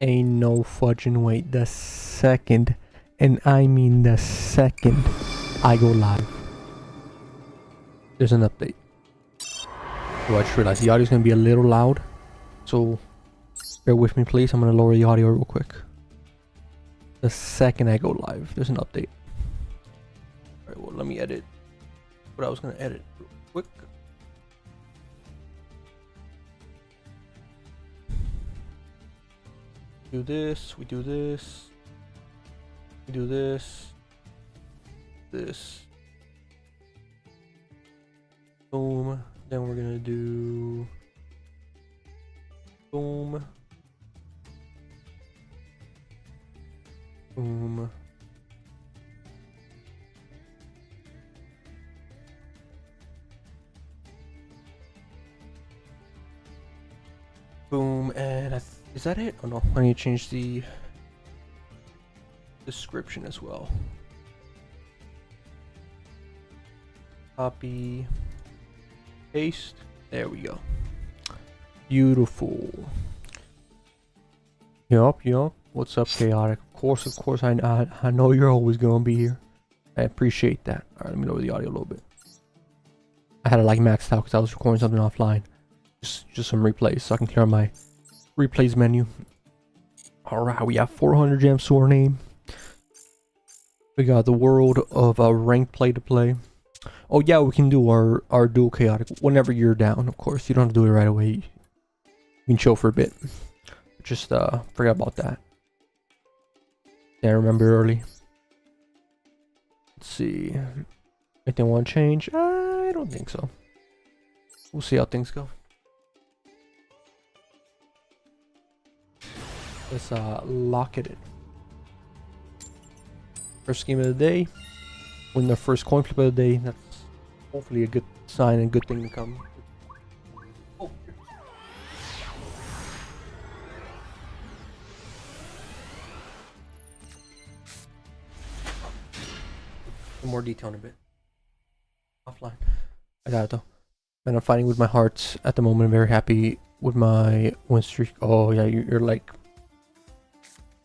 Ain't no fudging way. The second, and I mean the second, I go live, there's an update. So I just realized the audio's gonna be a little loud, so bear with me please. I'm gonna lower the audio real quick. The second I go live, there's an update. Alright, well let me edit what I was gonna edit real quick. Do this, we do this, we do this, this, boom, then we're gonna do boom, boom, boom, and is that it? Oh no, I need to change the description as well. Copy, paste, there we go. Beautiful. Yup. What's up, Chaotic? Of course, I know you're always gonna be here. I appreciate that. Alright, let me lower the audio a little bit. I had it like maxed out because I was recording something offline. Just some replays so I can clear my replays menu. Alright, we have 400 gems to our name. We got the world of ranked play to play. Oh yeah, we can do our dual chaotic whenever you're down, of course. You don't have to do it right away. You can chill for a bit. Just forget about that. Yeah, remember early. Let's see. Anything want to change? I don't think so. We'll see how things go. Let's lock it in. First game of the day. Win the first coin flip of the day. That's hopefully a good sign and good thing to come. Oh. Some more detail in a bit. Offline. I got it though. And I'm fighting with my heart at the moment. I'm very happy with my win streak. Oh yeah, you're like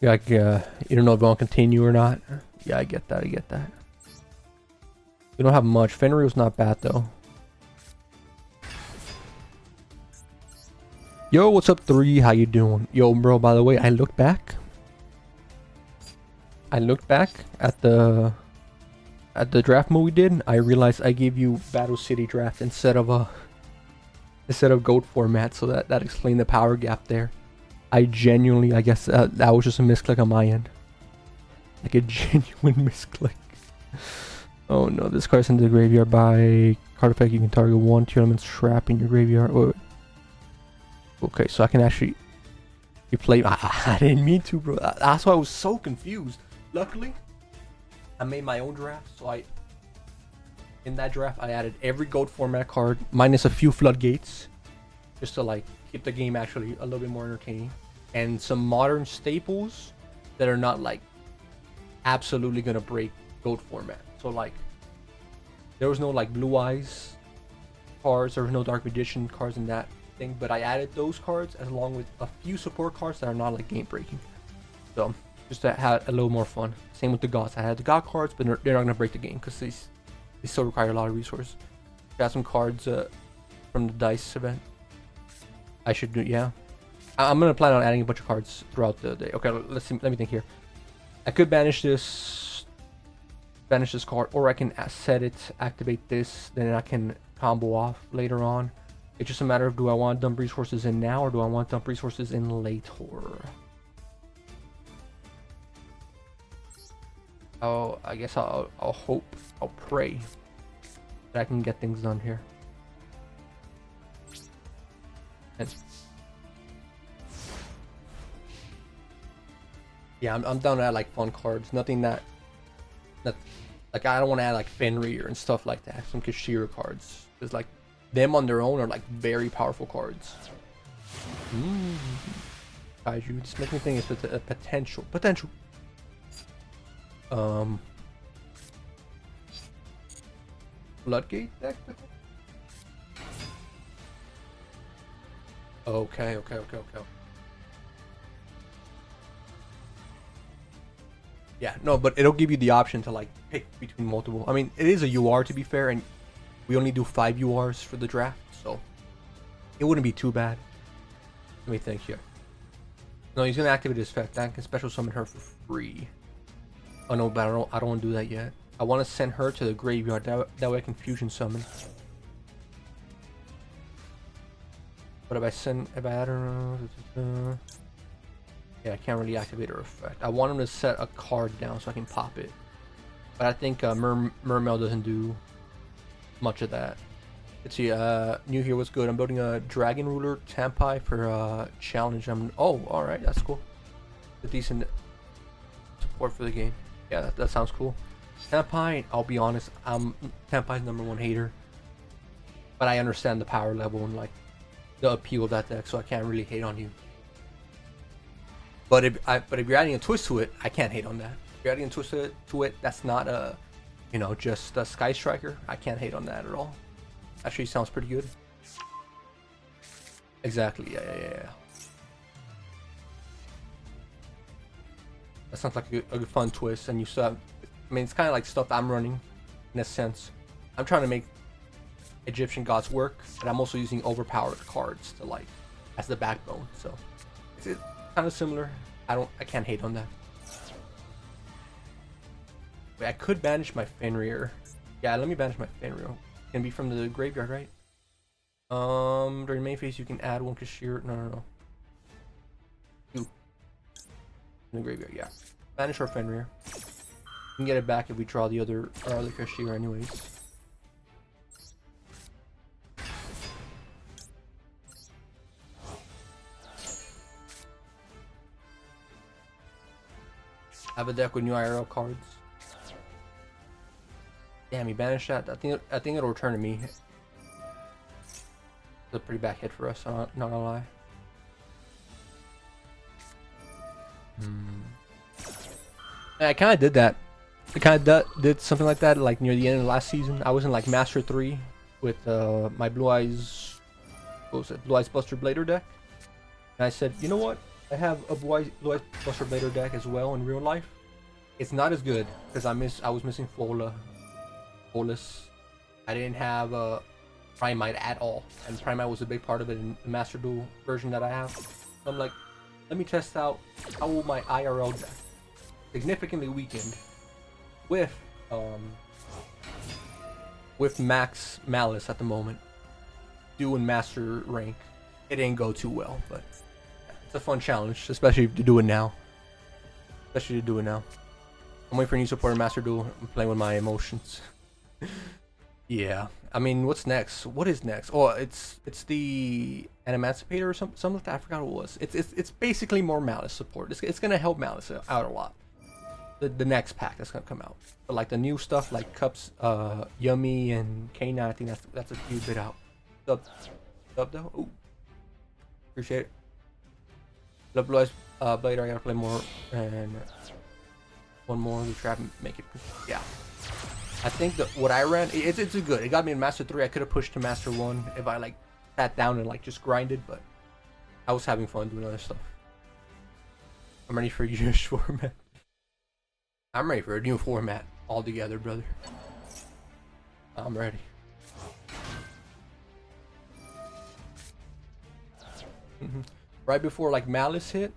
you don't know if you want to continue or not. Yeah, I get that. We don't have much. Fenrir's not bad though. Yo, what's up, 3? How you doing? Yo, bro, by the way, I looked back at the draft mode we did. I realized I gave you Battle City draft instead of GOAT format, so that explained the power gap there. I guess that was just a misclick on my end. Like a genuine misclick. Oh no, this card's into the graveyard by card effect. You can target 1 2 elements trap in your graveyard. Wait. Okay, so I can actually replay. I didn't mean to, bro. That's why I was so confused. Luckily, I made my own draft, so in that draft I added every GOAT format card minus a few floodgates, just to like keep the game actually a little bit more entertaining, and some modern staples that are not like absolutely gonna break GOAT format. So like there was no like Blue Eyes cards, there was no Dark Magician cards in that thing, but I added those cards along with a few support cards that are not like game breaking. So just to have a little more fun. Same with the gods. I had the god cards, but they're not gonna break the game because they still require a lot of resources. Got some cards from the dice event. I should do, yeah. I'm gonna plan on adding a bunch of cards throughout the day. Okay, let's see. Let me think here. I could banish this card, or I can set it, activate this, then I can combo off later on. It's just a matter of, do I want to dump resources in now, or do I want to dump resources in later? Oh, I guess I'll hope, I'll pray that I can get things done here. And yeah, I'm down to add like fun cards. Nothing that like I don't want to add like Fenrir and stuff like that. Some Kashira cards, because like them on their own are like very powerful cards. Kaiju, this makes me think it's a potential. Floodgate deck. Okay. Yeah, no, but it'll give you the option to like pick between multiple. I mean, it is a UR to be fair, and we only do 5 URs for the draft, so it wouldn't be too bad. Let me think here. No, he's gonna activate his effect. I can special summon her for free. Oh no, but I don't want to do that yet. I want to send her to the graveyard. That way I can fusion summon. But if I add her, yeah, I can't really activate her effect. I want him to set a card down so I can pop it. But I think Mermail doesn't do much of that. Let's see, new here, what's good? I'm building a Dragon Ruler Tampai for challenge. Oh, alright, that's cool. A decent support for the game. Yeah, that sounds cool. Tampai, I'll be honest, I'm Tampai's #1 hater. But I understand the power level and like the appeal of that deck, so I can't really hate on you. But if you're adding a twist to it, I can't hate on that. If you're adding a twist to it, that's not a, you know, just a Sky Striker. I can't hate on that at all. Actually, sounds pretty good. Exactly. Yeah. That sounds like a good fun twist, and you still have. I mean, it's kind of like stuff I'm running, in a sense. I'm trying to make Egyptian gods work, but I'm also using overpowered cards to like as the backbone. So it's kind of similar. I can't hate on that. Wait, I could banish my Fenrir. Yeah, let me banish my Fenrir. Can be from the graveyard, right? During main phase you can add 1 Kashir. No. 2. In the graveyard, yeah. Banish our Fenrir. We can get it back if we draw the other Kashir anyways. I have a deck with new IRL cards. Damn, he banished that. I think it'll return to me. It's a pretty bad hit for us. I'm not gonna lie. I kind of did that. I kind of did something like that, like near the end of last season. I was in like Master 3 with my Blue Eyes. What was it? Blue Eyes Buster Blader deck. And I said, you know what? I have a Blue Eyes Buster Blader deck as well in real life. It's not as good because I was missing Fola. I didn't have Primite at all, and Primite was a big part of it in the Master Duel version that I have. So I'm like, let me test out how will my IRL deck, significantly weakened, with max Malice at the moment, do in Master rank. It didn't go too well, but it's a fun challenge, especially to do it now. I'm waiting for new support in Master Duel. I'm playing with my emotions. Yeah, I mean, what's next? What is next? Oh, it's the Emancipator or something like that. I forgot what it was. It's basically more Malice support. It's gonna help Malice out a lot. The next pack that's gonna come out, but like the new stuff like Cups, Yummy and K9, I think that's a few bit out. Sub though. Ooh, appreciate it. Love Blue Eyes Blader. I gotta play more and one more to try and make it. Yeah. I think that what I ran, it's a good. It got me in Master 3. I could have pushed to Master 1 if I like sat down and like just grinded, but I was having fun doing other stuff. I'm ready for a new format. I'm ready for a new format altogether, brother. I'm ready. Right before like Malice hit,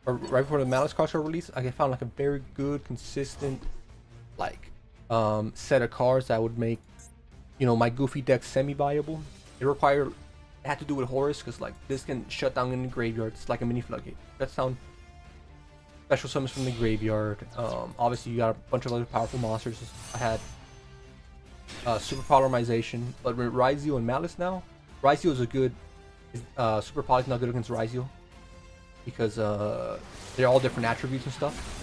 or right before the Malice cards were released, I found like a very good, consistent, like set of cards that would make, you know, my goofy deck semi-viable. It had to do with Horus, because like this can shut down in the graveyard. It's like a mini floodgate. That sound special summons from the graveyard. Obviously you got a bunch of other powerful monsters. I had super polymerization, but with Raizio and Malice now, Raizio is a good super poly is not good against Raizio because they're all different attributes and stuff.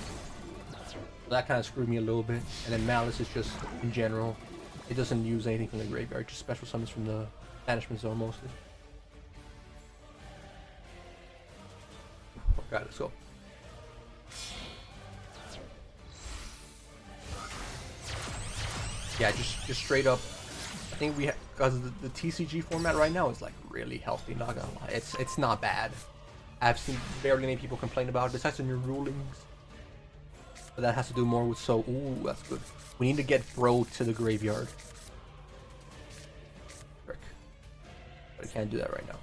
That kind of screwed me a little bit. And then Malice is just, in general, it doesn't use anything from the graveyard, just special summons from the banishment zone mostly. Alright, let's go. Yeah, just straight up. I think we have, because the TCG format right now is like really healthy, not gonna lie. It's not bad. I've seen barely any people complain about it, besides the new rulings. But that has to do more with so. Ooh, that's good. We need to get Bro to the graveyard. Frick. But I can't do that right now.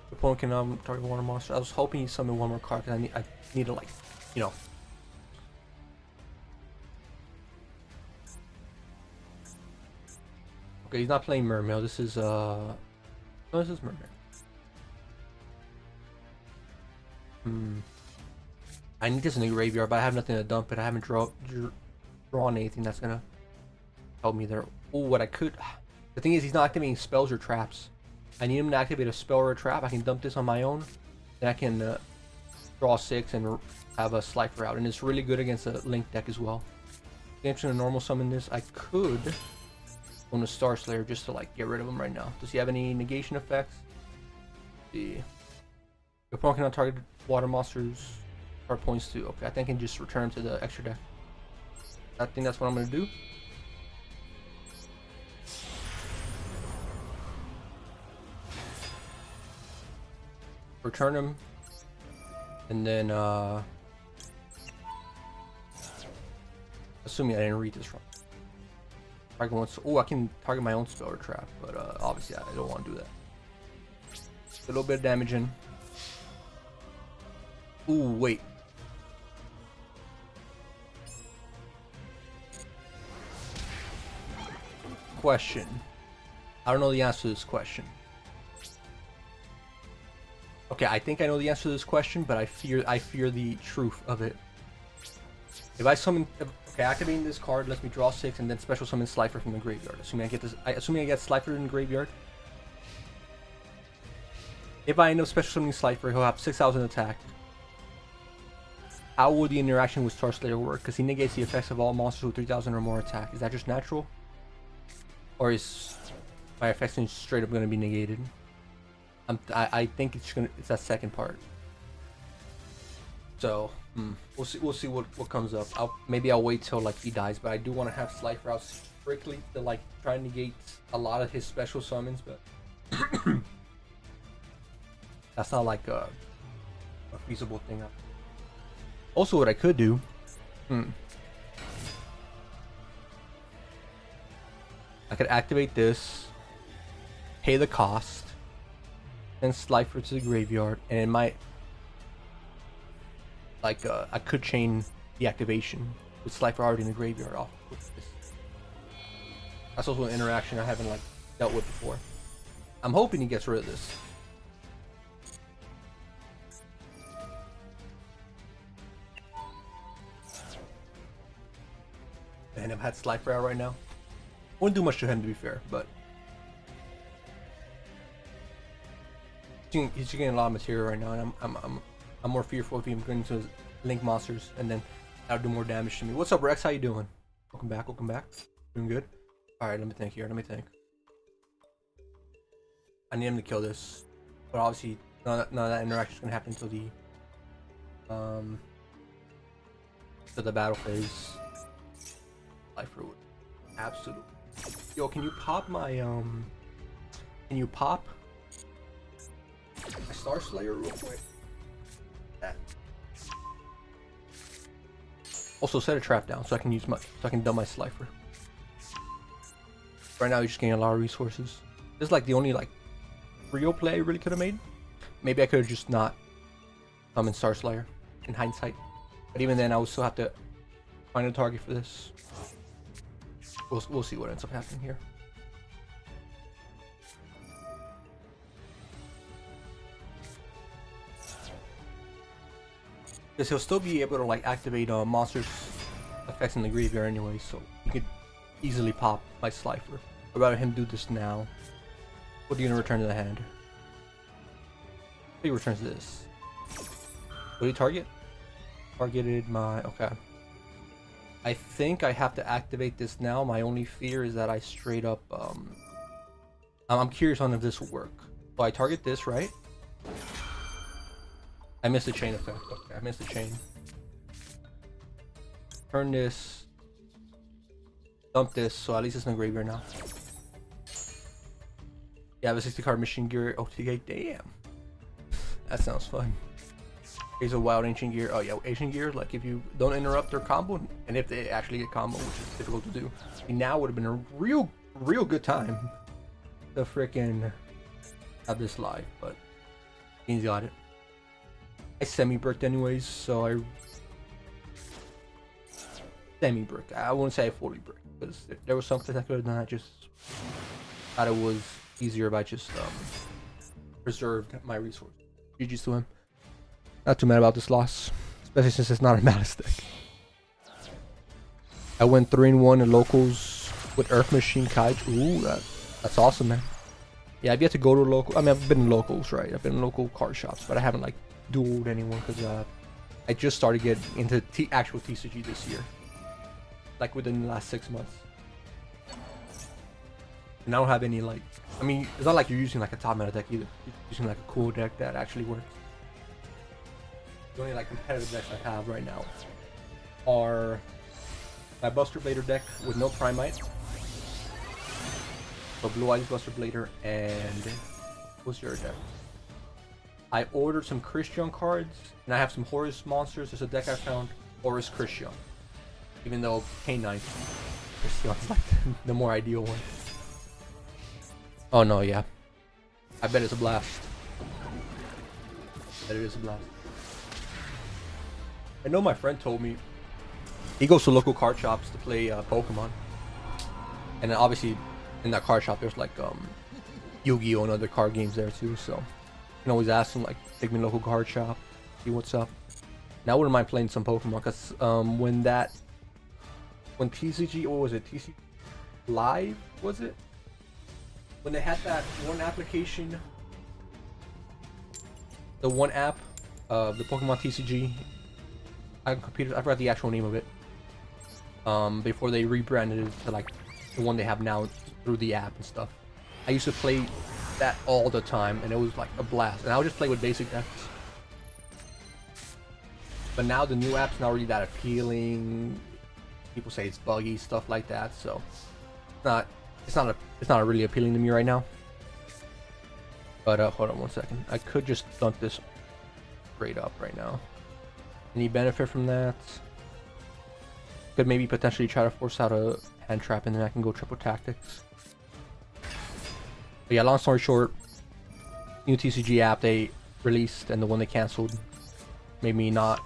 The opponent can target one monster. I was hoping he summoned one more card because I need to, like, you know. Okay, he's not playing Mermail. This is no, this is Mermail. I need this in the graveyard, but I have nothing to dump it. I haven't drawn anything that's gonna help me there. Oh, what I could. The thing is, he's not activating spells or traps. I need him to activate a spell or a trap. I can dump this on my own. Then I can draw 6 and have a Slifer out. And it's really good against a Link deck as well. I'm just gonna normal summon this. I could own a Star Slayer just to, like, get rid of him right now. Does he have any negation effects? Let's see. Your opponent cannot target water monsters. Card points to. Okay, I think I can just return to the extra deck. I think that's what I'm gonna do. Return him, and then assuming I didn't read this wrong. Target once. Oh, I can target my own spell or trap, but obviously I don't want to do that. A little bit of damage in. Ooh, wait. Question. I don't know the answer to this question. Okay, I think I know the answer to this question, but I fear the truth of it. If I summon, okay, activating this card lets me draw 6 and then special summon Slifer from the graveyard. Assuming I get this, assuming I get Slifer in the graveyard. If I end up special summoning Slifer, he'll have 6,000 attack. How would the interaction with Star Slayer work? Because he negates the effects of all monsters with 3,000 or more attack. Is that just natural? Or is my effects straight up going to be negated? I think it's that second part. So we'll see what comes up. Maybe I'll wait till, like, he dies, but I do want to have Slifer out strictly to, like, try and negate a lot of his special summons, but that's not like a feasible thing. Also, what I could do, I could activate this, pay the cost, then Slifer to the graveyard, and it might, like, I could chain the activation with Slifer already in the graveyard off with this. That's also an interaction I haven't, like, dealt with before. I'm hoping he gets rid of this. And I've had Slifer out right now. Wouldn't do much to him, to be fair, but he's getting a lot of material right now, and I'm more fearful of him going to his Link monsters, and then that'll do more damage to me. What's up, Rex? How you doing? Welcome back. Welcome back. Doing good. All right, let me think here. Let me think. I need him to kill this, but obviously none of that interaction is gonna happen until the battle phase. Slifer would absolutely. Yo, can you pop my Can you pop my Star Slayer real quick? That. Also, set a trap down so I can dump my Slifer. Right now, he's just getting a lot of resources. This is, like, the only, like, real play I really could have made. Maybe I could have just not summoned Star Slayer in hindsight, but even then, I would still have to find a target for this. We'll see what ends up happening here. Because he'll still be able to, like, activate monsters effects in the graveyard anyway, so you could easily pop my Slifer. I'd rather him do this now. What are you gonna return to the hand? He returns this. What do you target? Targeted my. Okay. I think I have to activate this now. My only fear is that I straight up. I'm curious on if this will work. So I target this, right? I missed the chain effect. Okay, I missed the chain. Turn this. Dump this, so at least it's in the graveyard now. Yeah, I have a 60 card machine gear OTK. Damn. That sounds fun. He's a wild ancient gear. Oh yeah, ancient gear. Like if you don't interrupt their combo, and if they actually get combo, which is difficult to do, now would have been a real good time to freaking have this live. But he's got it. I semi-bricked anyways, so I semi-bricked. I wouldn't say I fully bricked because if there was something I could have done, I just thought it was easier if I just preserved my resources. GG's to him. Not too mad about this loss, especially since it's not a Malice deck. I went 3-1 in locals with Earth Machine Kaiju. Ooh, that's awesome, man. Yeah, I've yet to go to a local. I mean, I've been in locals, right? I've been in local card shops, but I haven't like dueled anyone because I just started getting into actual TCG this year, like within the last 6 months. And I don't have any like. I mean, it's not like you're using like a top meta deck either. You're using like a cool deck that actually works. The only like competitive decks I have right now are my Buster Blader deck with no Primite, so Blue Eyes Buster Blader, and what's your deck? I ordered some Christian cards, and I have some Horus monsters. There's a deck I found, Horus Christian, even though K9 Christian is like the more ideal one. Oh no, yeah, I bet it's a blast. I bet it is a blast. I know my friend told me he goes to local card shops to play Pokemon, and then obviously in that card shop there's like Yu-Gi-Oh and other card games there too. So you can always ask him like, take me to local card shop, see what's up. Now I wouldn't mind playing some Pokemon because when TCG, what was it? TCG Live was it? When they had that one application, the one app, the Pokemon TCG. I forgot the actual name of it. Before they rebranded it to like the one they have now through the app and stuff. I used to play that all the time, and it was like a blast. And I would just play with basic decks. But now the new app's not really that appealing. People say it's buggy, stuff like that. So it's not really appealing to me right now. But hold on one second. I could just dunk this straight up right now. Any benefit from that? Could maybe potentially try to force out a hand trap, and then I can go triple tactics. But yeah, long story short, new TCG app they released and the one they canceled made me not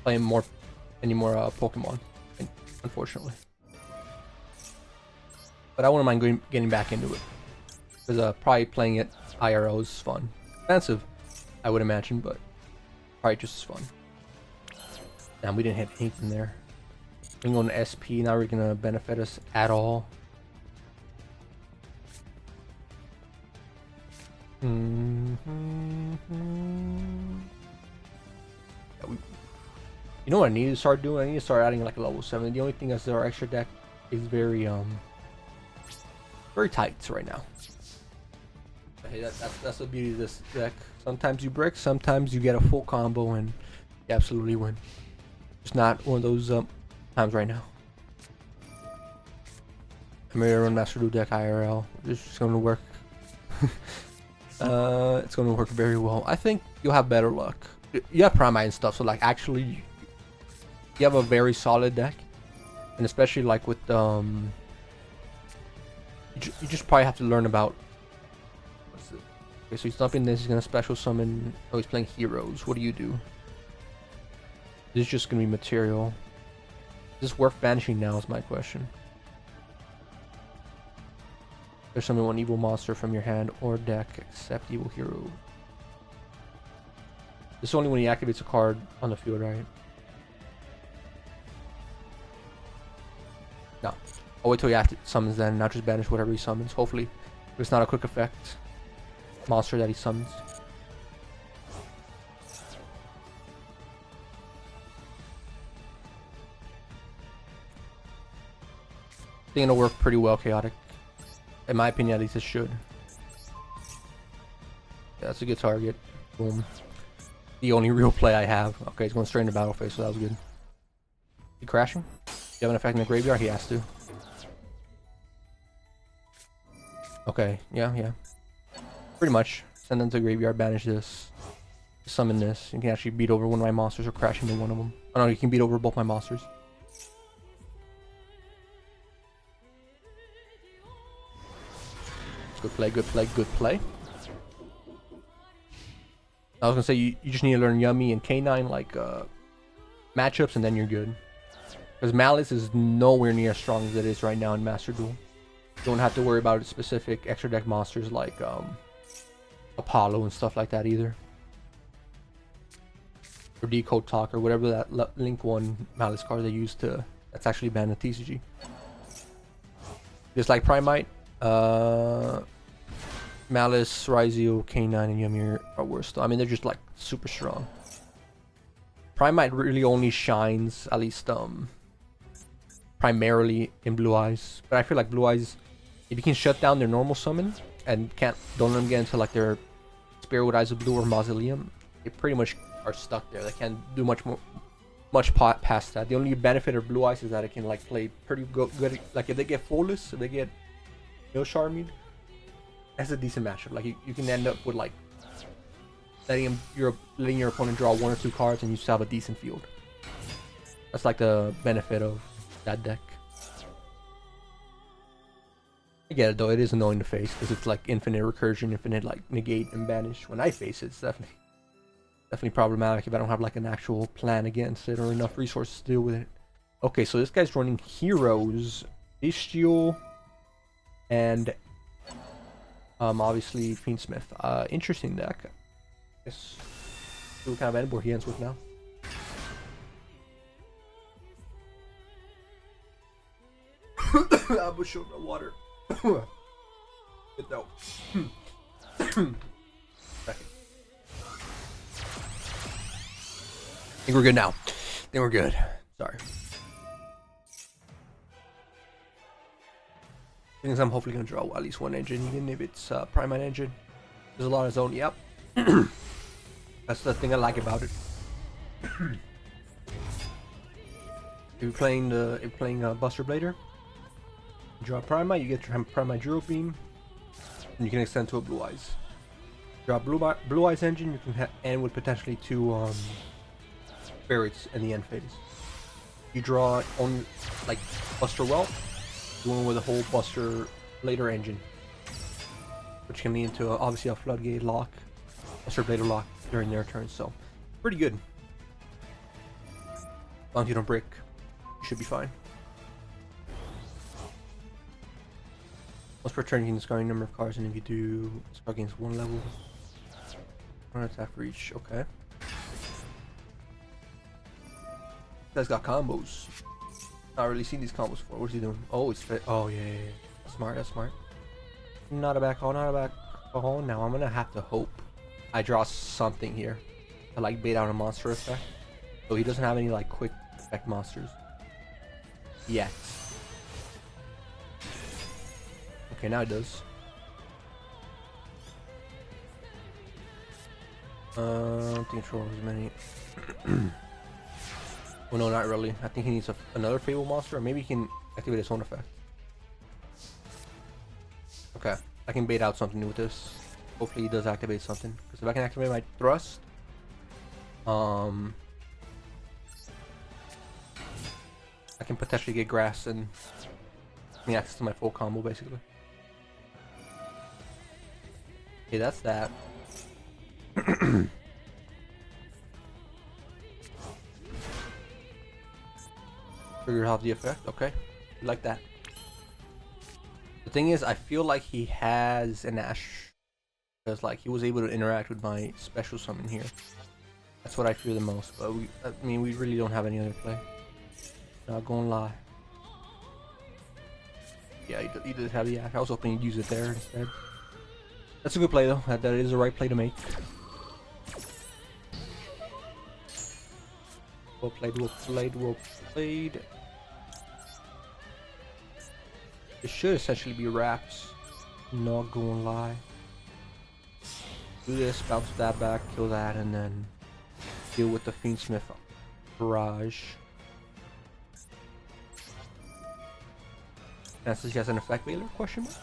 play any more Pokemon, unfortunately. But I wouldn't mind getting back into it because probably playing it IRL is fun. Expensive, I would imagine, but probably just as fun. Damn, we didn't hit anything there. We can go to SP, not really gonna benefit us at all. Yeah, you know what I need to start doing? I need to start adding like a level 7. The only thing is our extra deck is very tight right now. But hey, that's the beauty of this deck. Sometimes you brick, sometimes you get a full combo and you absolutely win. It's not one of those times right now. I'm ready to run Master Duel deck IRL. It's just going to work. It's going to work very well. I think you'll have better luck. You have Primite and stuff, so like actually you have a very solid deck, and especially like with you just probably have to learn about. What's it? Okay, so he's dumping this. He's gonna special summon. Oh, he's playing heroes. What do you do? This is just gonna be material. Is this worth banishing now? Is my question. There's summon one evil monster from your hand or deck except evil hero. This is only when he activates a card on the field, right? No. I'll wait till he summons then, not just banish whatever he summons. Hopefully, if it's not a quick effect monster that he summons. I think it'll work pretty well, Chaotic. In my opinion, at least it should. Yeah, that's a good target. Boom. The only real play I have. Okay, he's going straight into battle phase, so that was good. He crashing? You have an effect in the graveyard? He has to. Okay, yeah. Pretty much. Send them to the graveyard, banish this. summon this, you can actually beat over one of my monsters or crash into one of them. Oh no, you can beat over both my monsters. Good play, good play, good play. I was gonna say, you just need to learn Yummy and K9 like matchups, and then you're good. Because Malice is nowhere near as strong as it is right now in Master Duel. You don't have to worry about specific extra deck monsters like Apollo and stuff like that either. Or Decode Talk or whatever that Link 1 Malice card they used to, that's actually banned at TCG. Just like Primite, Malice, Raizio, K9, and Ymir are worse though. I mean, they're just like super strong. Primite really only shines, at least primarily in Blue Eyes. But I feel like Blue Eyes, if you can shut down their normal summon and don't let them get into like their Spirit with Eyes of Blue or Mausoleum, they pretty much are stuck there. They can't do much past that. The only benefit of Blue Eyes is that it can like play pretty good. Like if they get Folus, if they get No Charming, that's a decent matchup. Like you can end up with like letting your opponent draw 1 or 2 cards and you still have a decent field. That's like the benefit of that deck. I get it though, it is annoying to face because it's like infinite recursion, infinite like negate and banish. When I face it, it's definitely problematic if I don't have like an actual plan against it or enough resources to deal with it. Okay, so this guy's running Heroes, Bestial, and obviously Fiendsmith. Interesting deck. Guess see what kind of end board he ends with now. I was showing the water. Get that. I think we're good now. I think we're good. Sorry. Things I'm hopefully gonna draw at least one engine, even if it's Primate engine. There's a lot of zone. Yep. That's the thing I like about it. If you're playing Buster Blader, draw Primate, you get your Primate Juro Beam, and you can extend to a Blue Eyes. Draw Blue Eyes engine, you can end with potentially 2 spirits in the end phase. You draw on like Buster Whelp, doing with a whole Buster Blader engine, which can lead into obviously a Floodgate lock, Buster Blader lock during their turn. So pretty good. As long as you don't break, you should be fine. Once per turn, you can discard a number of cards, and if you do, discard against 1 level. 1 attack for each. Okay. This guy's got combos. Not really seen these combos before. What's he doing? Oh, it's fit. Oh yeah. That's smart. That's smart. Not a back hole. Not a back hole. Now I'm gonna have to hope I draw something here to like bait out a monster effect. So he doesn't have any like quick effect monsters yet. Okay, now it does. I don't think control as many. Well, no, not really. I think he needs another Fable monster, or maybe he can activate his own effect. Okay, I can bait out something with this. Hopefully he does activate something. Because if I can activate my Thrust, I can potentially get Grass and me access to my full combo, basically. Okay, that's that. Figure out the effect. Okay, like that. The thing is, I feel like he has an Ash because like he was able to interact with my special summon here. That's what I fear the most. But I mean, we really don't have any other play. Not gonna lie. Yeah, he does have the Ash. I was hoping he'd use it there instead. That's a good play though. That is the right play to make. Well played, well played, well played. It should essentially be wraps. Not gonna lie. Do this, bounce that back, kill that, and then deal with the Fiendsmith barrage. That's he has an effect veiler? Question mark.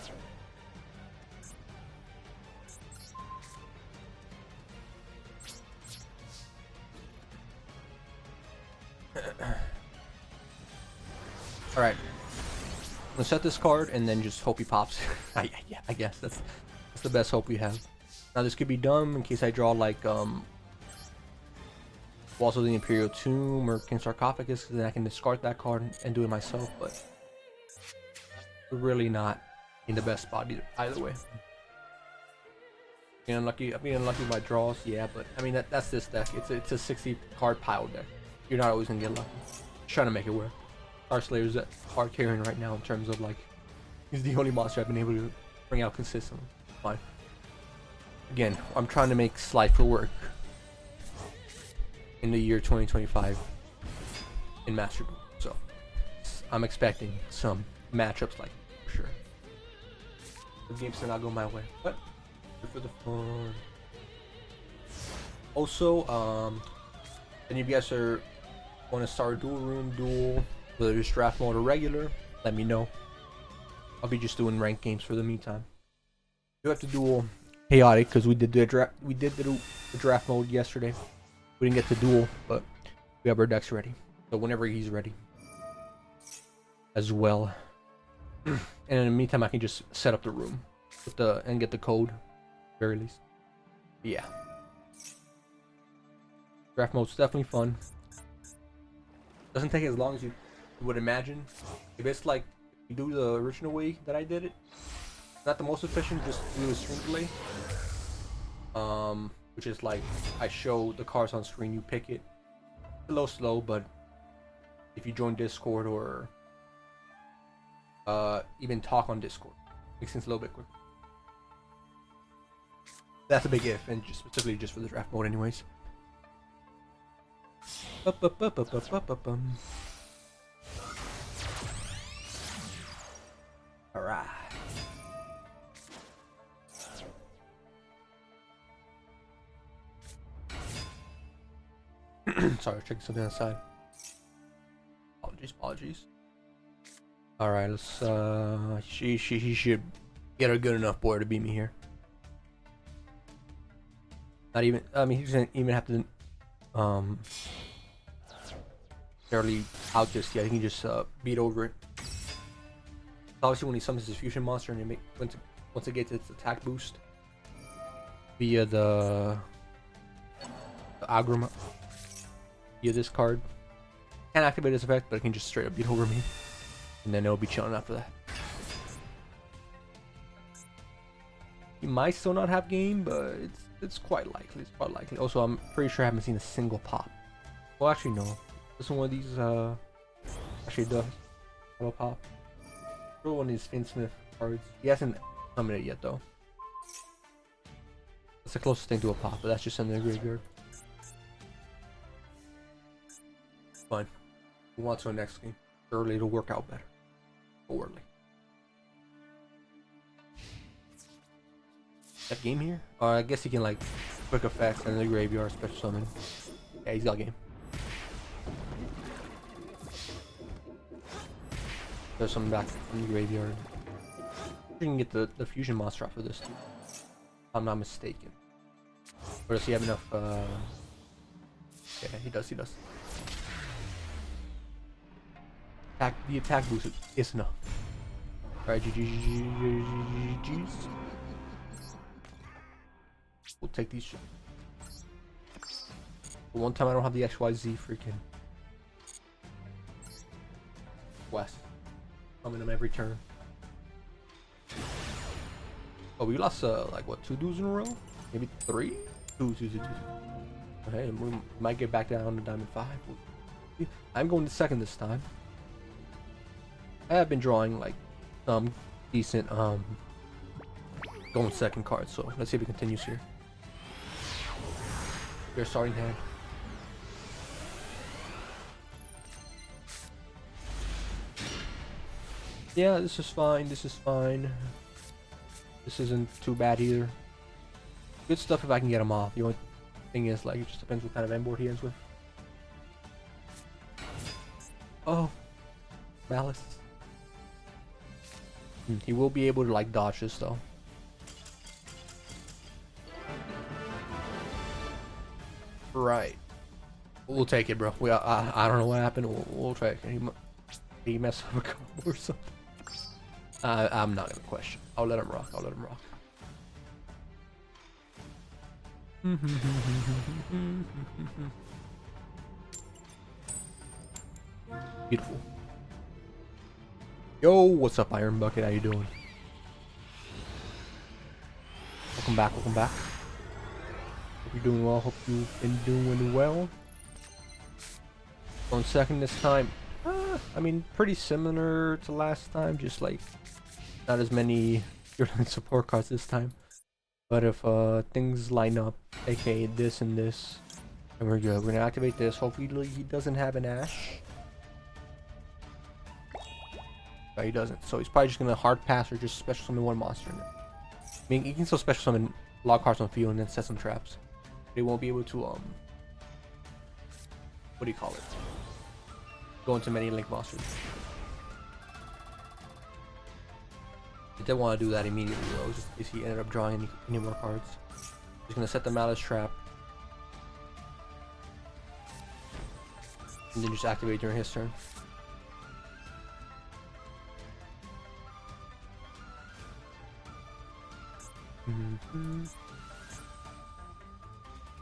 Alright. Let's set this card and then just hope he pops. Yeah, I guess that's the best hope we have. Now this could be dumb in case I draw like Walls of the Imperial Tomb or King Sarcophagus, because then I can discard that card and do it myself, but we're really not in the best spot either way. Being unlucky, with my draws, yeah, but I mean that's this deck. It's a 60 card pile deck. You're not always gonna get lucky. Just trying to make it work. Star Slayer's that hard carrying right now in terms of like he's the only monster I've been able to bring out consistently. Fine. Again, I'm trying to make Slifer work in the year 2025 in Master Duel, so I'm expecting some matchups like for sure. The games are not going my way, but good for the fun. Also, any of you guys want to start a duel room duel, whether it's draft mode or regular, let me know. I'll be just doing ranked games for the meantime. You have to duel chaotic because we did the draft mode yesterday. We didn't get to duel, but we have our decks ready. So whenever he's ready, as well. And in the meantime, I can just set up the room with and get the code, very least. But yeah, draft mode's definitely fun. Doesn't take as long as you would imagine. If it's like you do the original way that I did it, not the most efficient, just do a string delay. Which is like I show the cards on screen, you pick it. It's a little slow, but if you join Discord or even talk on Discord, makes things a little bit quicker. That's a big if, and just specifically just for the draft mode, anyways. Alright. Sorry, checking something outside. Apologies. Alright, let's he should get a good enough board to beat me here. Not even, I mean, he doesn't even have to barely out just yet. He can just beat over it. Obviously when he summons his fusion monster and once it gets its attack boost via the Agram via this card, can't activate his effect, but it can just straight up beat over me, and then it'll be chilling after that. He might still not have game, but it's quite likely. It's quite likely. Also, I'm pretty sure I haven't seen a single pop. Well, actually no. This one of these actually does have a pop. One of these Finsmith cards. He hasn't summoned it yet though. That's the closest thing to a pop, but that's just in the graveyard. Fine. Move on to the next game. Early to work out better. Go early. That game here? I guess he can like quick effects and the graveyard special summon. Yeah, he's got game. There's some back from the graveyard. You can get the fusion monster off of this too, if I'm not mistaken. Or does he have enough? Yeah, he does. The attack boost is enough. Alright, GG's. We'll take these. But one time I don't have the XYZ freaking West. Coming them every turn. Oh, we lost like what, 2 duels in a row? Maybe 3? Two. Okay, we might get back down to Diamond 5. I'm going to second this time. I have been drawing like some decent going second cards, so let's see if it continues here. Your starting hand. Yeah, this is fine. This isn't too bad either. Good stuff if I can get him off. The only thing is, like, it just depends what kind of end board he ends with. Oh, Malice. He will be able to like dodge this though. Right. We'll take it, bro. I don't know what happened. We'll take it. He messed up a combo or something. I'm not gonna question. I'll let him rock. I'll let him rock. Beautiful. Yo, what's up, Iron Bucket? How you doing? Welcome back. Welcome back. Hope you're doing well. Hope you've been doing well. On second this time. I mean, pretty similar to last time. Just like not as many support cards this time. But if things line up, aka this and this, and we're good. We're gonna activate this. Hopefully he doesn't have an Ash. No, he doesn't. So he's probably just gonna hard pass or just special summon one monster. I mean, he can still special summon a lot of cards on field and then set some traps. They won't be able to what do you call it? Go into many link monsters. I did want to do that immediately though, just in case he ended up drawing any more cards. He's gonna set the Malice Trap. And then just activate during his turn.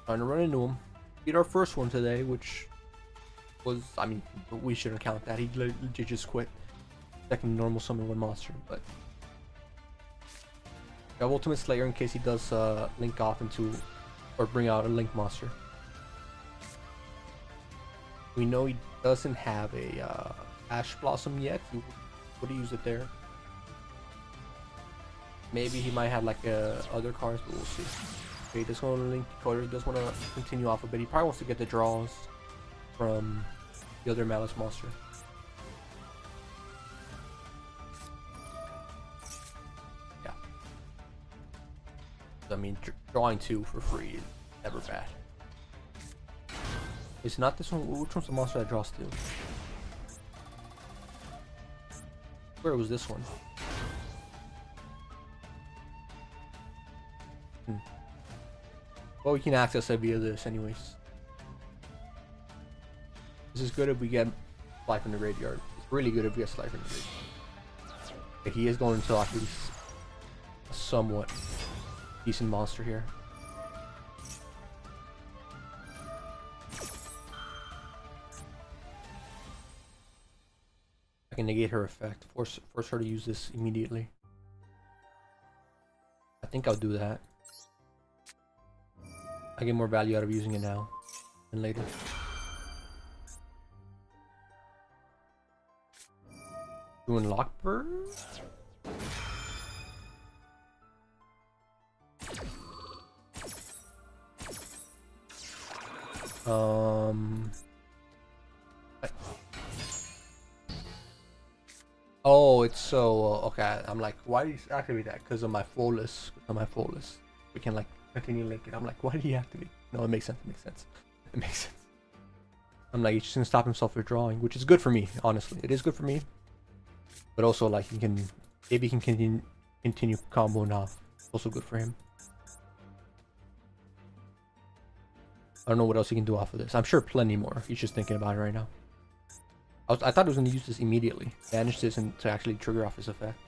Trying to run into him. Beat our first one today, which was, I mean, we shouldn't count that. He legit just quit. Second normal summon one monster, but we have Ultimate Slayer in case he does link off into or bring out a link monster. We know he doesn't have a Ash Blossom yet. He would have used it there. Maybe he might have like other cards, but we'll see. Okay, he does want to link decoder. He does want to continue off a bit. He probably wants to get the draws from the other Malice monster. Yeah. I mean, drawing two for free is never bad. It's not this one. Which one's the monster that draws two? Where was this one? Well, we can access it via this anyways. This is good if we get Life in the Graveyard. It's really good if we get Life in the Graveyard. Okay, he is going to at least a somewhat decent monster here. I can negate her effect. Force her to use this immediately. I think I'll do that. I get more value out of using it now than later. Doing Lockbird? Oh, it's so okay. I'm like, why did you activate that? Because of my flawless. We can like continue linking. I'm like, why did he activate? No, it makes sense. It makes sense. It makes sense. I'm like, he's just gonna stop himself from drawing, which is good for me. Honestly, it is good for me. But also, like, he can maybe he can continue combo now. Also good for him. I don't know what else he can do off of this. I'm sure plenty more. He's just thinking about it right now. I thought he was going to use this immediately. Banish this and to actually trigger off his effect.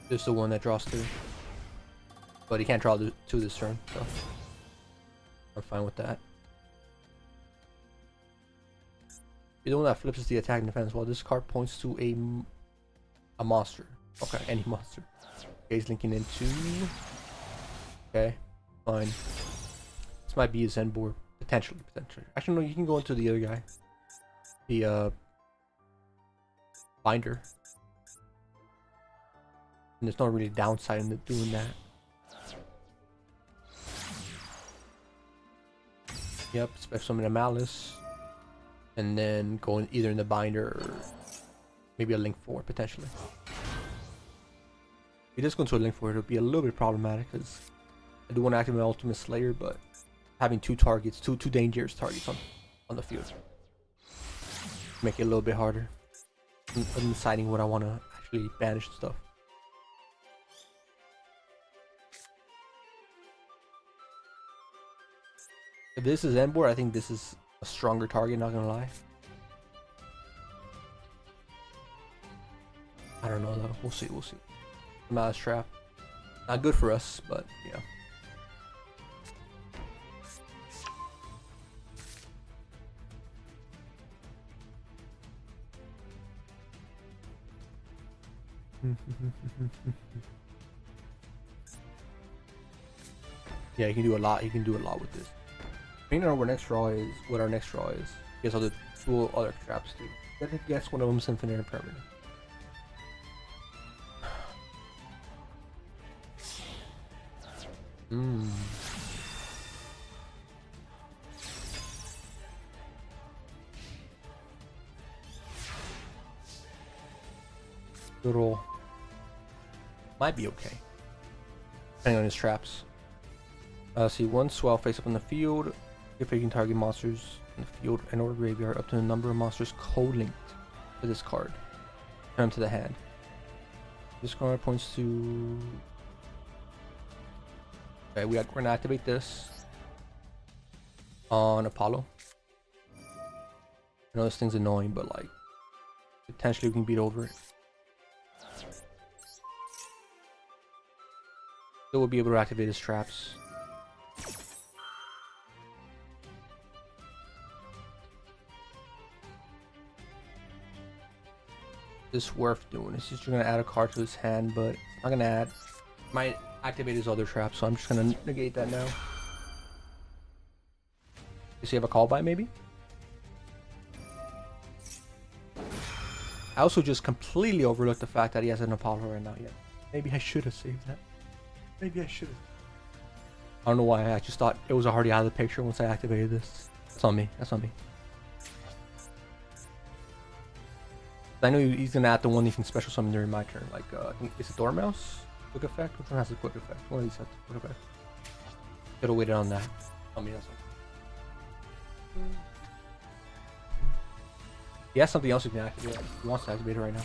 This is the one that draws two. But he can't draw two this turn, so I'm fine with that. The one that flips is the attack and defense. Well, this card points to a monster. Okay, any monster. Okay, he's linking into. Okay, fine. This might be a Zen board. Potentially. Actually, no, you can go into the other guy. The binder. And there's not really downside in doing that. Yep, special summon a Malice. And then go in either in the binder or maybe a Link 4 potentially. If he does go into a Link 4, it'll be a little bit problematic because I do want to activate my Ultimate Slayer, but having two targets, two dangerous targets on the field, make it a little bit harder. I'm deciding what I want to actually banish and stuff. If this is end board, I think this is a stronger target, not gonna lie. I don't know though. We'll see. Mouse trap. Not good for us, but yeah. Yeah, you can do a lot. You can do a lot with this. I don't know what next draw is. What our next draw is. Guess other two other traps too. I guess one of them's infinite and permanent. Good roll. Might be okay. Depending on his traps. See, one swell face up in the field. If you can target monsters in the field and or graveyard up to the number of monsters co-linked to this card. Turn them to the hand. This card points to... Okay, we're gonna activate this on Apollo. I know this thing's annoying, but like potentially we can beat over it. So we'll be able to activate his traps. This worth doing. It's just gonna add a card to his hand, but I'm not gonna add. Might activate his other trap, so I'm just gonna negate that now. Does he have a call by maybe? I also just completely overlooked the fact that he has an Apollo right now yet. Maybe I should have saved that. Maybe I should have. I don't know why. I just thought it was already out of the picture once I activated this. That's on me. That's on me. I know he's gonna add the one you can special summon during my turn. Like, I think it's a Dormouse quick effect. Which one has a quick effect? One of these has a quick effect. Could've waited on that. On me, that's all. He has something else you can activate. He wants to activate it right now.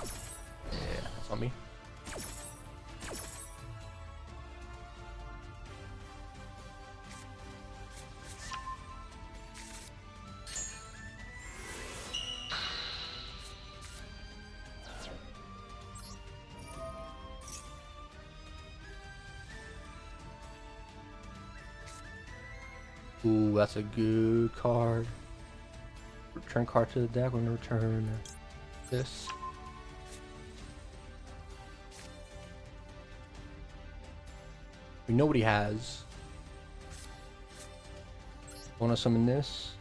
Yeah, that's on me. Ooh, that's a good card. Return card to the deck. We're gonna return this. We know what he has. Wanna summon this?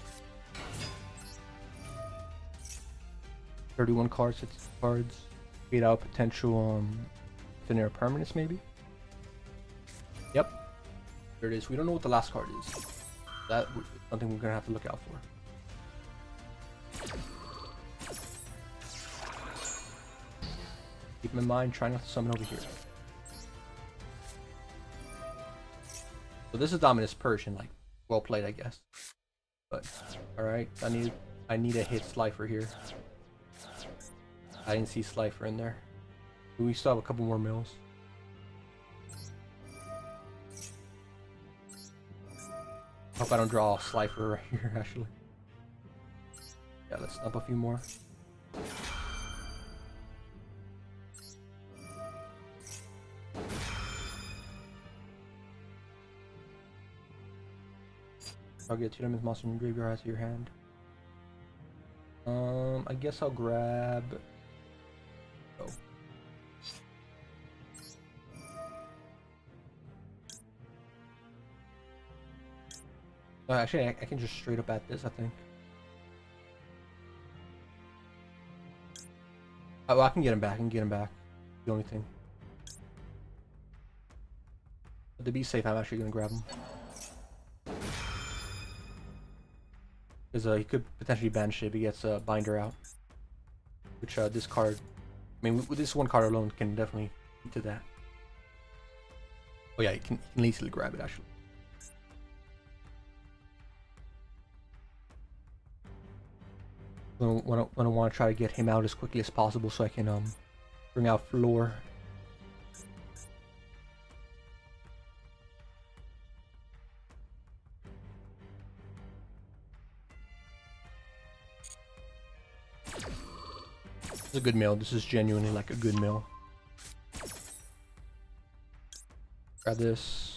31 cards, 60 cards. Create out potential infinite permanence maybe? Yep. There it is. We don't know what the last card is. That's something we're gonna have to look out for. Keep in mind, try not to summon over here. So this is Dominus Persian, like well played, I guess. But all right, I need a hit Slifer here. I didn't see Slifer in there. We still have a couple more mills. Hope I don't draw a Slifer right here, actually. Yeah, let's stump a few more. I'll get 2 diamonds monster in your graveyard out of your hand. I guess I'll grab... Oh. Actually, I can just straight up at this, I think. Oh, I can get him back. The only thing. But to be safe, I'm actually gonna grab him. Because he could potentially banish it if he gets a binder out. Which this card, I mean, with this one card alone can definitely lead to that. Oh yeah, you can easily grab it actually. When I want to try to get him out as quickly as possible so I can bring out Floor. This is a good meal. This is genuinely like a good meal. Grab this.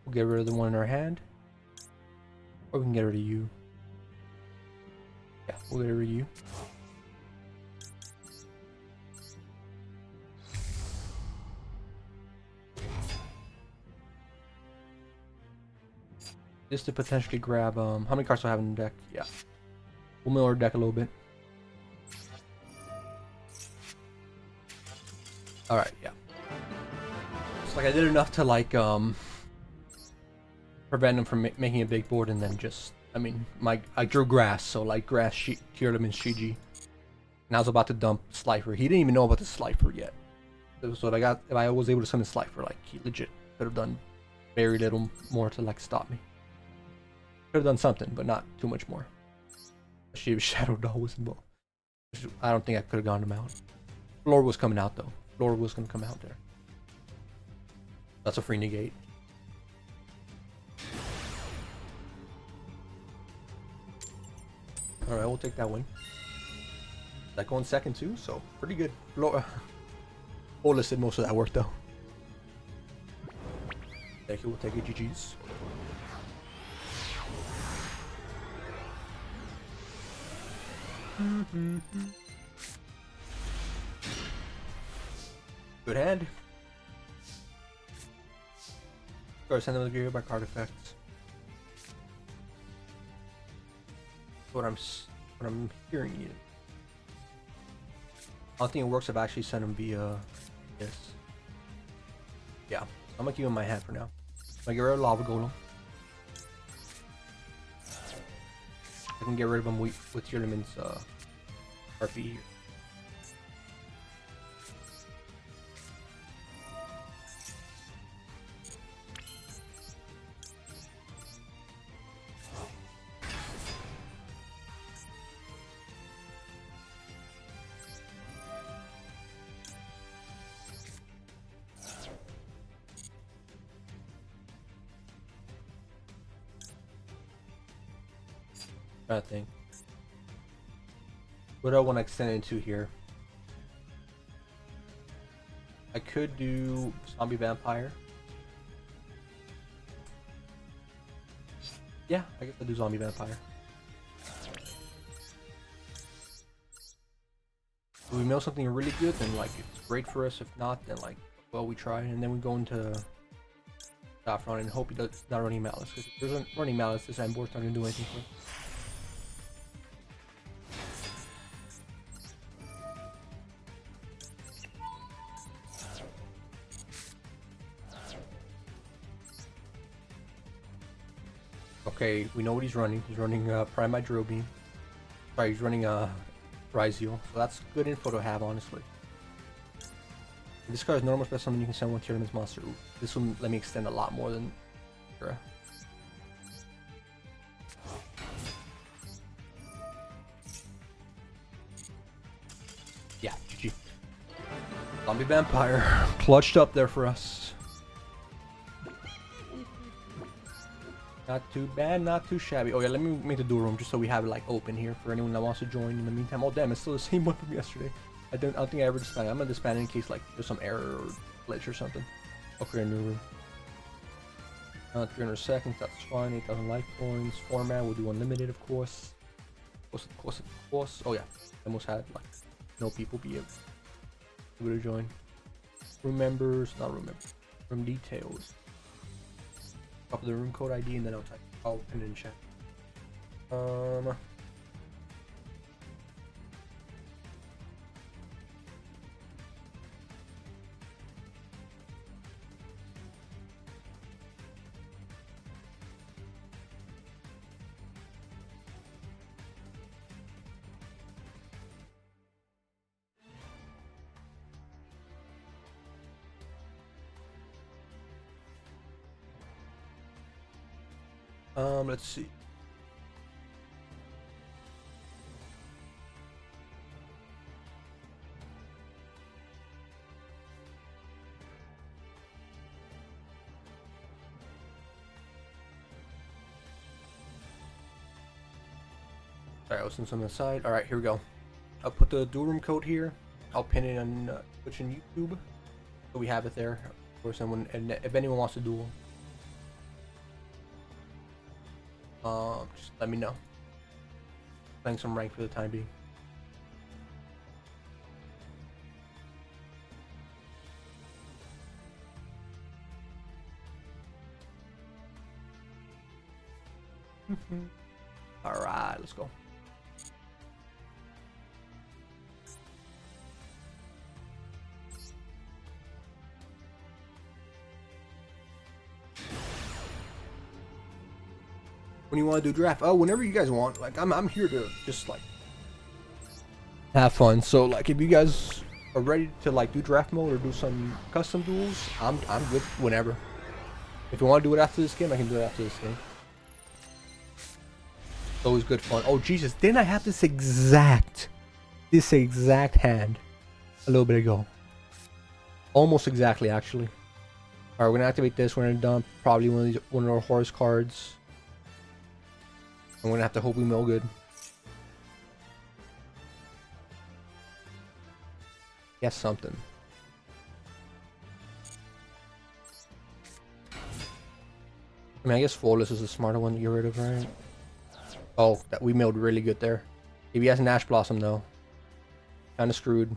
We'll get rid of the one in our hand. Or we can get rid of you. Yeah, we'll get rid of you. Just to potentially grab, how many cards do I have in the deck? Yeah. We'll mill our deck a little bit. Alright, yeah. It's like I did enough to like, prevent him from making a big board, and then just, I mean, I drew grass, so like grass cured him in Shiji. And I was about to dump Slifer. He didn't even know about the Slifer yet. So I got, if I was able to summon Slifer, like he legit could have done very little more to like stop me. Could have done something, but not too much more. Especially if Shadow Doll was involved. I don't think I could have gone him out. Floor was coming out though. Floor was gonna come out there. That's a free negate. Alright, we'll take that one. That going second too, so pretty good. Olis did most of that work though. Thank you, we'll take it, GG's. Good hand. Go send them the gear by card effects. What I'm hearing you. I don't think it works if I actually send them via this. Yeah, I'm gonna keep him in my hand for now. I'm gonna get rid of Lava Golem. I can get rid of him with Yearliman's RP here. I think. What do I want to extend into here? I could do Zombie Vampire. Yeah, I guess I'll do Zombie Vampire. If we mill something really good, then like it's great for us. If not, then like, well, we try, and then we go into Saffron and hope he does not running Malice. Because if there's running Malice, this end board's not gonna do anything for us. Okay, we know what he's running. He's running Prime by Drill Beam. Sorry, he's running Ryzeal. So that's good info to have, honestly. If this card is normal special summon, you can send one to your monster. Ooh, this will let me extend a lot more than yeah, GG. Zombie Vampire clutched up there for us. Not too bad, not too shabby. Oh yeah, let me make the duel room just so we have it like open here for anyone that wants to join in the meantime. Oh damn, it's still the same one from yesterday. I don't think I ever disbanded. I'm gonna disband in case like there's some error or glitch or something. I'll create a new room. 300 seconds, that's fine. 8,000 life points. Format, we'll do unlimited, of course. Of course. Oh yeah, I almost had like no people be able to join. Room members, not room members. Room details. Copy the room code ID and then I'll pin it in chat. Let's see. Sorry, I was on some aside. All right, here we go. I'll put the dual room code here. I'll pin it on Twitch and YouTube, so we have it there. Of course, and if anyone wants to duel, just let me know. Playing some rank for the time being. All right, let's go. When you want to do draft? Oh, whenever you guys want. Like I'm here to just like have fun. So like if you guys are ready to like do draft mode or do some custom duels, I'm good whenever. If you want to do it after this game, I can do it after this game. It's always good fun. Oh Jesus, didn't I have this exact hand a little bit ago? Almost exactly, actually. All right, we're gonna activate this. We're gonna dump probably one of our horse cards. I'm gonna have to hope we mill good. Yes, something. I mean, I guess Flawless is the smarter one to get rid of, right? Oh, that we milled really good there. If he has an Ash Blossom though, kind of screwed.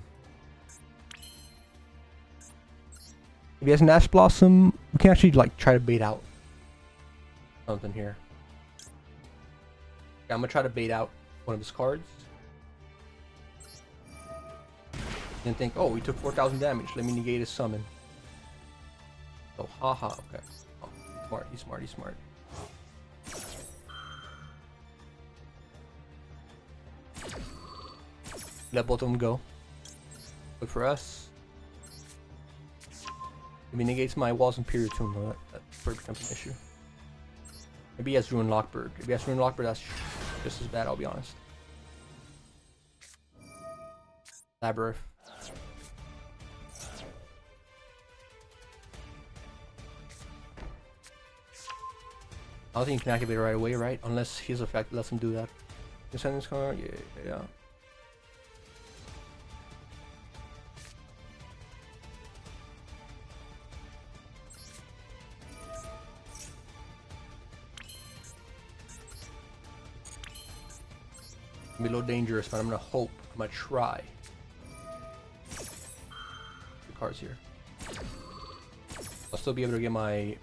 If he has an Ash Blossom, we can actually like try to bait out something here. I'm gonna try to bait out one of his cards. And think, oh, he took 4,000 damage. Let me negate his summon. Oh, haha. Okay. Oh, smart. He's smart. He's smart. Let both of them go. Good for us. If he negates my Walls and Period Tomb, though, that becomes an issue. Maybe he has Ruin Lockbird. If he has Ruin Lockbird, that's just as bad, I'll be honest. Labyrinth. I don't think you can activate it right away, right? Unless his effect lets him do that. You send this card? Yeah. Be a little dangerous, but I'm gonna hope. I'm gonna try. The cards here. I'll still be able to get my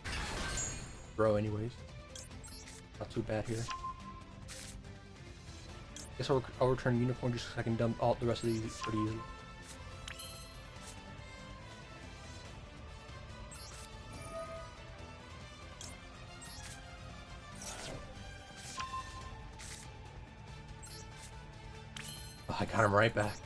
throw anyways. Not too bad here. Guess I'll return Unicorn just so I can dump all the rest of these pretty easily. Oh, I got him right back.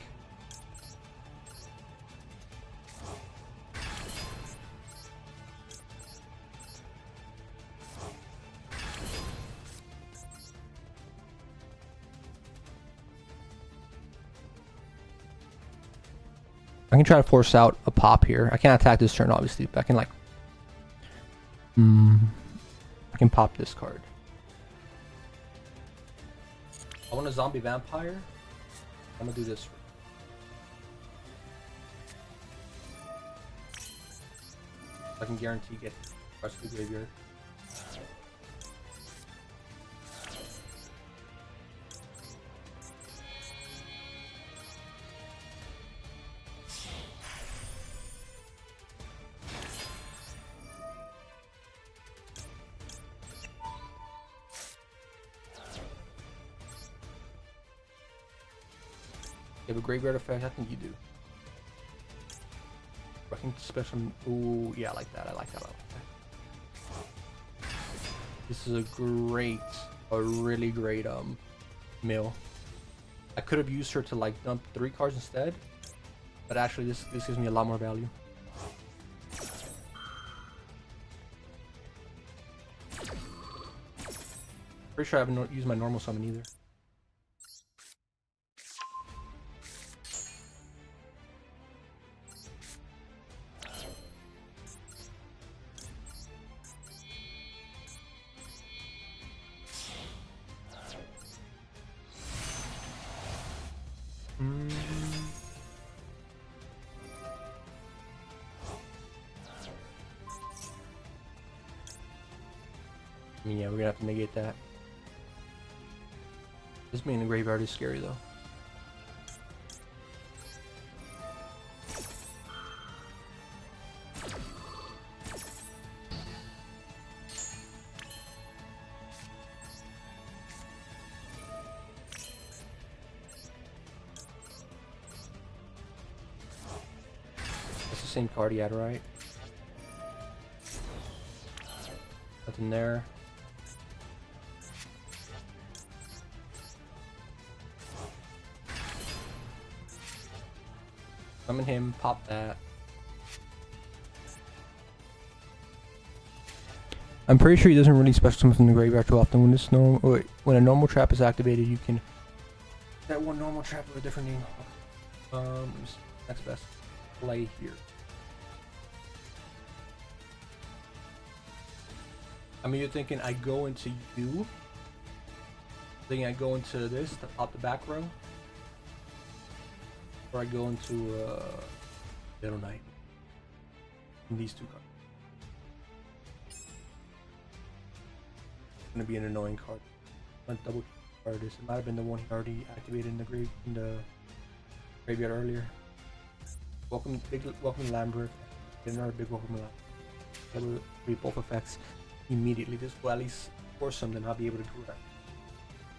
I can try to force out a pop here. I can't attack this turn, obviously, but I can like... I can pop this card. I want a zombie vampire. I'm gonna do this. I can guarantee get the rest of the graveyard. You have a graveyard effect? I think you do. I think special. Ooh, yeah, I like that. I like that. This is a really great mill. I could have used her to like dump 3 cards instead, but actually this gives me a lot more value. Pretty sure I haven't used my normal summon either. I mean, yeah, we're gonna have to negate that. This being in the graveyard is scary though. That's the same card he had, right? Nothing there. Summon him, pop that. I'm pretty sure he doesn't really special summon from the graveyard too often. When a normal trap is activated, you can that one normal trap with a different name. Next best play here. I mean, you're thinking I go into you. Thinking I go into this to pop the back row. Or I go into Middle Knight. In these two cards. It's gonna be an annoying card. I'm gonna double card this. It might have been the one he already activated in the graveyard earlier. Welcome Lambert. Another big welcome Lambert. That will be both effects immediately. This will at least force something. I'll be able to do that.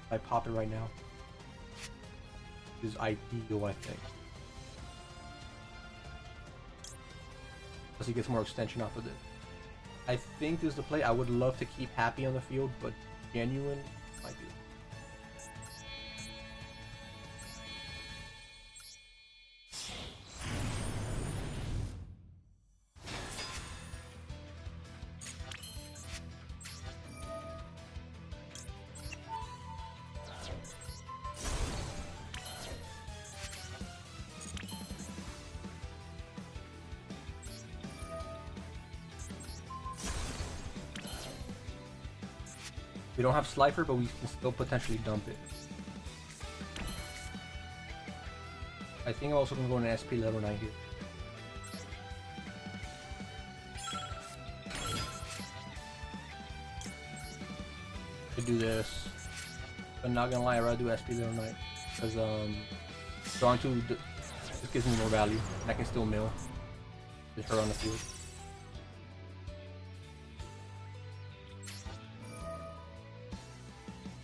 If I pop it right now. This is ideal, I think. Plus he gets more extension off of it. I think this is the play. I would love to keep Happy on the field, but Genuine might be. We don't have Slifer, but we can still potentially dump it. I think I'm also going to go in SP level 9 here. To do this. But not gonna lie, I'd rather do SP level 9. Because, drawing 2 just gives me more value. And I can still mill. Just her on the field.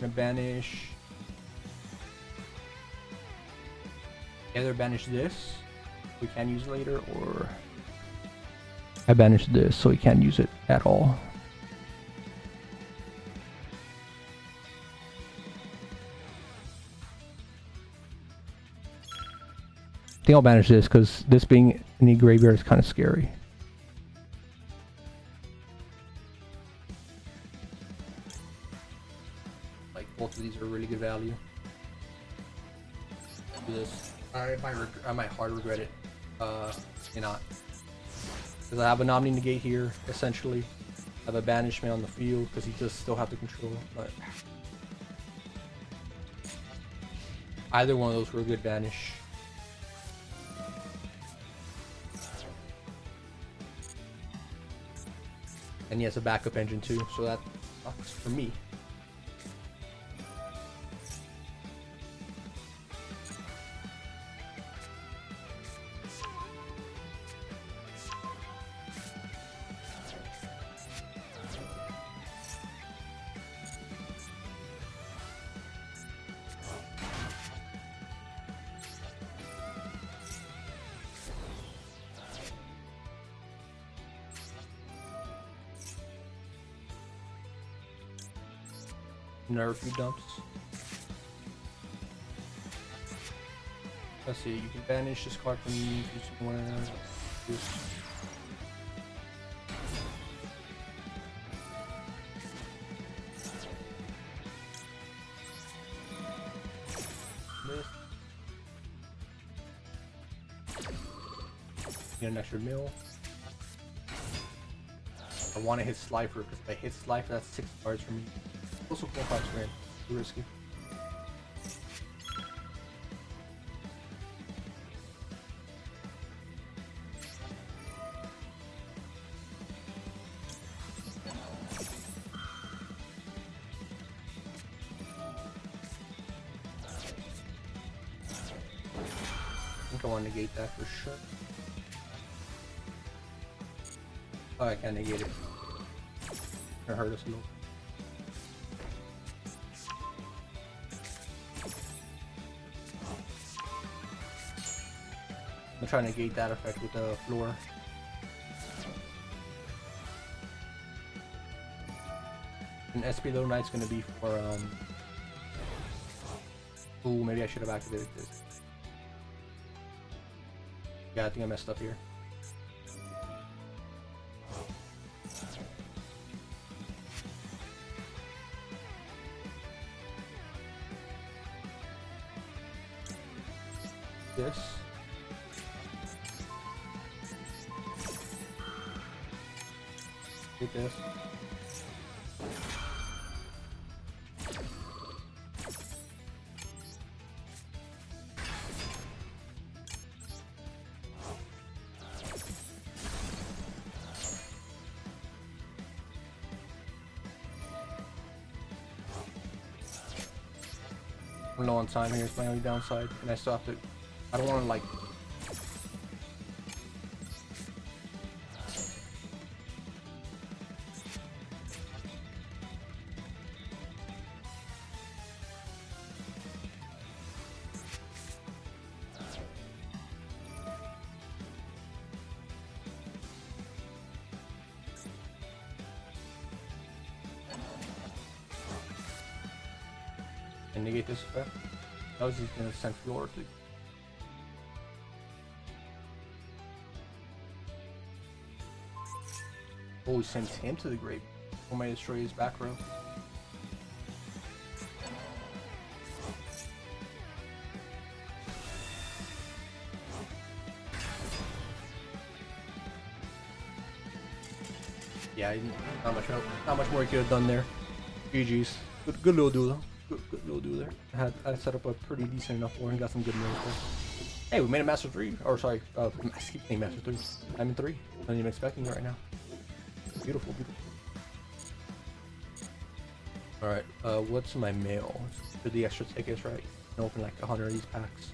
Gonna banish. Either banish this, we can use later, or I banish this so we can't use it at all. I think I'll banish this because this being in the graveyard is kind of scary. Both of these are really good value. Do this. I might hard regret it. Not. Because I have a Omni Negate here, essentially. I have a Banishment on the field because he does still have to control. But either one of those were a good banish. And he has a backup engine too, so that sucks for me. Nerf few dumps. Let's see, you can banish this card from me if you want to. Get an extra mill. I want to hit Slifer because if I hit Slifer, that's 6 cards for me. Also 4 cards for him. Too risky. I think I want to negate that for sure. Oh, I can't negate it. It hurt us a little. I'm trying to negate that effect with the floor. And SP Little Knight's gonna be for ooh, maybe I should have activated this. Yeah, I think I messed up here. This. Take this. I'm low on time here, it's my only downside, and I still have to. I don't want to like. And negate this effect. That was just gonna send floor to. Oh, he sends him to the grave. Or might destroy his back row. Yeah, not much more he could have done there. GG's. Good little duel though. Good little duel there. I set up a pretty decent enough war and got some good mills there. Hey, we made a Master 3. Or sorry, I keep saying Master 3. I'm in 3. I'm not even expecting it right now. Beautiful, beautiful. Alright, what's my mail? For the extra tickets, right? I can open like 100 of these packs.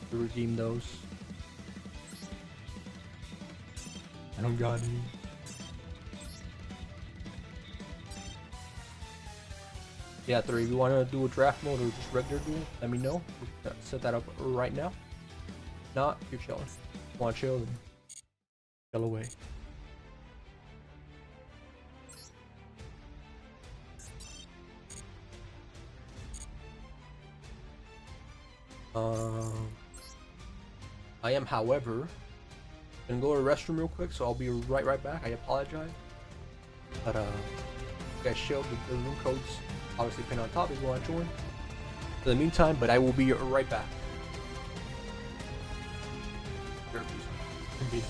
To redeem those. I don't got any. Yeah, 3. If you want to do a draft mode or just regular duel, let me know. We can set that up right now. If not, you're chilling. Want to chill, then chill away. I am, however, gonna go to the restroom real quick, so I'll be right back. I apologize, but you guys chill. The room codes obviously pinned on top if you want to join. For the meantime, but I will be right back. Indeed.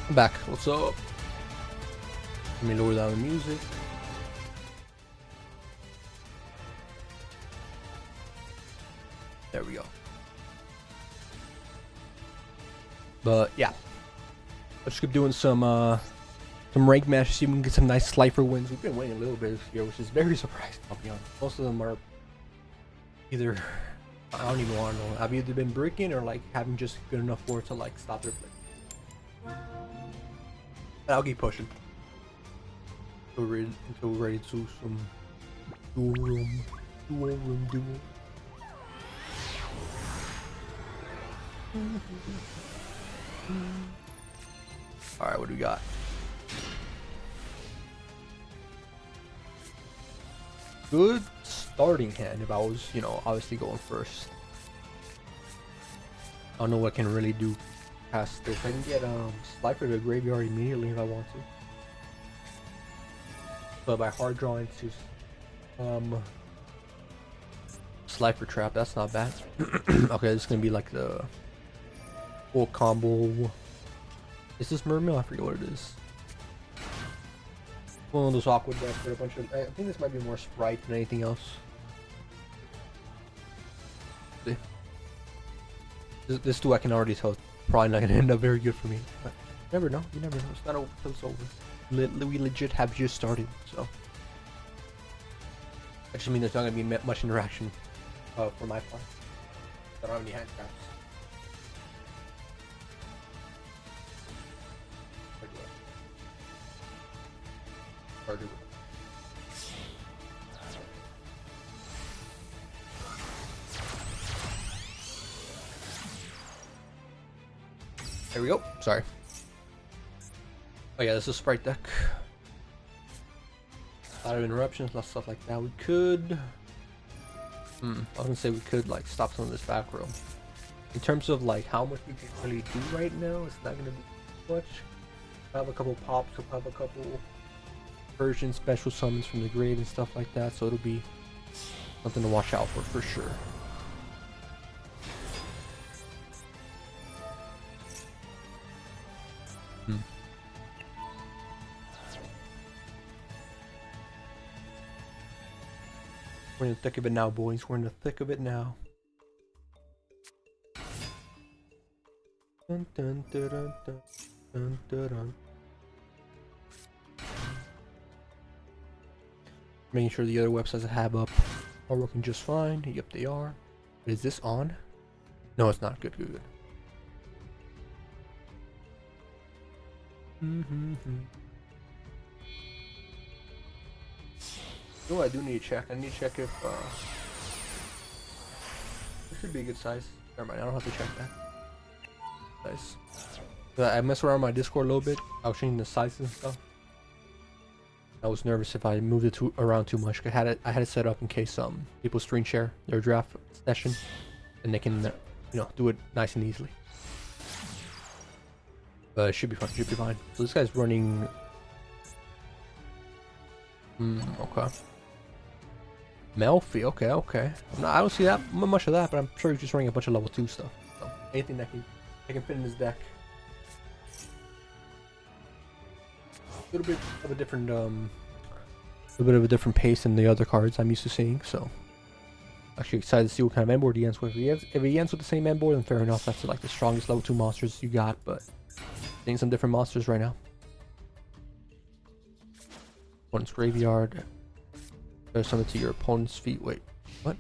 I'm back. What's up? Let me lower down the music. There we go. But yeah, let's keep doing some rank matches. See if we can get some nice slifer wins. We've been winning a little bit this year, which is very surprising. I'll be honest. Most of them are either, I don't even want to know. I've either been breaking or like having just good enough for it to like stop their play. I'll keep pushing until we're ready to do some duel. All right, what do we got? Good starting hand if I was, you know, obviously going first. I don't know what I can really do past this. I can get Slifer to the graveyard immediately if I want to. But by hard drawing to Slifer trap, that's not bad. Okay, this is gonna be like the full combo. Is this Mermail? I forget what it is. One of those awkward decks with a bunch of. I think this might be more Sprite than anything else. See? This two I can already tell is probably not gonna end up very good for me. But you never know. You never know. It's not over till it's over. We legit have just started, so. I just mean there's not gonna be much interaction for my part. I don't have any hand traps. Or do it. There we go. Sorry. Oh yeah, this is a Sprite deck. A lot of interruptions, a lot of stuff like that. We could. I was gonna say we could like stop some of this back row. In terms of like how much we can really do right now, it's not gonna be much. We'll have a couple pops. We'll have a couple version special summons from the grave and stuff like that. So it'll be something to watch out for sure. We're in the thick of it now, boys. We're in the thick of it now. Dun, dun, dun, dun, dun, dun, dun, dun. Making sure the other websites I have up are working just fine. Yep, they are. Is this on? No, it's not. Good, good, good. Oh, I do need to check. I need to check if this should be a good size. Never mind, I don't have to check that. Nice. I messed around with my Discord a little bit. I was changing the sizes and stuff. I was nervous if I moved it around too much. I had it set up in case people screen share their draft session, and they can you know, do it nice and easily. But it should be fine. Should be fine. So this guy's running. Okay. Melfi, okay. I don't see that much of that, but I'm sure he's just running a bunch of level 2 stuff. So anything that can fit in his deck. A little bit of a different pace than the other cards I'm used to seeing. So actually excited to see what kind of end board he ends with. If he ends with the same end board, then fair enough. That's like the strongest level 2 monsters you got. But seeing some different monsters right now. Opponent's graveyard. There's something to your opponent's feet. Wait, what?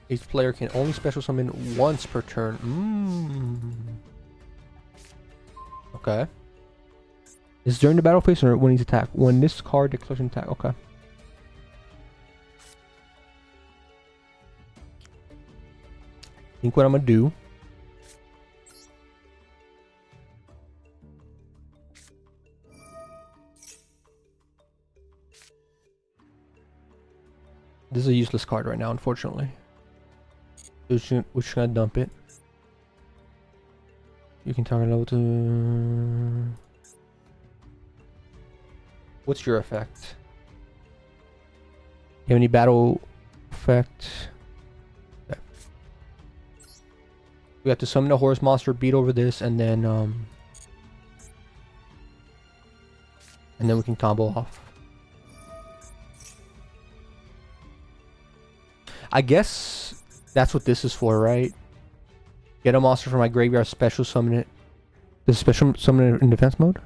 Each player can only special summon once per turn. Okay. Is during the battle phase or when he's attacked? When this card declares an attack. Okay. I think what I'm gonna do. This is a useless card right now, unfortunately. We're just gonna dump it. You can target level 2. What's your effect? You have any battle effect? Okay. We have to summon a horse monster, beat over this, and then we can combo off. I guess that's what this is for, right? Get a monster from my graveyard, special summon it. Does special summon it in defense mode?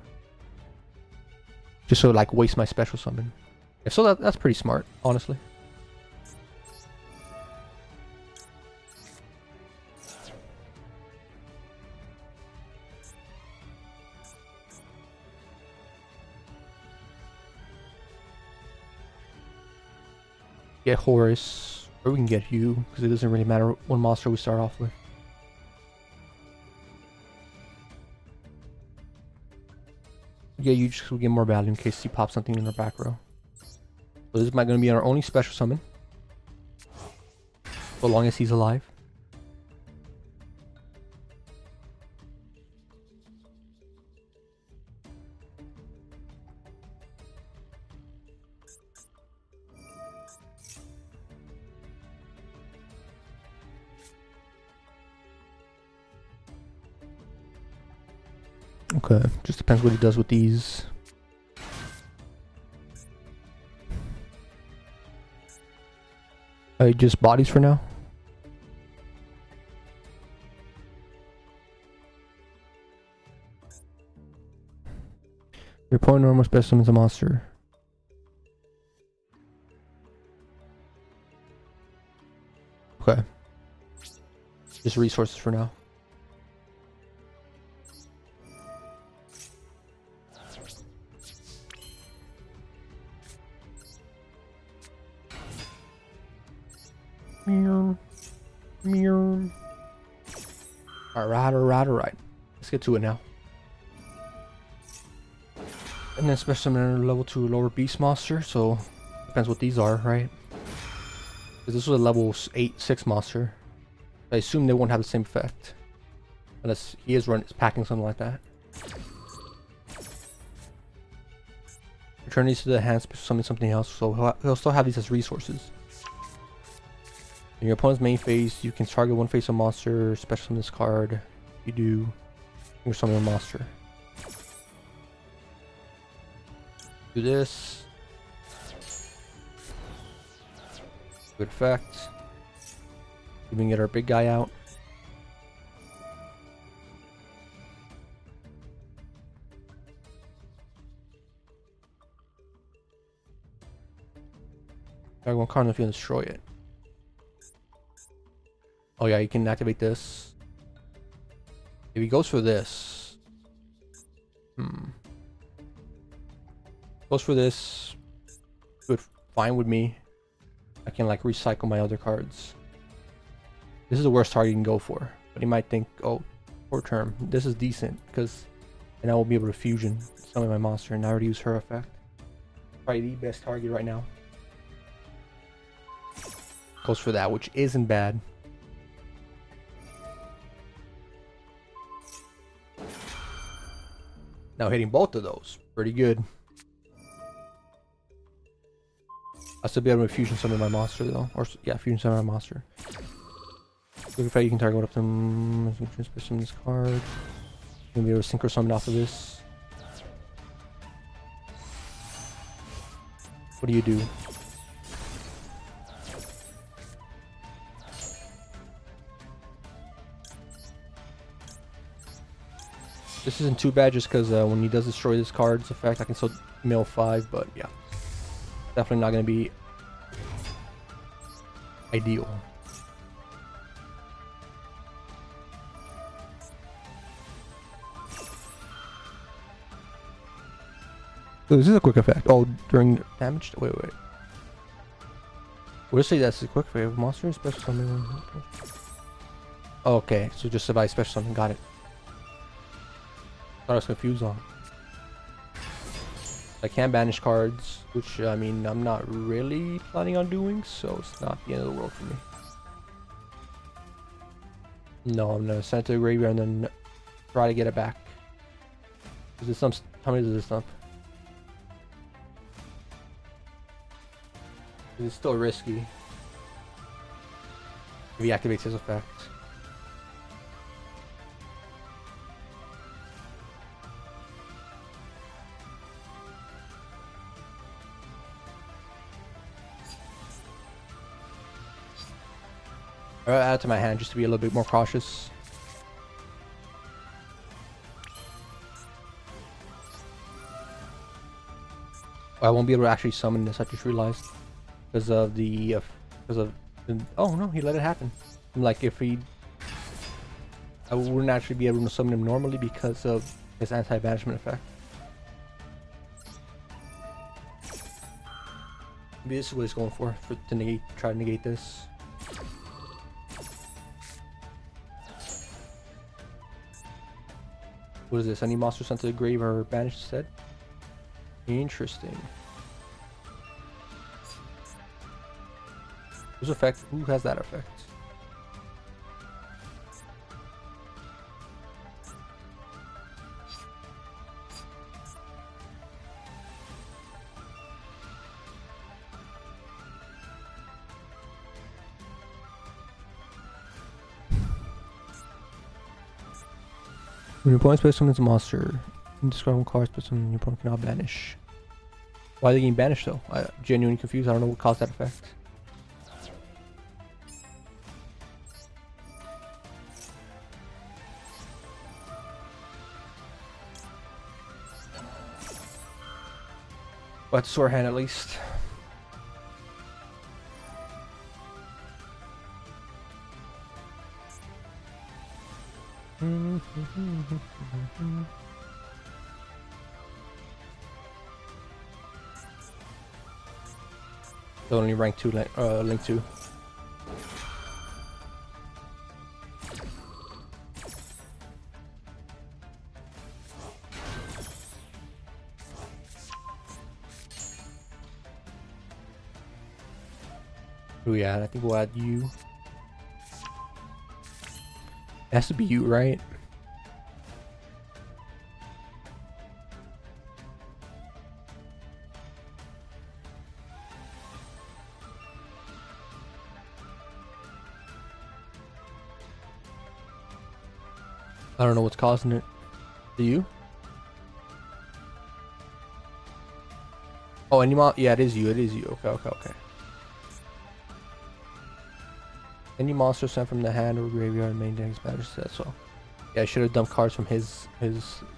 Just so like waste my special summon. If so, that's pretty smart, honestly. Get Horus, or we can get you, because it doesn't really matter what monster we start off with. Yeah, you just will get more value in case he pops something in our back row. So this is going to be our only special summon. So long as he's alive. Okay, just depends what he does with these. Just bodies for now. Your opponent normal special summons a monster. Okay. Just resources for now. Alright. Let's get to it now. And then special summon level 2 lower beast monster, so depends what these are, right? Because this was a level 6 monster. I assume they won't have the same effect. Unless he is packing something like that. Return these to the hand, special summon something else, so he'll still have these as resources. In your opponent's main phase, you can target one face of monster, special summon this card. You do, you summon a monster. Do this. Good effect. We can get our big guy out. Drag one card if you destroy it. Oh yeah, you can activate this. If he goes for this, goes for this, good, fine with me. I can like recycle my other cards. This is the worst target you can go for, but he might think, oh, short term, this is decent because then I will be able to fusion summon my monster, and I already use her effect. Probably the best target right now. Goes for that, which isn't bad. Now hitting both of those, pretty good. I'll still be able to fusion summon my monster though, or yeah, fusion summon my monster. Look at how you can target up them. Special summon this card. You're gonna be able to synchro summon off of this. What do you do? This isn't too bad just because when he does destroy this card's effect, I can still mill 5, but yeah. Definitely not going to be ideal. So this is a quick effect. Oh, during damage? Wait. We'll say that's a quick effect. Monster special summon. Okay, so just survive special summon. Got it. I was confused on. I can banish cards, which I mean I'm not really planning on doing, so it's not the end of the world for me. No, I'm gonna send it to the graveyard and then try to get it back. Is this some? How many does this dump? It's still risky if he activates his effect. Or add it to my hand just to be a little bit more cautious. Oh, I won't be able to actually summon this, I just realized. Because of the... oh no, he let it happen. Like if he... I wouldn't actually be able to summon him normally because of his anti-banishment effect. Maybe this is what he's going for to negate, try to negate this. What is this? Any monster sent to the grave are banished instead? Interesting. Whose effect? Who has that effect? When your opponent plays summons a monster, you discard one card, but some your opponent cannot banish. Why are they getting banished though? I'm genuinely confused. I don't know what caused that effect. But sore hand at least. Only rank 2 link 2. Who we add? I think we'll add you. It has to be you, right? I don't know what's causing it. Do you? Oh, any yeah, it is you. It is you. Okay. Any monster sent from the hand or graveyard main deck is banished. That's all. Yeah, I should have dumped cards from his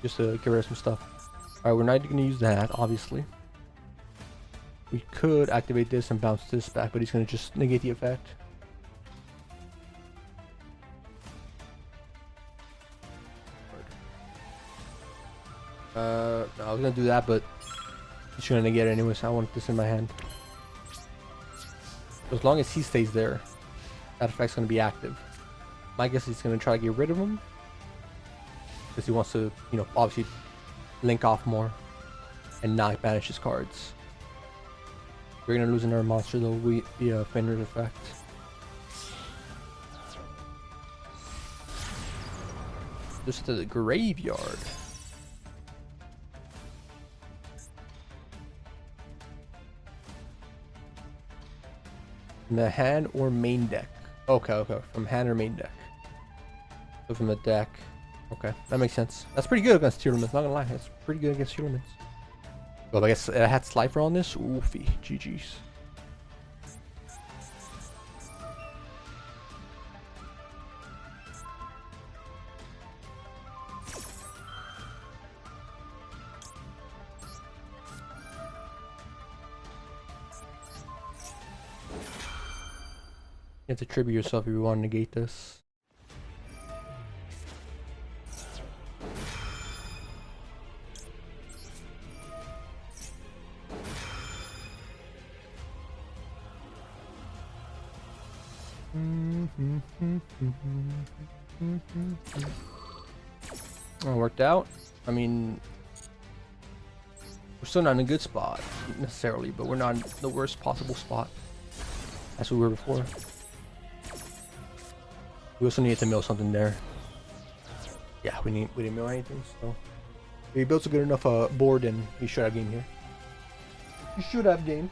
just to get rid of some stuff. Alright, we're not gonna use that, obviously. We could activate this and bounce this back, but he's gonna just negate the effect. No, I was gonna do that, but he's gonna negate it anyway, so I want this in my hand. As long as he stays there, that effect's gonna be active. My guess is he's gonna try to get rid of him because he wants to, you know, obviously link off more and not banish his cards. We're gonna lose another monster though. The Fenrir's effect. Just to the graveyard. From the hand or main deck. Okay. From hand or main deck. So from the deck. Okay, that makes sense. That's pretty good against Tearlaments, not gonna lie. That's pretty good against Tearlaments. Well, I guess I had Slifer on this. Oofy. GG's. You have to tribute yourself if you want to negate this. Oh, worked out. I mean, we're still not in a good spot necessarily, but we're not in the worst possible spot as we were before. We also needed to mill something there. Yeah, we didn't mill anything, so if he built a good enough board, and he should have game here. He should have game.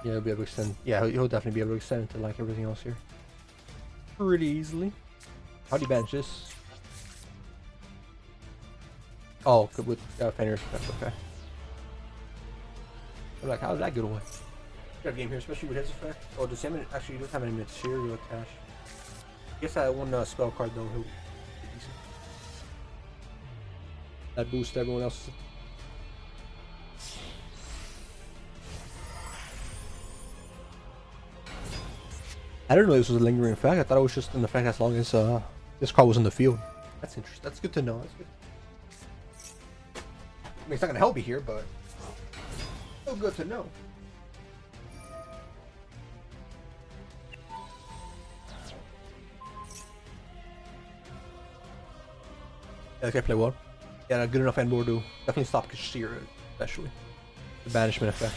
Yeah, he'll be able to extend. Yeah, he'll definitely be able to extend it to like everything else here pretty easily. How do you manage this? Oh, good with Fenrir's effect. Okay. I'm like, how did that get away? Got a game here, especially with his effect. Oh, does he actually he doesn't have any material attached? I guess that one spell card though, he'll be decent. That boosts everyone else. I didn't know this was a lingering effect. I thought it was just an effect as long as this card was in the field. That's interesting. That's good to know. That's good. I mean, it's not gonna help me here, but still good to know. Yeah, this guy play well. Yeah, good enough endboard to definitely stop Kashira, especially the banishment effect.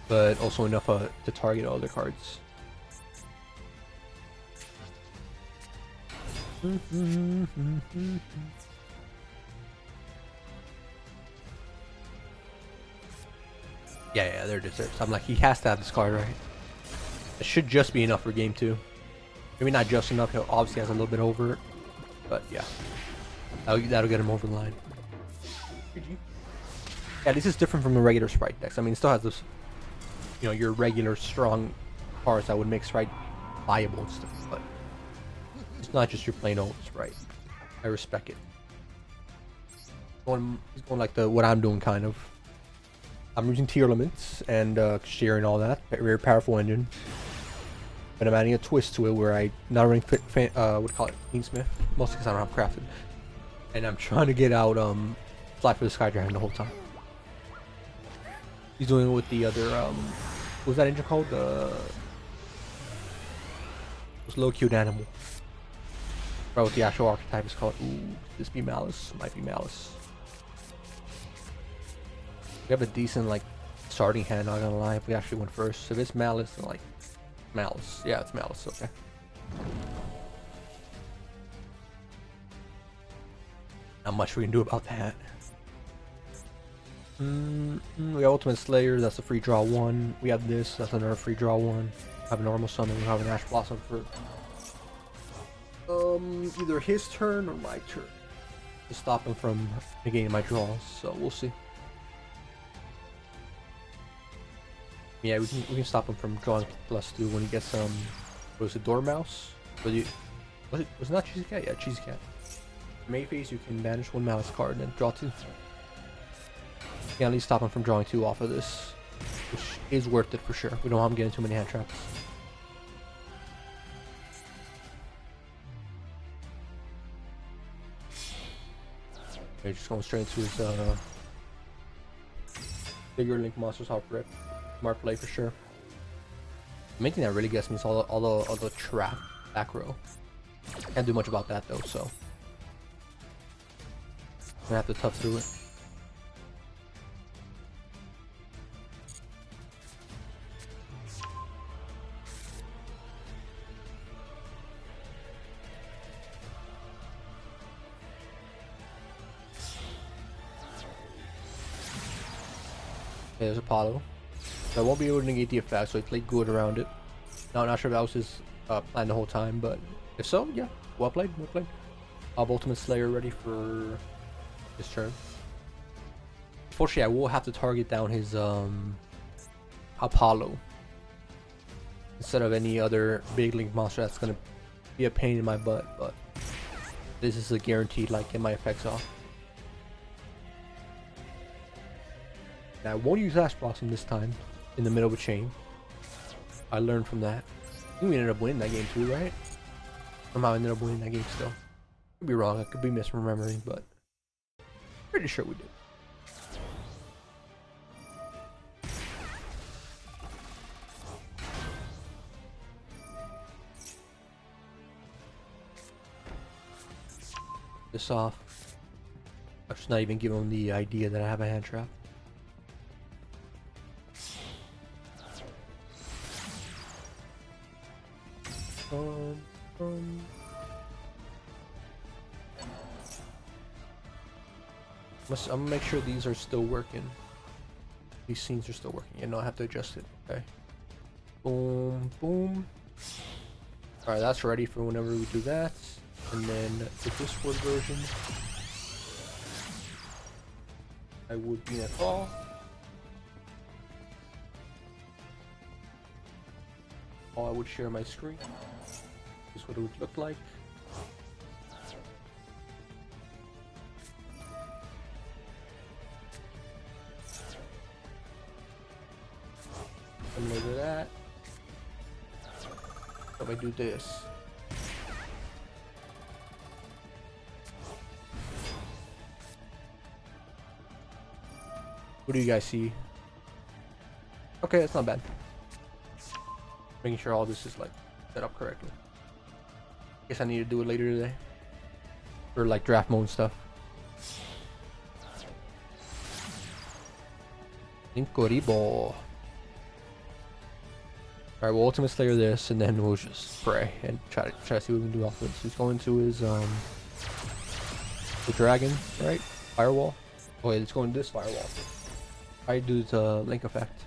But also enough to target all their cards. Yeah, there it is. So I'm like, he has to have this card, right? It should just be enough for game 2. Maybe not just enough. He obviously has a little bit over it, but yeah, that'll get him over the line. Yeah, this is different from the regular Sprite decks. I mean, it still has this, you know, your regular strong cards that would make Sprite viable and stuff, but it's not just your plain old Sprite. I respect it. He's going like what I'm doing, kind of. I'm using tier limits and sharing all that. Very powerful engine. But I'm adding a twist to it where I not running would call it Queensmith, mostly because I don't have crafted. And I'm trying to get out Fly for the Sky Dragon the whole time. He's doing it with the other what was that engine called? It was low cute animal. Right, what the actual archetype is called. Ooh, this be Malice? Might be Malice. We have a decent like starting hand, not gonna lie, if we actually went first. If it's Malice, then like Malice. Yeah, it's Malice, okay. Not much we can do about that. We have Ultimate Slayer, that's a free draw 1. We have this, that's another free draw 1. We have a normal summon, we have an Ash Blossom for either his turn or my turn to stop him from negating my draws, so we'll see. Yeah, we can stop him from drawing +2 when he gets what was it, Dormouse? Was it not Cheesy Cat? Yeah, Cheesy Cat. Mayface, you can banish 1 Malice card and then draw 2. You can at least stop him from drawing 2 off of this, which is worth it for sure. We don't have him getting too many hand traps. Okay, just going straight into his bigger Link Monsters off rip. Smart play for sure. The main thing that really gets me is all the trap back row. Can't do much about that though, so I'm gonna have to tough through it. Okay, there's Apollo. So I won't be able to negate the effect, so I played good around it. Now, I'm not sure if that was his plan the whole time, but if so, yeah, well played, well played. I'll have Ultimate Slayer ready for this turn. Unfortunately, I will have to target down his Apollo instead of any other big Link monster that's gonna be a pain in my butt, but this is a guaranteed like get my effects off. Now, I won't use Ash Blossom this time in the middle of a chain. I learned from that. I think we ended up winning that game too, right? Somehow I ended up winning that game still. Could be wrong, I could be misremembering, but pretty sure we did. This off. I'm just not even giving him the idea that I have a hand trap. I'm gonna make sure these are still working. These scenes are still working. You know, I have to adjust it. Okay. Boom, boom. Alright, that's ready for whenever we do that. And then the Discord version, I would be in a call. I would share my screen. This is what it would look like. Similar to that. So if I do this, what do you guys see? Okay, that's not bad. Making sure all this is like set up correctly. Guess I need to do it later today. For like draft mode stuff. Incredible. Alright, we'll Ultimate Slayer this and then we'll just pray and try to see what we can do off this. He's going to his the dragon, right? Firewall. Oh wait, it's going to this firewall. I do the link effect.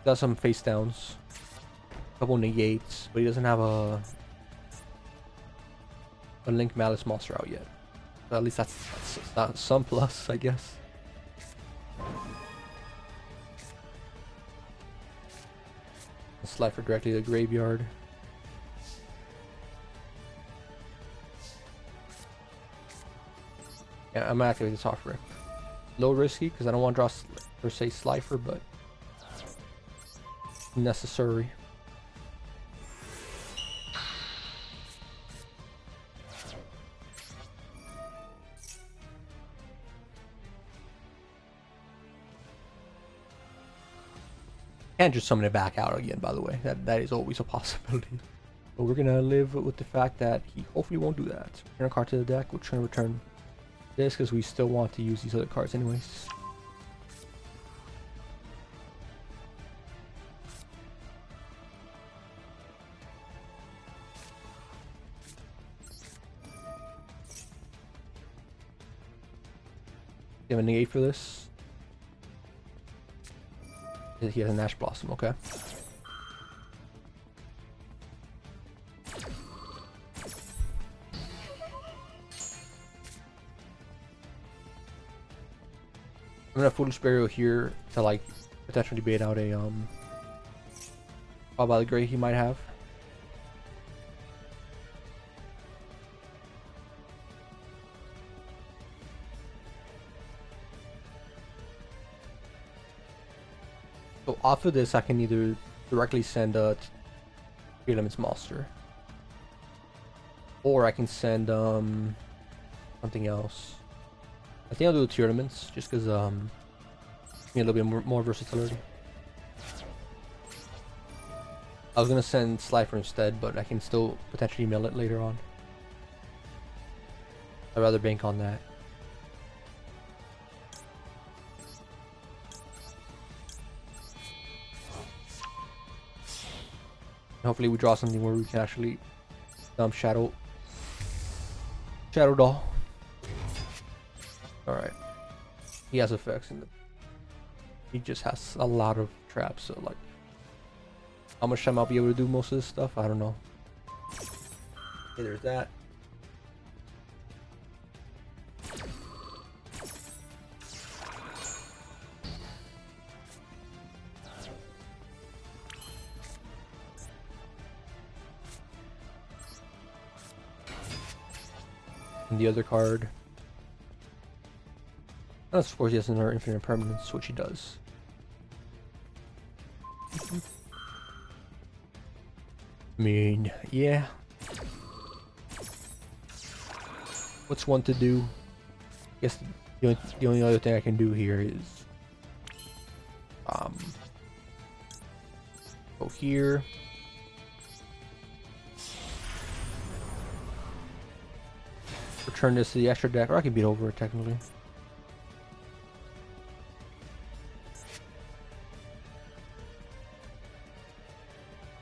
Got some face downs. Couple negates, but he doesn't have a Link Malice monster out yet. So at least that's not some plus, I guess. Slide for directly to the graveyard. Yeah, I'm gonna activate this off rip. Low risky because I don't want to draw per se Slifer, but necessary. Can't just summon it back out again, by the way. That is always a possibility. But we're gonna live with the fact that he hopefully won't do that. Return a card to the deck. We're trying to return this because we still want to use these other cards anyways. You have a negate for this? He has an Ash Blossom, okay. I'm gonna Foolish Burial here to like potentially bait out a Valley Gray he might have. So off of this, I can either directly send a 3 Elements monster, or I can send something else. I think I'll do the 2 Elements just because need a little bit more versatility. I was gonna send Slifer instead, but I can still potentially mill it later on. I'd rather bank on that. Hopefully we draw something where we can actually dump Shadow Doll. Alright. He has effects in the... He just has a lot of traps, so like... How much time I'll be able to do most of this stuff? I don't know. Okay, there's that. And the other card. Unless of course he has another infinite permanence, which he does. I mean, yeah. What's one to do? I guess the only other thing I can do here is go here. Return this to the extra deck, or I can beat over it technically.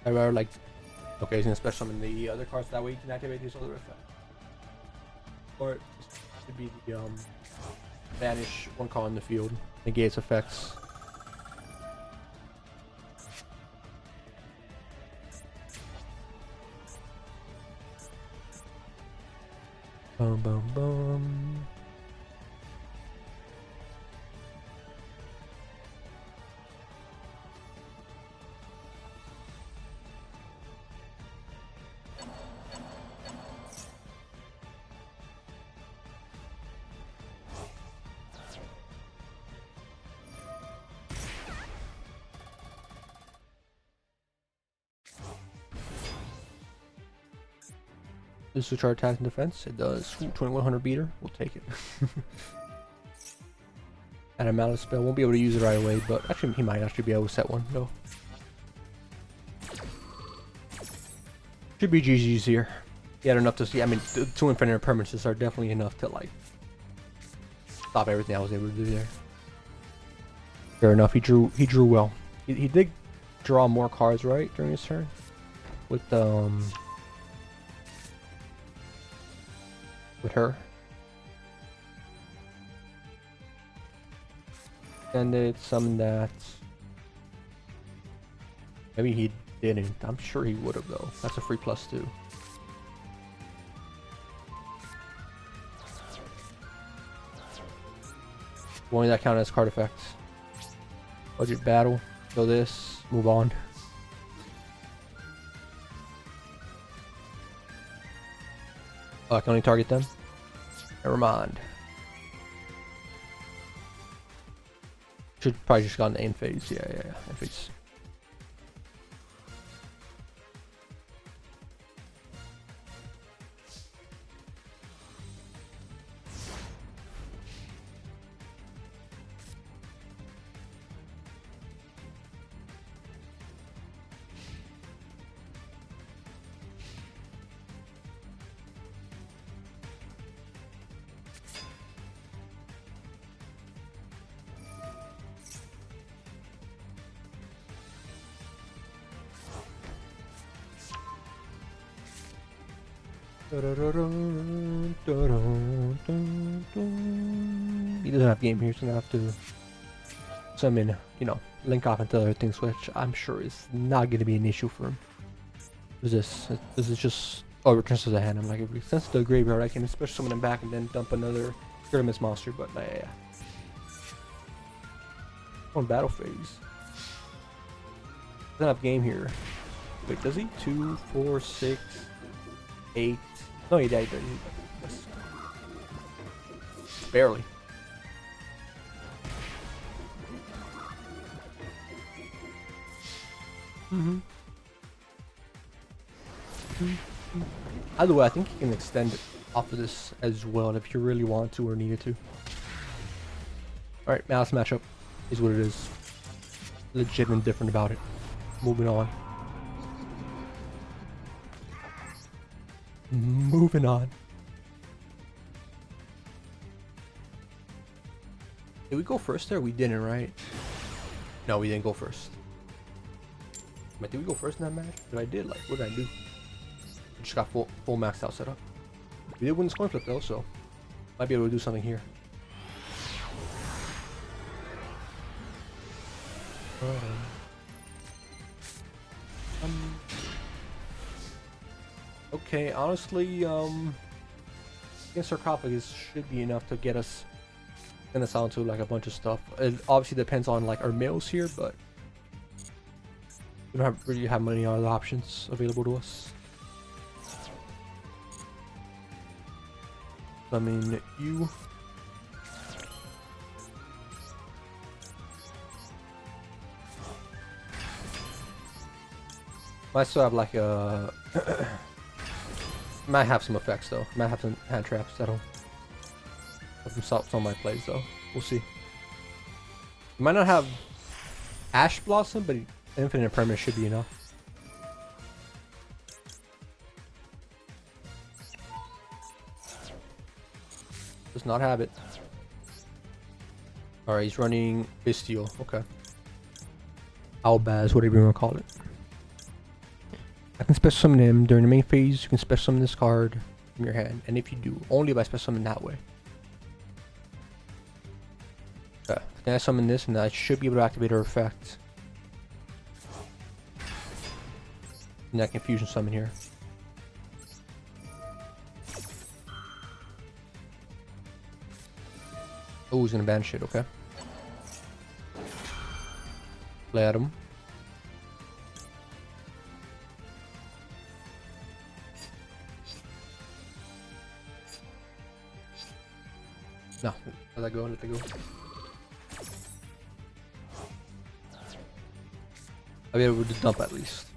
I'd rather like, okay, he's gonna special summon the other cards, that way you can activate these other effects. Or it should be the banish one card in the field, negates effects. Does switch our attack and defense? It does. Ooh, 2100 beater. We'll take it. Add a mallet spell. Won't be able to use it right away, but actually he might actually be able to set one. No. Should be GG's here. He had enough to see. I mean, the 2 infinite permanences are definitely enough to like stop everything I was able to do there. Fair enough. He drew well. He did draw more cards right during his turn with her. And it's something that maybe he didn't. I'm sure he would have though. That's a free +2. Only that count as card effects. Budget battle. So this. Move on. Oh, I can only target them? Never mind. Should probably just gone to end phase. Yeah. End phase. He doesn't have game here, so I'm gonna have to summon, you know, link off into other things, which I'm sure is not gonna be an issue for him. What's this? This is just returns to the hand. I'm like, if it sends to the graveyard, I can special summon him back and then dump another Scrimmage monster, but yeah. On battle phase. Doesn't have game here. Wait, does he? 2, 4, 6, 8. No, he died. Yes. Barely. Either way, I think you can extend it off of this as well if you really want to or needed to. Alright, now this matchup is what it is. Legit and different about it. Moving on. Moving on. Did we go first there? We didn't, right? No, we didn't go first. But did we go first in that match? If I did, like, what did I do? I just got full maxed out setup. We did win the coin flip though, so might be able to do something here. Okay, honestly, against Sarcophagus should be enough to get us out into like a bunch of stuff. It obviously depends on like our mills here, but we don't really have many other options available to us. I mean, you. Might still have like a. Might have some effects though. Might have some hand traps that'll have some stops on my plays though. We'll see. Might not have Ash Blossom, but Infinite Permanent should be enough. Does not have it. Alright, he's running Bestial. Okay. Albaz, whatever you want to call it. I can special summon him during the main phase. You can special summon this card from your hand, and if you do, only by special summon that way. Okay, then I summon this, and I should be able to activate her effect. And that confusion summon here. Oh, he's gonna banish it. Okay. Play at him. No, let that go, let that go. I'll be able to dump at least.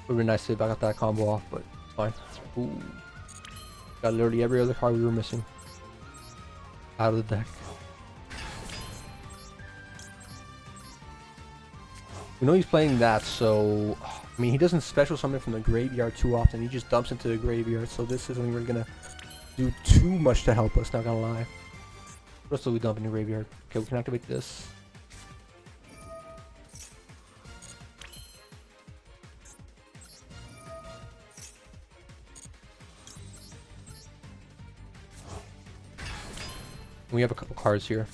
Would be nice if I got that combo off, but it's Fine. Ooh. Got literally every other card we were missing out of the deck. We know he's playing that, so I mean he doesn't special summon from the graveyard too often. He just dumps into the graveyard, so this isn't really gonna do too much to help us. Not gonna lie. What else do we dump in the graveyard? Okay, we can activate this. We have a couple cards here.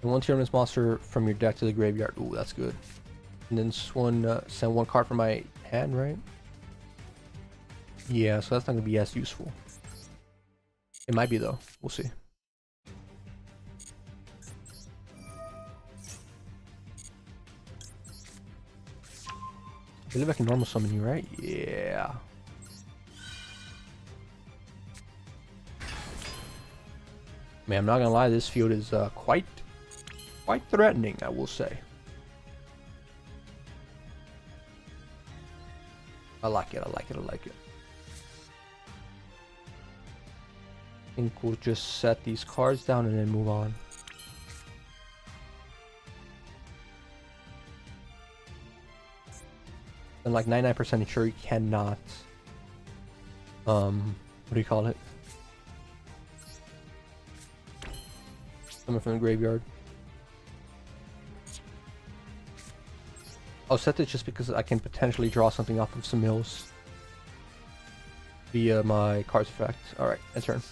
And one Tyrannus monster from your deck to the graveyard. Ooh, that's good. And then send one card from my hand, right? Yeah, so that's not gonna be as useful. It might be though. We'll see. I believe I can normal summon you, right? Yeah. Man, I'm not gonna lie, this field is quite threatening, I will say. I like it, I like it, I like it. I think we'll just set these cards down and then move on. And like 99% sure you cannot what do you call it? Summon from the graveyard. I'll set this just because I can potentially draw something off of some mills via my cards effect. Alright, end turn.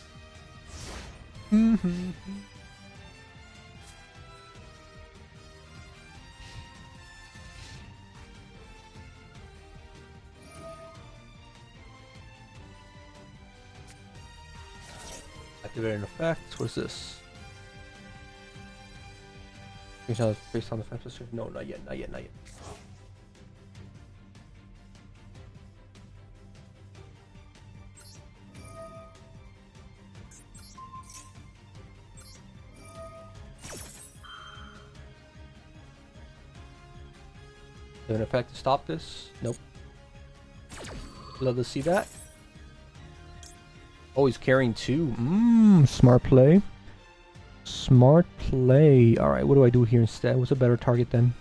Activate an effect. What is this? Based on the effect. No, not yet, not yet, not yet. Do an effect to stop this? Nope. Love to see that. Oh, he's carrying two. Smart play. Smart play. Alright, what do I do here instead? What's a better target then?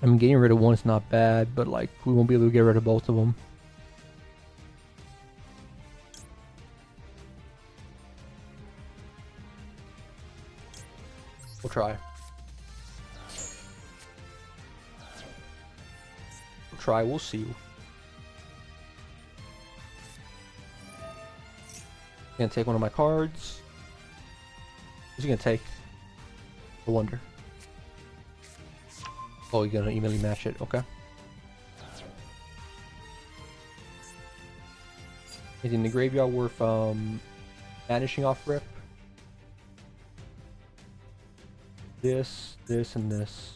I mean, getting rid of one is not bad, but like, we won't be able to get rid of both of them. We'll try. We'll try, we'll see. Gonna take one of my cards. Who's he gonna take? I wonder. Oh, you're gonna evenly match it, okay. Is in the graveyard worth vanishing off rip? This, this, and this.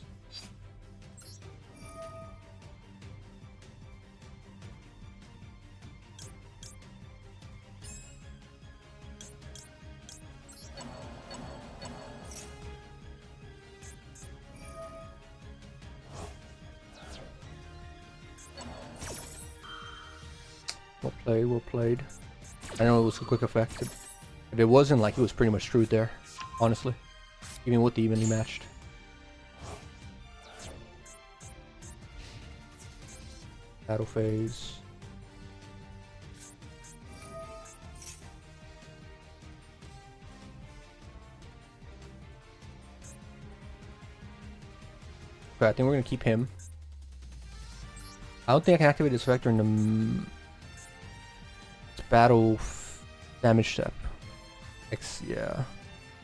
Well played, well played. I know it was a quick effect, but it wasn't like it was pretty much screwed there, honestly. Even with the evenly matched. Battle phase. Okay, I think we're gonna keep him. I don't think I can activate this vector in the battle damage step. Yeah.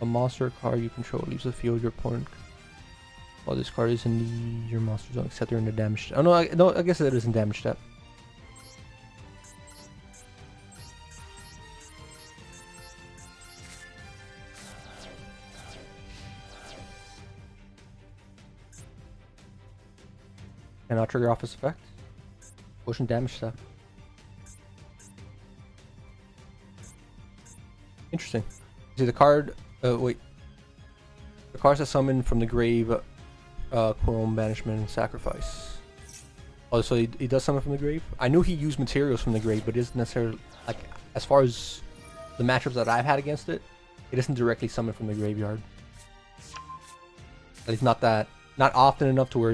A monster card you control leaves the field your opponent while this card is in your monster zone, except they're in the damage step. Oh no, I guess it is in damage step. Cannot trigger off this effect. Push in damage step. Interesting. See the card. Wait. The cards that summon from the grave, Chrome, Banishment, and Sacrifice. Oh, so he does summon from the grave? I knew he used materials from the grave, but it isn't necessarily, like, as far as the matchups that I've had against it, it isn't directly summoned from the graveyard. At least not often enough to where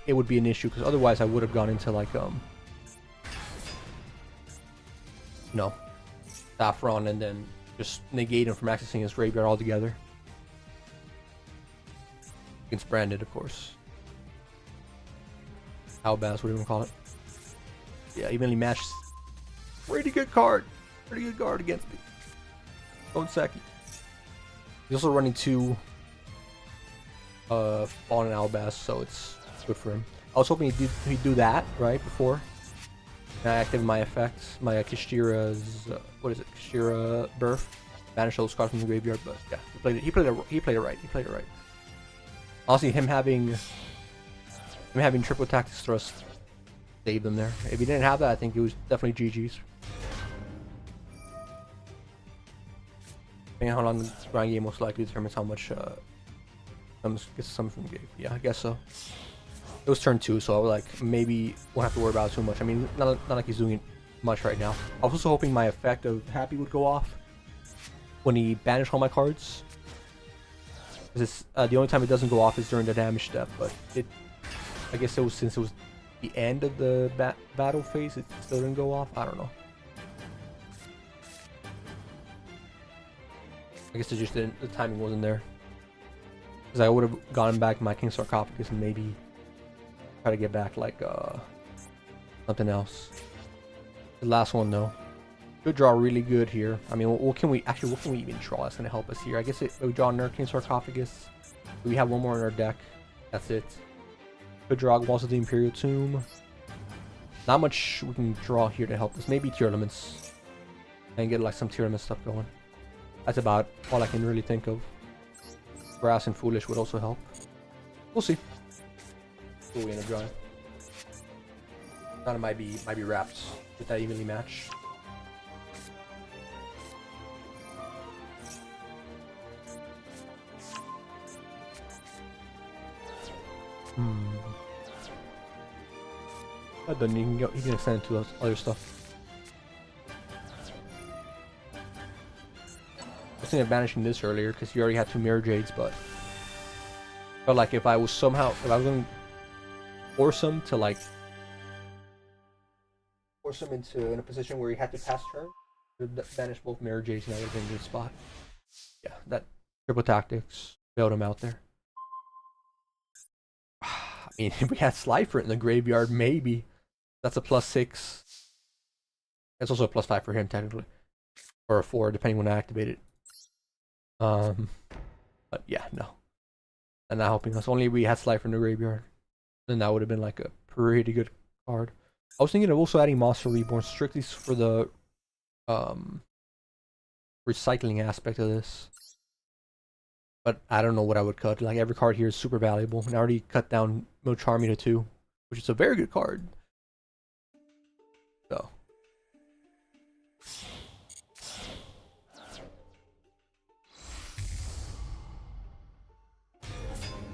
it would be an issue, because otherwise I would have gone into, like, no, Saffron, and then just negate him from accessing his graveyard altogether. Against Branded, of course. Albaz, what do you want to call it? Yeah, evenly matched. Pretty good card. Pretty good card against me. Going second. He's also running 2 Fallen Albaz, so it's good for him. I was hoping he'd do that, right, before. And I activate my effects, my Kishira's, what is it, Kishira Birth. Banish those cards from the graveyard, but yeah, he played it right. Honestly, him having triple tactics thrust saved them there. If he didn't have that, I think it was definitely GG's. Depending on how long the grind game most likely determines how much gets something from the game. Yeah, I guess so. It was turn 2, so I was like, maybe won't have to worry about it too much. I mean, not like he's doing much right now. I was also hoping my effect of Happy would go off when he banished all my cards. Because the only time it doesn't go off is during the damage step, but I guess it was since it was the end of the battle phase, it still didn't go off. I don't know. I guess it just didn't. The timing wasn't there. Because I would have gotten back my King Sarcophagus and maybe try to get back like something else. The last one though, good draw, really good here. I mean, what can we even draw that's gonna help us here? I guess we draw another King Sarcophagus. We have one more in our deck. That's it. Good draw, Walls of the Imperial Tomb. Not much we can draw here to help us. Maybe Tier Elements and get like some Tier Element stuff going. That's about all I can really think of. Grass and Foolish would also help. We'll see. What we end up drawing. Thought it might be wrapped with that evenly match. That done, he can extend it to other stuff. I was thinking of banishing this earlier because you already had 2 Mirror Jades, but like if I was going to force him to like force him in a position where he had to pass turn, banish both Mirror Jades, and that would have been a good spot. Yeah, that triple tactics bailed him out there. I mean, if we had Slifer in the graveyard, maybe. That's a +6. That's also a +5 for him, technically. Or a 4, depending when I activate it. But yeah, no. And not helping us. Only if we had Slifer in the graveyard. Then that would have been like a pretty good card. I was thinking of also adding Monster Reborn strictly for the recycling aspect of this. But I don't know what I would cut. Like every card here is super valuable. And I already cut down Mocharmy to 2, which is a very good card. So.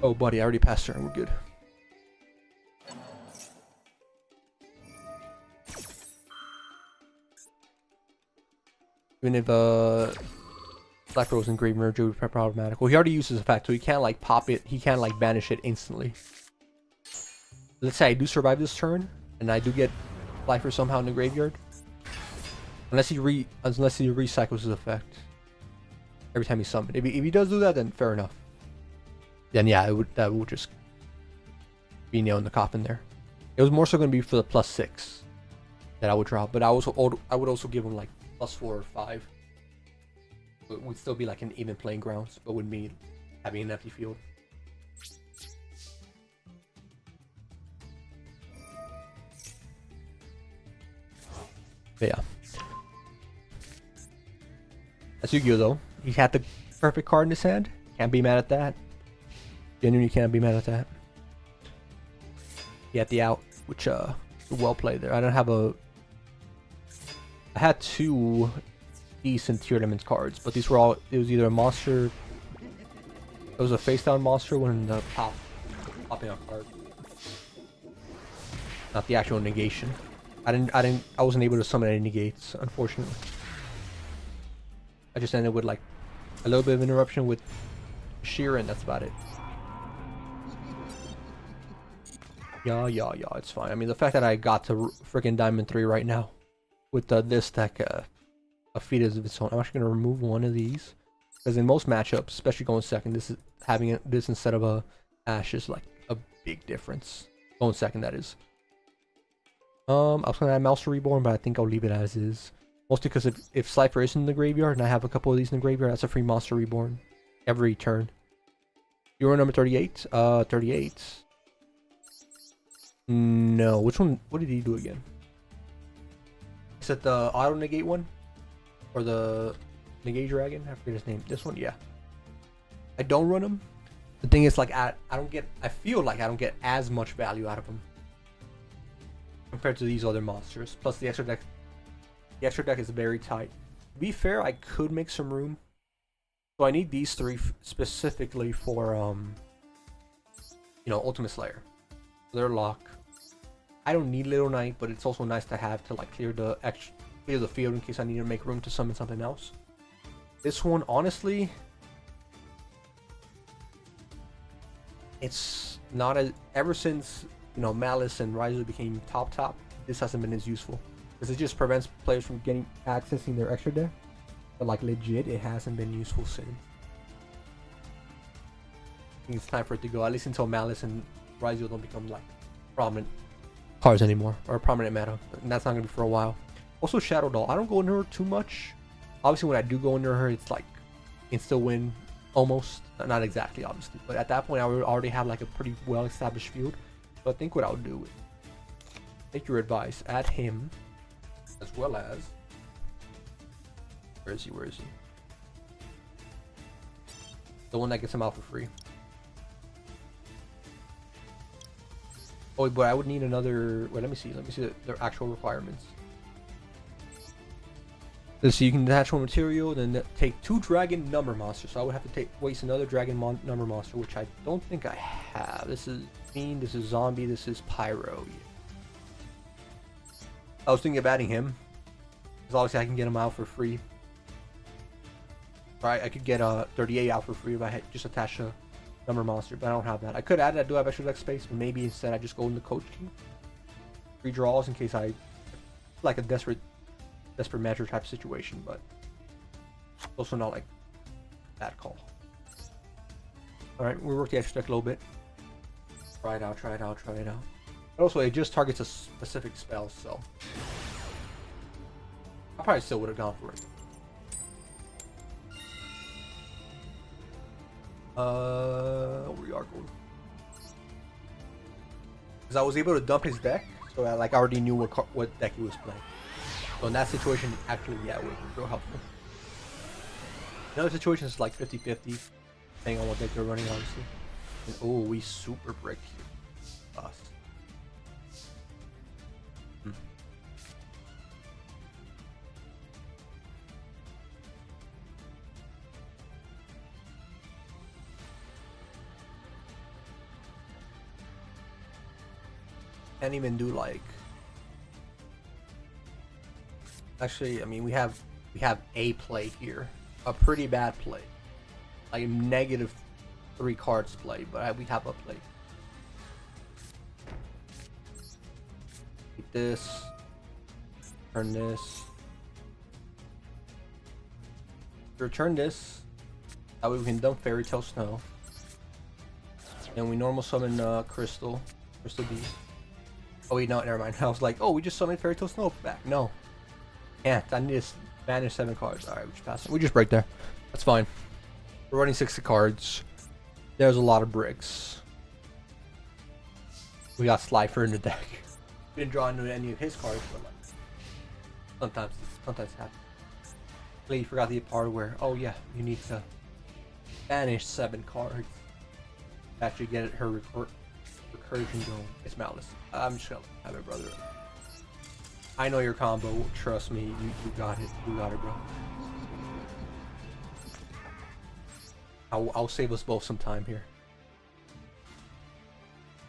Oh buddy, I already passed turn, we're good. Even if Black Rose and Grave Merger would be problematic. Well, he already uses effect, so he can't like pop it, he can't like banish it instantly. Let's say I do survive this turn, and I do get Slifer somehow in the graveyard. Unless he recycles his effect every time he summons. If he does do that, then fair enough. Then yeah, that would just be nail in the coffin there. It was more so going to be for the +6 that I would draw, but I would also give him like +4 or 5. It would still be like an even playing grounds, but wouldn't be having an empty field. But yeah. That's Yu-Gi-Oh though. He had the perfect card in his hand. Can't be mad at that. Genuinely can't be mad at that. He had the out, which well played there. I had 2 decent tier elements cards, but these were all, it was either a monster, it was a face down monster when the popping a card. Not the actual negation. I wasn't able to summon any negates, unfortunately. I just ended with like a little bit of interruption with Sheer, and that's about it. Yeah, it's fine. I mean, the fact that I got to freaking Diamond 3 right now with this deck, a feat of its own. I'm actually gonna remove one of these because in most matchups, especially going second, this is having this instead of a Ash is like a big difference. Going second, that is. I was gonna add Mouse Reborn, but I think I'll leave it as is. Mostly because if Slifer is in the graveyard and I have a couple of these in the graveyard, that's a free Monster Reborn every turn. You're number 38. 38. No, which one? What did he do again? Is it the auto negate one, or the negate dragon? I forget his name. This one, yeah. I don't run him. The thing is, like, I don't get. I feel like I don't get as much value out of him compared to these other monsters. Plus, the extra deck. The extra deck is very tight. To be fair, I could make some room. So I need these three specifically for you know, Ultimate Slayer. Their lock. I don't need Little Knight, but it's also nice to have to like clear the field in case I need to make room to summon something else. This one, honestly, it's not as ever since, you know, Malice and Ryzu became top. This hasn't been as useful because it just prevents players from accessing their extra deck. But like legit, it hasn't been useful since. I think it's time for it to go, at least until Malice and Ryzu don't become like prominent cards anymore, or prominent meta, and that's not gonna be for a while. Also, Shadow Doll, I don't go into her too much. Obviously, when I do go into her, it's like insta win, almost, not exactly, obviously, but at that point, I would already have like a pretty well established field. So I think what I'll do is take your advice, add him, as well as where is he? The one that gets him out for free. Oh, but I would need another. Wait, let me see their actual requirements. Let's see. You can attach one material, then take 2 dragon number monsters. So I would have to waste another dragon number monster, which I don't think I have. This is Fiend, this is Zombie, this is Pyro. I was thinking of adding him, because obviously I can get him out for free. Right, I could get a 38 out for free if I had just attached a number monster, but I don't have that. I could add it. I do have extra deck space, but maybe instead I just go into Coach King. 3 draws in case I like a desperate measure type situation, but also not like that call. Alright, we work the extra deck a little bit. Try it out. But also, it just targets a specific spell, so I probably still would have gone for it. We are going because I was able to dump his deck, so I already knew what deck he was playing. So in that situation, actually, yeah, it would be real helpful. In other situations, it's like 50-50, depending on what deck they're running, obviously. And, oh, we super brick here. Us. Can't even do like. Actually, I mean, we have a play here, a pretty bad play, like a -3 cards play, but we have a play. Take this, turn this, return this. That way we can dump Fairy Tale Snow. Then we normal summon Crystal D. Oh wait, no, never mind. I was like, oh, we just summoned Fairy Tale Snow back. No. Can't. I need to banish 7 cards. Alright, we just pass it. We just break there. That's fine. We're running 60 cards. There's a lot of bricks. We got Slifer in the deck. Didn't draw into any of his cards, but like sometimes it happens. Lee forgot the part where, oh yeah, you need to banish 7 cards to actually get her recursion going. It's Malice. I'm just gonna have it, brother. I know your combo. Trust me, you got it. You got it, bro. I'll save us both some time here.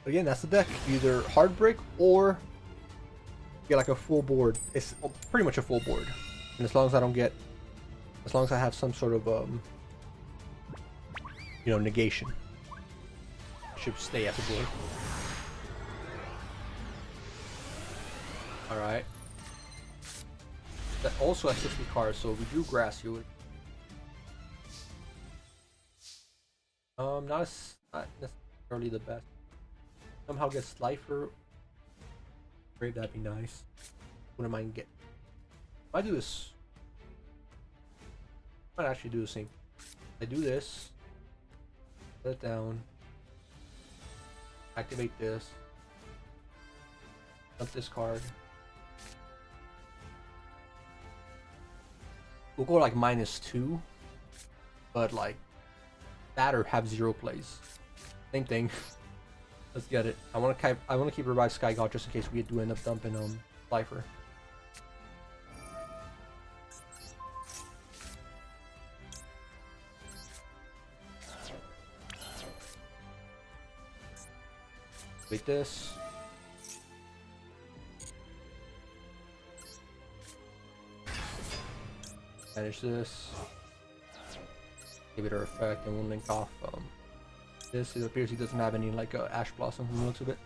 Again, that's the deck. Either hard break or get like a full board. It's pretty much a full board. And as long as I don't get, as long as I have some sort of you know, negation, I should stay at the board. All right. That also has 60 cards, so if we do grass, you would. Not necessarily the best. Somehow get Slifer. Great, that'd be nice. Wouldn't mind get. If I do this, I might actually do the same. I do this. Put it down. Activate this. Dump this card. We'll go like -2, but like that or have 0 plays. Same thing. Let's get it. I want to keep Revive Sky God just in case we do end up dumping Slifer. Wait this. Manage this. Give it our effect, and we'll link off this. It appears he doesn't have any like Ash Blossom from the looks of it.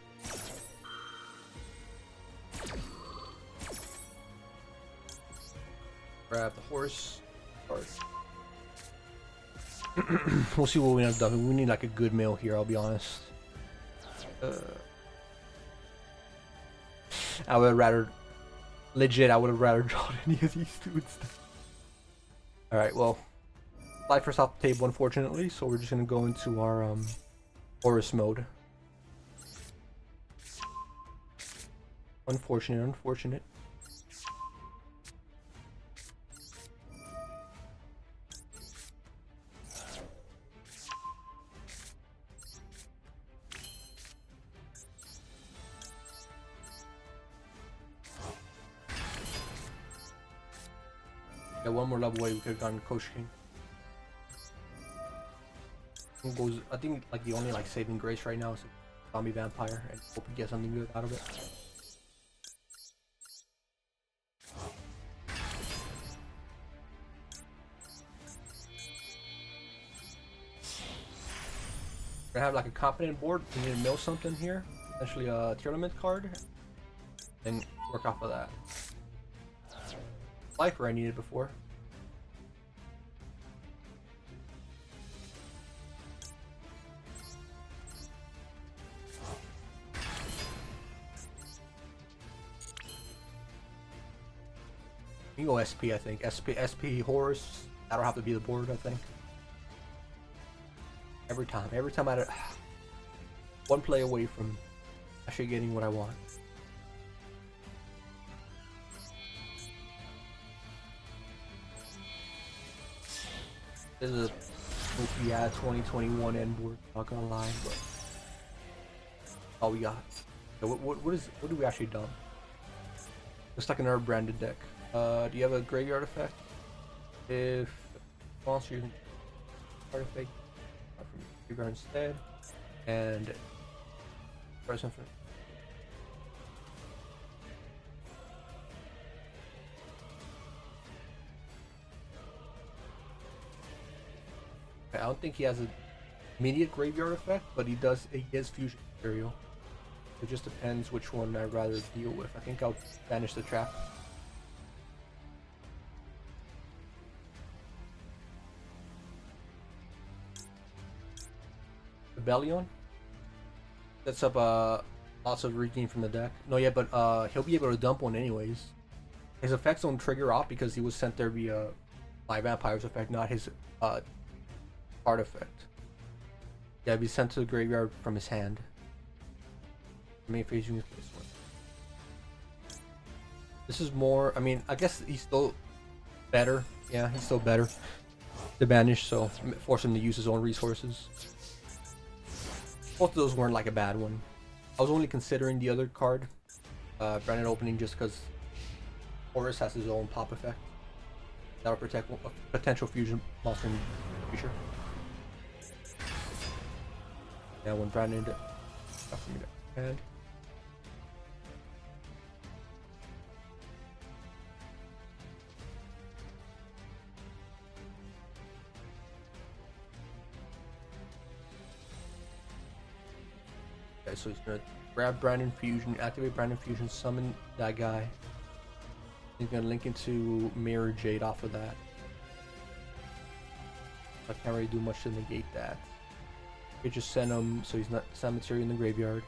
Grab the horse. We'll see what we end up doing. We need like a good mill here, I'll be honest. I would have rather, legit, I would have rather drawn any of these two instead. Alright, well, Slifer's off the table unfortunately, so we're just gonna go into our Horus mode. Unfortunate. Yeah, one more level away we could have gotten Coach King. I think like the only like saving grace right now is a zombie vampire, and hope we get something good out of it. We're gonna have like a competent board. We need to mill something here, essentially a tournament card, and work off of that. Slifer I needed before. You can go SP, I think. SP Horus. That'll have to be the board, I think. Every time I one play away from actually getting what I want. This is a goofy ass 2021 end board, not gonna lie, but all we got. So what do we actually done? Looks like another branded deck. Do you have a graveyard effect? If monster you can artifact from graveyard instead, and present for. I don't think he has an immediate graveyard effect, but he is fusion material. It just depends which one I'd rather deal with. I think I'll banish the trap. Rebellion sets up lots of regain from the deck. No, yeah, but he'll be able to dump one anyways. His effects don't trigger off because he was sent there via my vampire's effect, not his card effect. Yeah, he'll be sent to the graveyard from his hand. Main phase unit this one. This is more. I mean, I guess he's still better. Yeah, he's still better to banish, so force him to use his own resources. Both of those weren't like a bad one. I was only considering the other card, branded opening, just because Horus has his own pop effect that'll protect a potential fusion monster in the future. Yeah, when Brandon did stuff for me to add. Okay, so he's gonna grab Brandon Fusion, activate Brandon Fusion, summon that guy. He's gonna link into Mirror Jade off of that. I can't really do much to negate that. We just send him so he's not cemetery in the graveyard.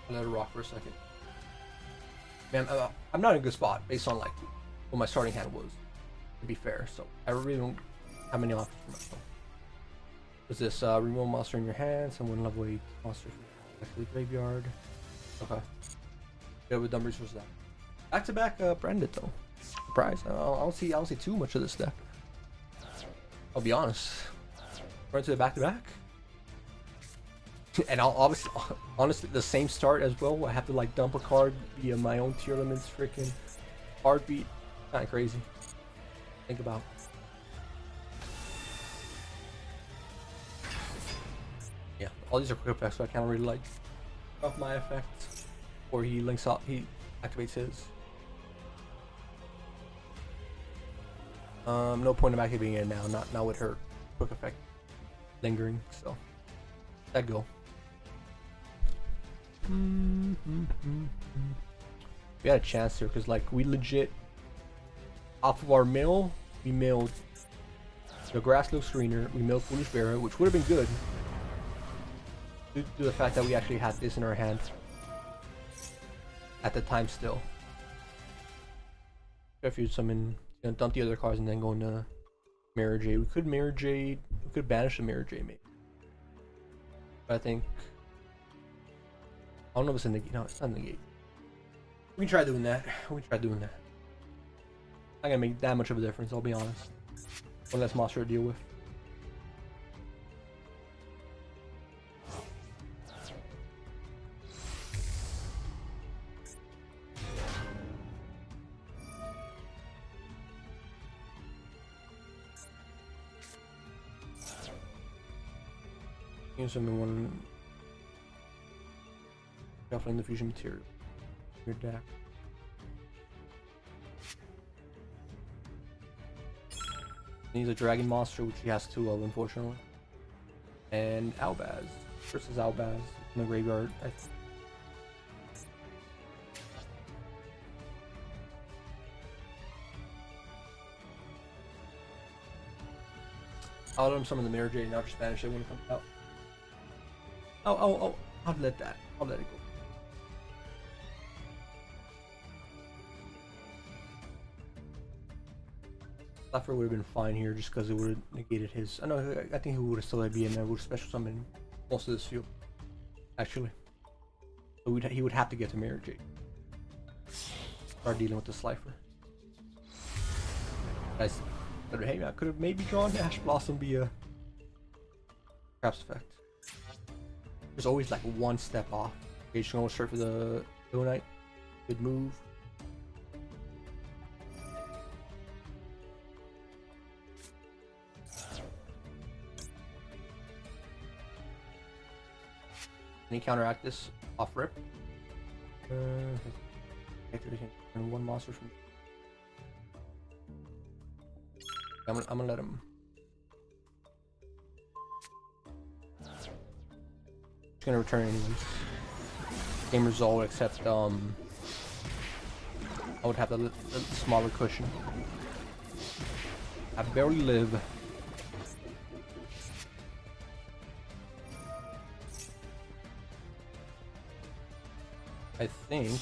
Let it rock for a second. Man, I'm not in a good spot based on like what my starting hand was, to be fair. So I really don't have many options for myself. Is this remove monster in your hand? Someone level 8 monster from the graveyard. Okay. Good with numbers was that. Back to back Branded though. Surprise. I don't see too much of this deck. I'll be honest. Run to the back to back. And I'll obviously, honestly, the same start as well. I have to like dump a card via my own tier limits, freaking heartbeat. Kind of crazy. Think about. Yeah, all these are quick effects, so I can't really like off my effect, or he links up, he activates his. No point of activating it now. Not with her quick effect lingering. So that go. We had a chance here because like we legit off of our mill, we milled the Grasslow Screener, we milled Foolish Barrow, which would have been good due to the fact that we actually had this in our hand at the time still. If you summon, you know, dump the other cards and then go into Mirror Jade. We could Mirror Jade, we could banish the Mirror Jade maybe. But I think, I don't know if it's in the gate. No, it's not in the gate. We can try doing that. We can try doing that. Not gonna make that much of a difference, I'll be honest. One less monster to deal with. Use them in one. Definitely in the fusion material. Your deck. Needs a dragon monster, which he has two of, unfortunately. And Albaz versus Albaz in the graveyard. I'll let him summon the Mirror Jade and I'll just banish it when it comes out. Oh, I'll let it go. Fluffer would have been fine here just because it would have negated his. I think he would have still be in there. Would have special summoned most of this field, actually. So he would have to get to Mirror Jade. Start dealing with the Slifer. Nice. But hey, I could have maybe drawn Ash Blossom via Traps effect. There's always like one step off. Okay, just go straight for the Duel Knight. Good move. Can he counteract this off rip? And one monster from. I'm gonna let him. Just gonna return anyways. Game result, except I would have the smaller cushion. I barely live. I think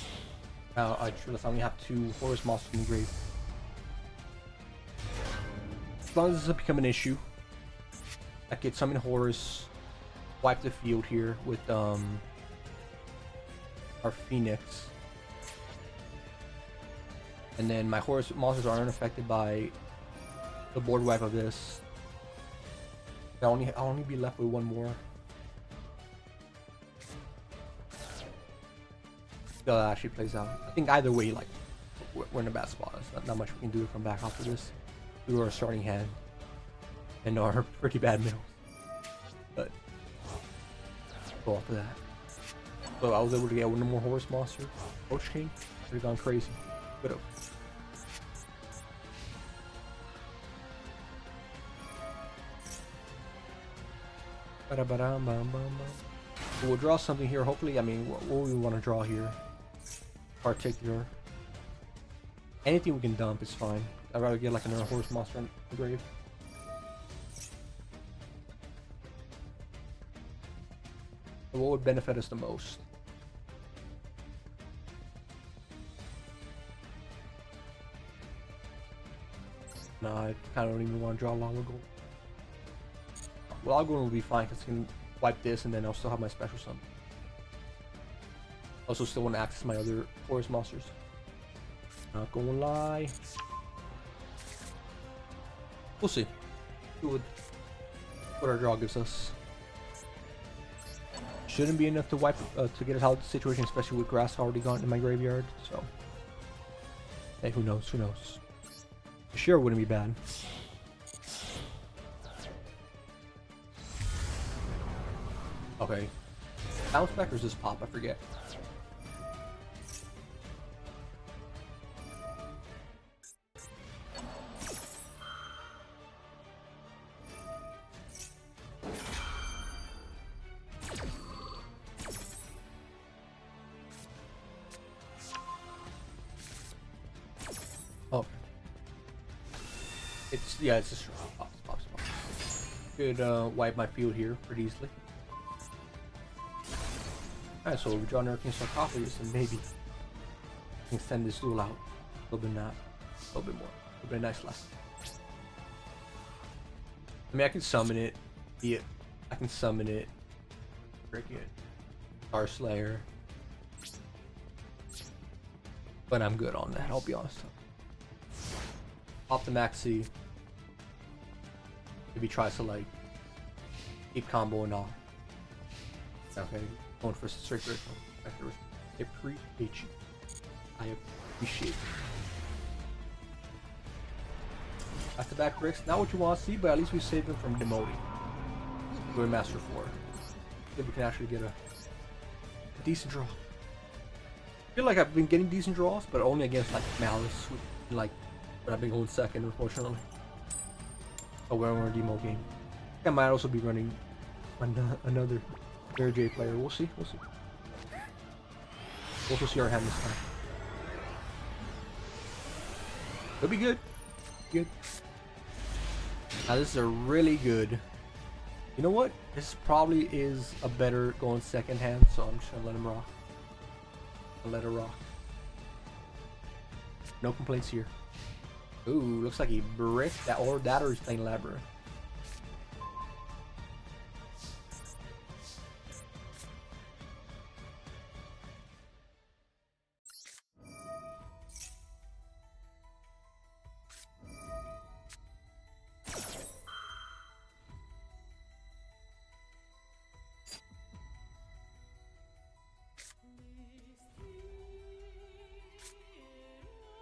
I only have 2 Horus monsters in the grave. As long as this doesn't become an issue, I could summon Horus, wipe the field here with our Phoenix, and then my Horus monsters are unaffected by the board wipe of this. I'll only be left with one more. That actually plays out. I think either way, like, we're in a bad spot. There's not much we can do to come back off of this. We were a starting hand and are pretty bad middles. But go off of that. So I was able to get one more horse monster. Coach King would have gone crazy. Could have. We'll draw something here. Hopefully, I mean, what we want to draw here? Particular. Anything we can dump is fine. I'd rather get like another horse monster in the grave. But what would benefit us the most? No, I kind of don't even want to draw Lava Gold. Well, Lava Gold will be fine because I can wipe this and then I'll still have my special summon. Also, still want to access my other forest monsters. Not gonna lie. We'll see. What our draw gives us. Shouldn't be enough to wipe to get us out of the situation, especially with grass already gone in my graveyard. So, hey, who knows? Who knows? Sure, wouldn't be bad. Okay. Bounce back or is this pop? I forget. Oh. It's just pops. Could wipe my field here pretty easily. Alright, so we draw another King Sarcophagus and maybe we can extend this duel out a little bit, not a little bit more, a little bit nice left. I mean, I can summon it. I can summon it. Break it. Star Slayer. But I'm good on that, I'll be honest. Pop the Maxi. Maybe tries to like keep combo and all. Okay, going for straight grip. I appreciate you. I appreciate you. Back to back bricks. Not what you want to see, but at least we saved them from demoting. We're Master 4. Maybe we can actually get a decent draw. I feel like I've been getting decent draws, but only against like Malice, like when I've been going second, unfortunately. Oh, we're on a demo game. I think I might also be running another Air J player. We'll see. We'll see. We'll also see our hand this time. It'll be good. Good. Now this is a really good. You know what? This probably is a better going second hand, so I'm just gonna let him rock. I'll let it rock. No complaints here. Ooh, looks like he bricked that, or he's playing Labyrinth.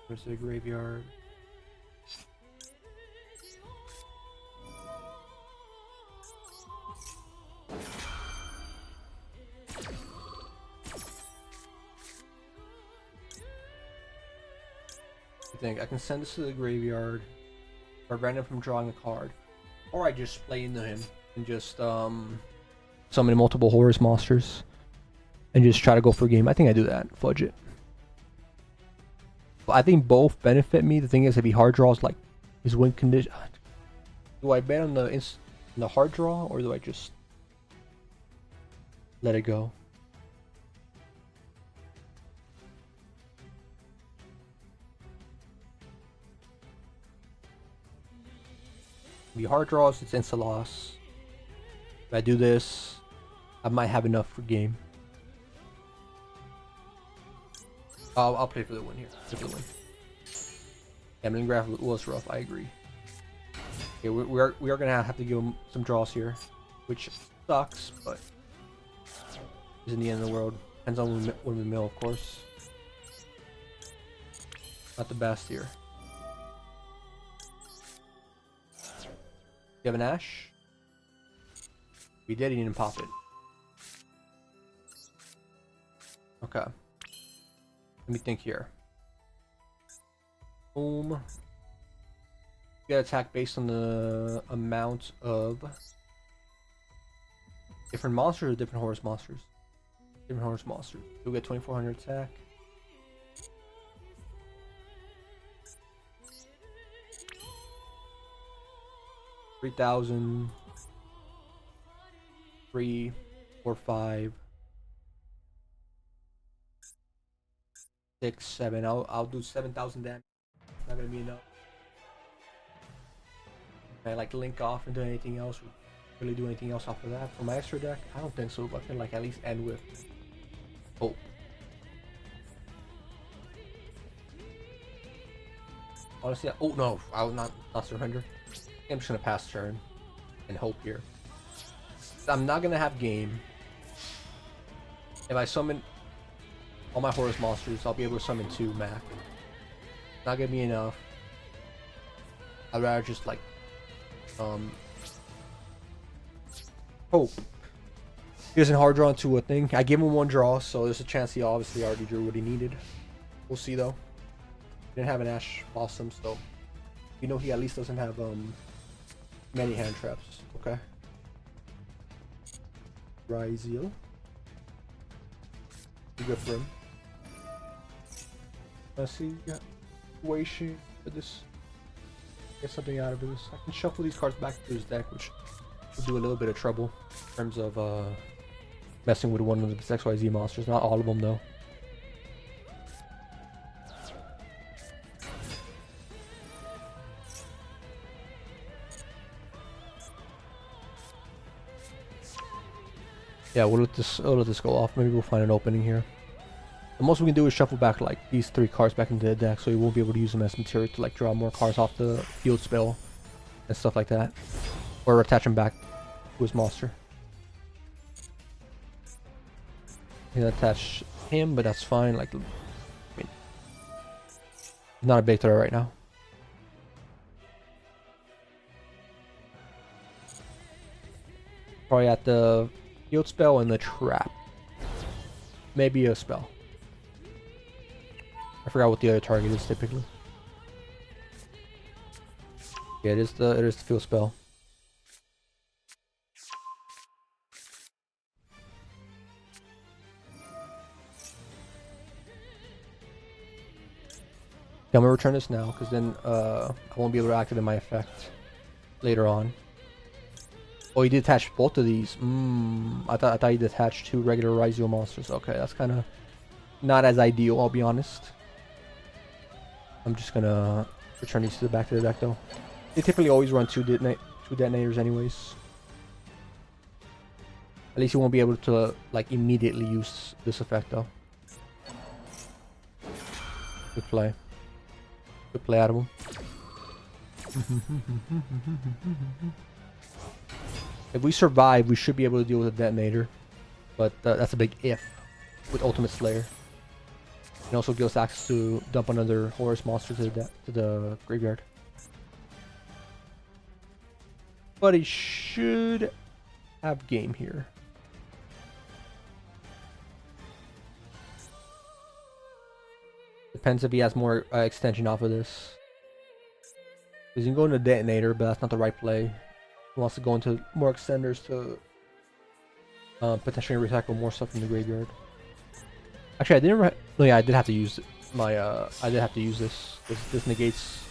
Where's the graveyard? I think I can send this to the graveyard, or prevent him from drawing a card, or I just play into him and just summon multiple horrors monsters and just try to go for a game. I think I do that. Fudge it. But I think both benefit me. The thing is, if he hard draws like his win condition, do I bet on the hard draw, or do I just let it go? If he hard draws, it's instant loss. If I do this, I might have enough for game. I'll play for the win here. For the win. Yeah, Graph was rough. I agree. Okay, we are gonna have to give him some draws here, which sucks, but isn't the end of the world. Depends on when we mill, of course. Not the best here. You have an Ash? We did, he didn't pop it. Okay. Let me think here. Boom. You get attack based on the amount of different monsters or different horse monsters? Different horse monsters. You'll get 2400 attack. $3,000. 3, 4, 5, 6, 7. I'll do 7,000 damage. It's not gonna be enough. Can I like link off and do anything else? Really do anything else off of that for my extra deck? I don't think so, but I can like at least end with hope. Honestly, oh no, I will not surrender. I'm just gonna pass turn and hope here. I'm not gonna have game. If I summon all my Horus monsters, I'll be able to summon 2 max. Not gonna be enough. I'd rather just like hope. He doesn't hard draw into a thing. I gave him 1 draw, so there's a chance he obviously already drew what he needed. We'll see though. Didn't have an Ash Blossom, so you know he at least doesn't have many hand traps. Okay. Ryzeal. Good for him. Let's see. Yeah. Waiting for this. Get something out of this. I can shuffle these cards back to his deck, which will do a little bit of trouble in terms of messing with one of the XYZ monsters. Not all of them though. Yeah, we'll let this go off. Maybe we'll find an opening here. The most we can do is shuffle back like these 3 cards back into the deck, so you won't be able to use them as material to like draw more cards off the field spell and stuff like that, or attach them back to his monster. You can attach him, but that's fine. Like, I mean, not a big threat right now. Probably at the field spell and the trap. Maybe a spell. I forgot what the other target is typically. Yeah, it is the field spell. Yeah, I'm gonna return this now because then I won't be able to activate my effect later on. Oh, he detached both of these. I thought he detached 2 regular Ryzeal monsters. Okay, that's kind of not as ideal, I'll be honest. I'm just gonna return these to the back of the deck though. They typically always run 2 detonators anyways. At least you won't be able to like immediately use this effect though. Good play. Good play out of him. If we survive, we should be able to deal with a detonator, but that's a big if with Ultimate Slayer. It also gives us access to dump another Horus monster to the graveyard. But he should have game here. Depends if he has more extension off of this. Because you can go into detonator, but that's not the right play. He wants to go into more extenders to potentially recycle more stuff from the graveyard. Actually, I didn't. No, yeah, I did have to use my. I did have to use this. This negates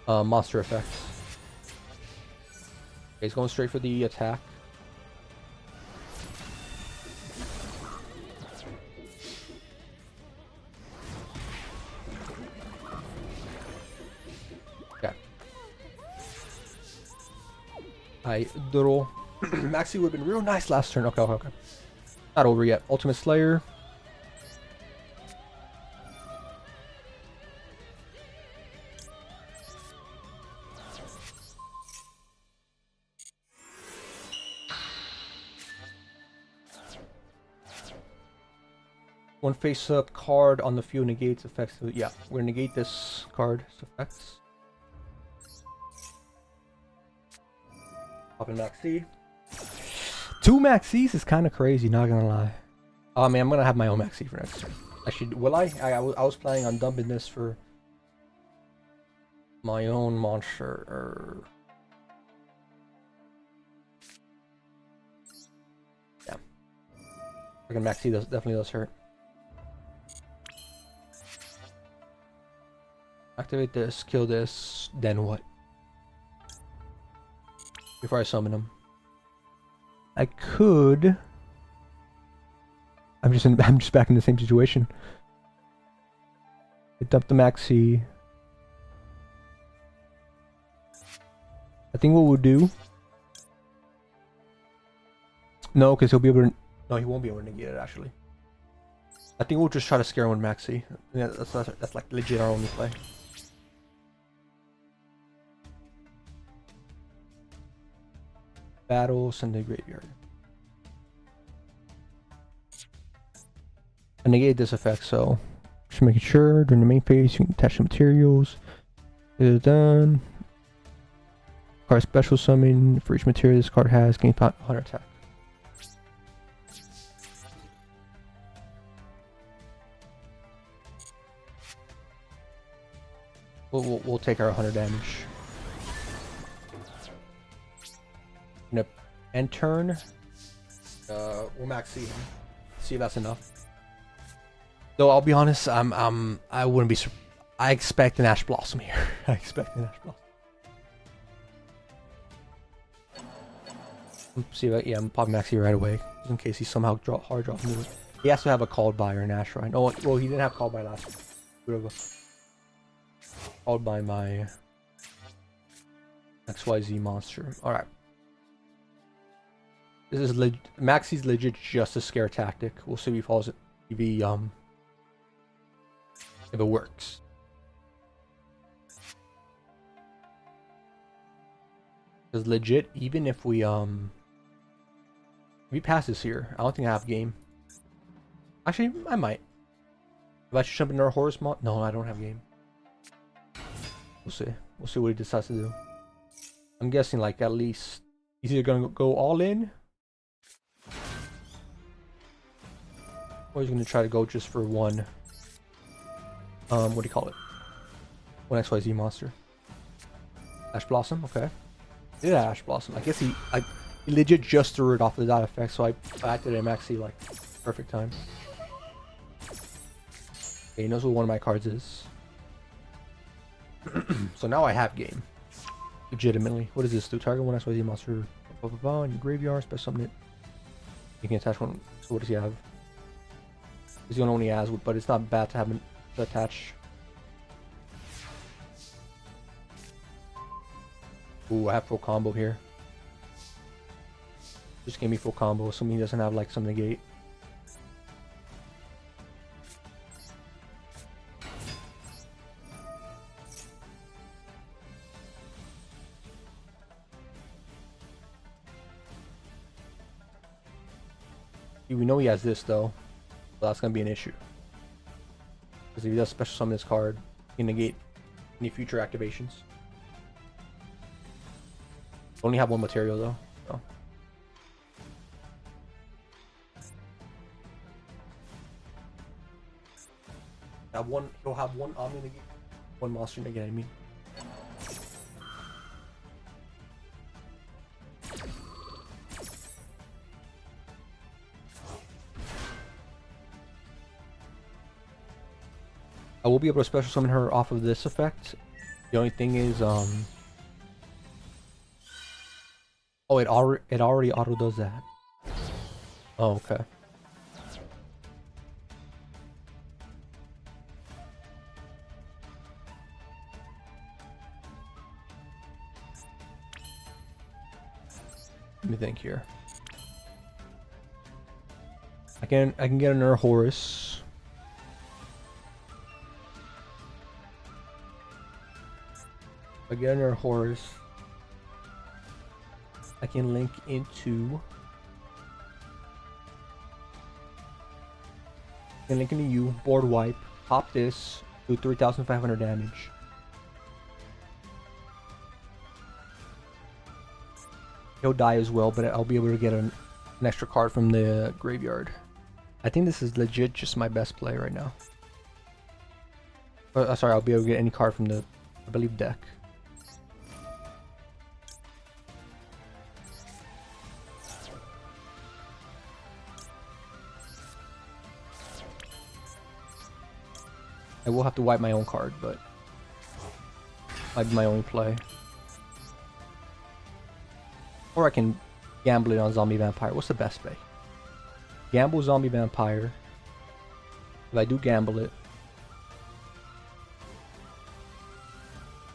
monster effects. Okay, he's going straight for the attack. Okay. I Duel. Maxi would have been real nice last turn. Okay, okay, okay. Not over yet. Ultimate Slayer. One face-up card on the field negates effects. Yeah, we're gonna negate this card's effects. Popping Max C. 2 Max C's is kind of crazy, not gonna lie. Oh man, I'm gonna have my own Max C for next turn. Actually, will I? I was planning on dumping this for my own monster. Yeah. Freaking Max C definitely does hurt. Activate this, kill this, then what? Before I summon him. I could. I'm just back in the same situation. I dump the Maxi. I think what we'll do. No, because he'll be able to. No, he won't be able to negate it actually. I think we'll just try to scare him with Maxi. Yeah, that's like legit our only play. Battle, send the graveyard. I negated this effect, so just making sure during the main phase you can attach the materials. It is done. Card special summon for each material this card has, gain 100 attack. We'll take our 100 damage. Gonna end turn. We'll max see him. See if that's enough. Though I'll be honest, I wouldn't be. I expect an Ash Blossom here. I expect an Ash Blossom. See if I'm popping Maxi right away in case he somehow hard drop moves. He has to have a called by or an Ash, right? Oh well, he didn't have called by last time. Called by my XYZ monster. All right. This is Maxi's legit just a scare tactic. We'll see if he falls. If it works. Because legit, even if we pass this here, I don't think I have game. Actually, I might. If I should jump into our Horus mod, no, I don't have game. We'll see. We'll see what he decides to do. I'm guessing like at least he's either gonna go all in, or he's gonna try to go just for one. What do you call it? One XYZ monster. Ash Blossom, okay. Yeah, Ash Blossom. I guess he legit just threw it off the dot effect, so I activated him actually like perfect time. Okay, he knows what one of my cards is. So now I have game. Legitimately. What does this do? Target one XYZ monster in your graveyard, special summon it. You can attach one. So what does he have? He's the only one he has, but it's not bad to have him to attach. Ooh, I have full combo here. Just gave me full combo, assuming he doesn't have like some negate. We know he has this though, so that's gonna be an issue. Because if he does special summon this card, he can negate any future activations. Only have one material though. So. He'll have one Omni negate, one monster negate. I mean. I will be able to special summon her off of this effect. The only thing is, oh, it already auto does that. Oh, okay. Let me think here. I can get another Horus. Again, our Horus. I can link into And linking to you, board wipe, pop this, do 3,500 damage. He'll die as well, but I'll be able to get an extra card from the graveyard. I think this is legit just my best play right now. Sorry, I'll be able to get any card from the, I believe, deck. I will have to wipe my own card, but might be my only play. Or I can gamble it on Zombie Vampire. What's the best play? Gamble Zombie Vampire. If I do gamble it,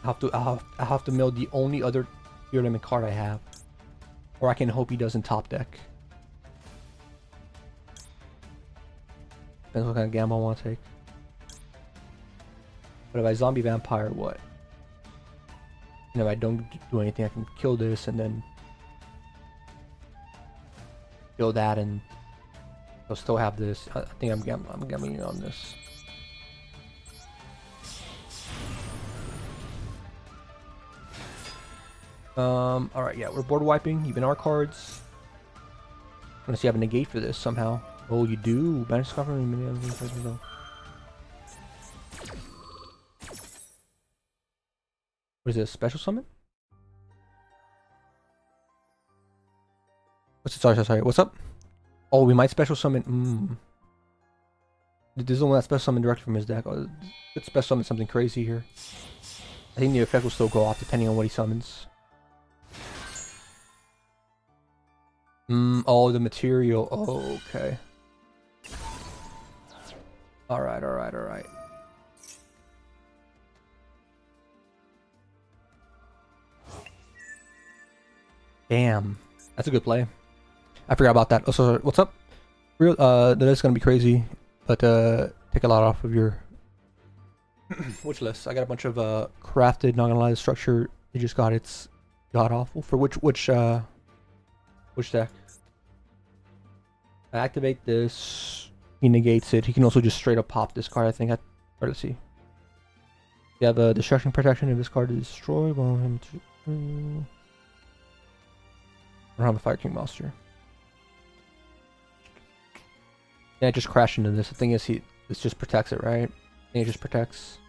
I'll have to mill the only other tier limit card I have. Or I can hope he doesn't top deck. Depends what kind of gamble I want to take. But if I Zombie Vampire, what? And if I don't do anything, I can kill this and then kill that, and I'll still have this. I think I'm gambling on this. Alright, yeah, we're board wiping, even our cards. Unless you have a negate for this somehow. Oh, you do. Banish cover. What is this? Special summon? What's it? Sorry. What's up? Oh, we might special summon. There's no one that special summon directly from his deck. Oh, let's special summon something crazy here. I think the effect will still go off depending on what he summons. Oh, the material. Oh, okay. Alright. Damn. That's a good play. I forgot about that. Oh, so what's up? That is gonna be crazy, but take a lot off of your wish list. I got a bunch of crafted, not gonna lie, the structure you just got, it's god awful. For which deck? I activate this, he negates it. He can also just straight up pop this card, I think. Let's see. You have a destruction protection if this card is destroyed while him to I don't have a Fire King monster. Yeah, it just crashed into this. The thing is, this just protects it, right? I think it just protects.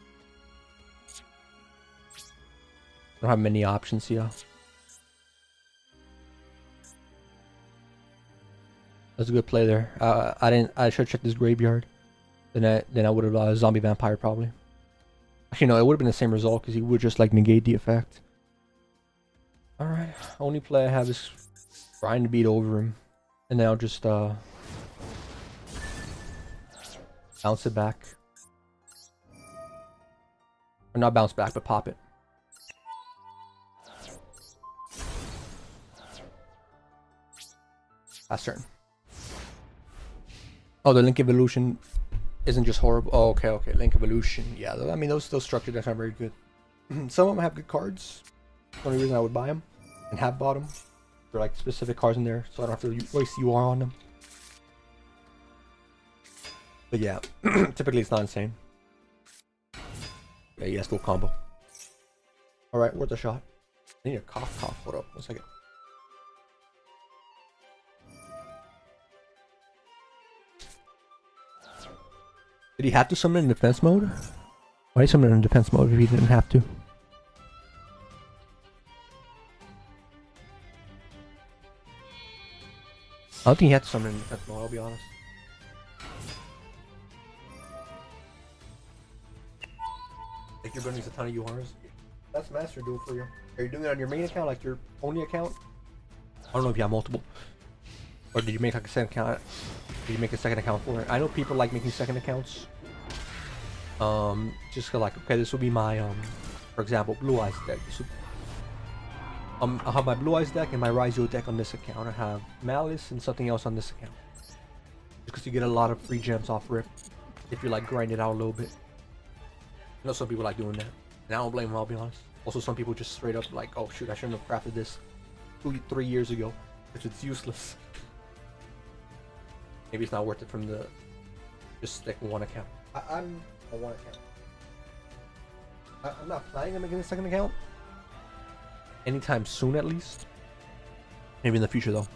I don't have many options here. That's a good play there. I should check this graveyard. Then I would have Zombie Vampire probably. Actually, no, it would have been the same result because he would just like negate the effect. All right, only play I have is trying to beat over him, and then I'll just bounce it back. Or not bounce back, but pop it. Last turn. Oh, the Link Evolution isn't just horrible. Oh, okay. Link Evolution. Yeah, I mean, those structured decks are very good. Some of them have good cards. The only reason I would buy them and have bought them. There are like specific cards in there, so I don't have to waste UR on them. But yeah, typically it's not insane. Yeah, yes, full combo. Alright, worth a shot. I need a cough. Hold up, 1 second. Did he have to summon in defense mode? Why did he summon in defense mode if he didn't have to? I don't think he had to summon in defense mode, I'll be honest. Like you're going to use a ton of URs. That's Master Duel for you. Are you doing it on your main account, like your only account? I don't know if you have multiple. Or did you make like a second account? Did you make a second account for it? I know people like making second accounts. Just like, okay, this will be my, for example, Blue Eyes deck. I'll have my Blue Eyes deck and my Raizio deck on this account. I have Malice and something else on this account. Because you get a lot of free gems off rip if you like grind it out a little bit. I know some people like doing that, and I don't blame them, I'll be honest. Also, some people just straight up like, oh shoot, I shouldn't have crafted this 2-3 years ago, because it's useless. Maybe it's not worth it from the just stick one account. I'm a one account. I'm not planning on making a second account anytime soon, at least. Maybe in the future though.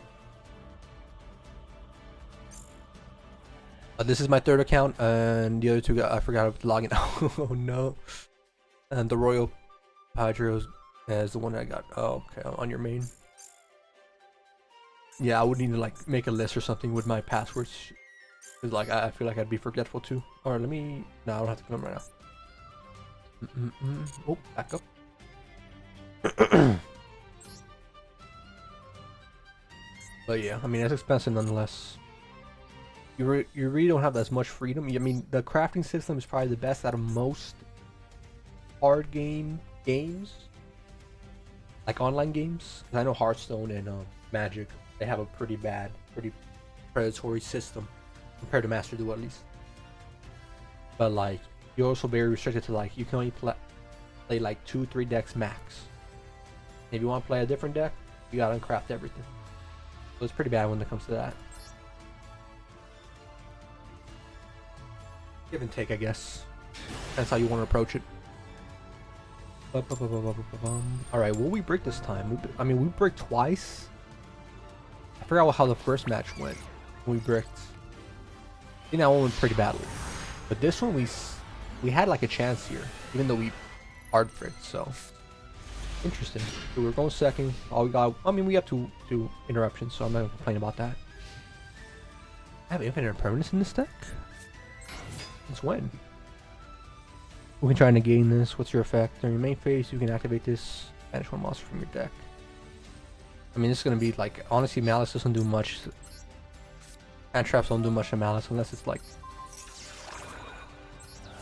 This is my third account, and the other two I forgot to log in. Oh no! And the Royal Padre is the one that I got. Oh, okay, on your main. Yeah, I would need to like make a list or something with my passwords. Cause like I feel like I'd be forgetful too. All right, let me. No, I don't have to put them right now. Oh, back up. But yeah, I mean it's expensive nonetheless. You really don't have as much freedom. I mean the crafting system is probably the best out of most hard games, like online games. 'Cause I know Hearthstone and Magic, they have a pretty predatory system compared to Master Duel at least. But like you're also very restricted to like you can only play like 2-3 decks max. If you want to play a different deck, you gotta uncraft everything. So it's pretty bad when it comes to that. Give and take, I guess. That's how you want to approach it. Alright, will we break this time? I mean, we break twice. I forgot how the first match went. We bricked. I think that one went pretty badly. But this one, we had like a chance here. Even though we hard bricked, so... Interesting. So we're going second. All we got... I mean, we have two interruptions, so I'm not going to complain about that. I have infinite permanence in this deck? Since when? We can try to gain this. What's your effect? During your main phase, you can activate this. Banish one monster from your deck. I mean, this is going to be like... Honestly, Malice doesn't do much. Hand traps don't do much to Malice unless it's like...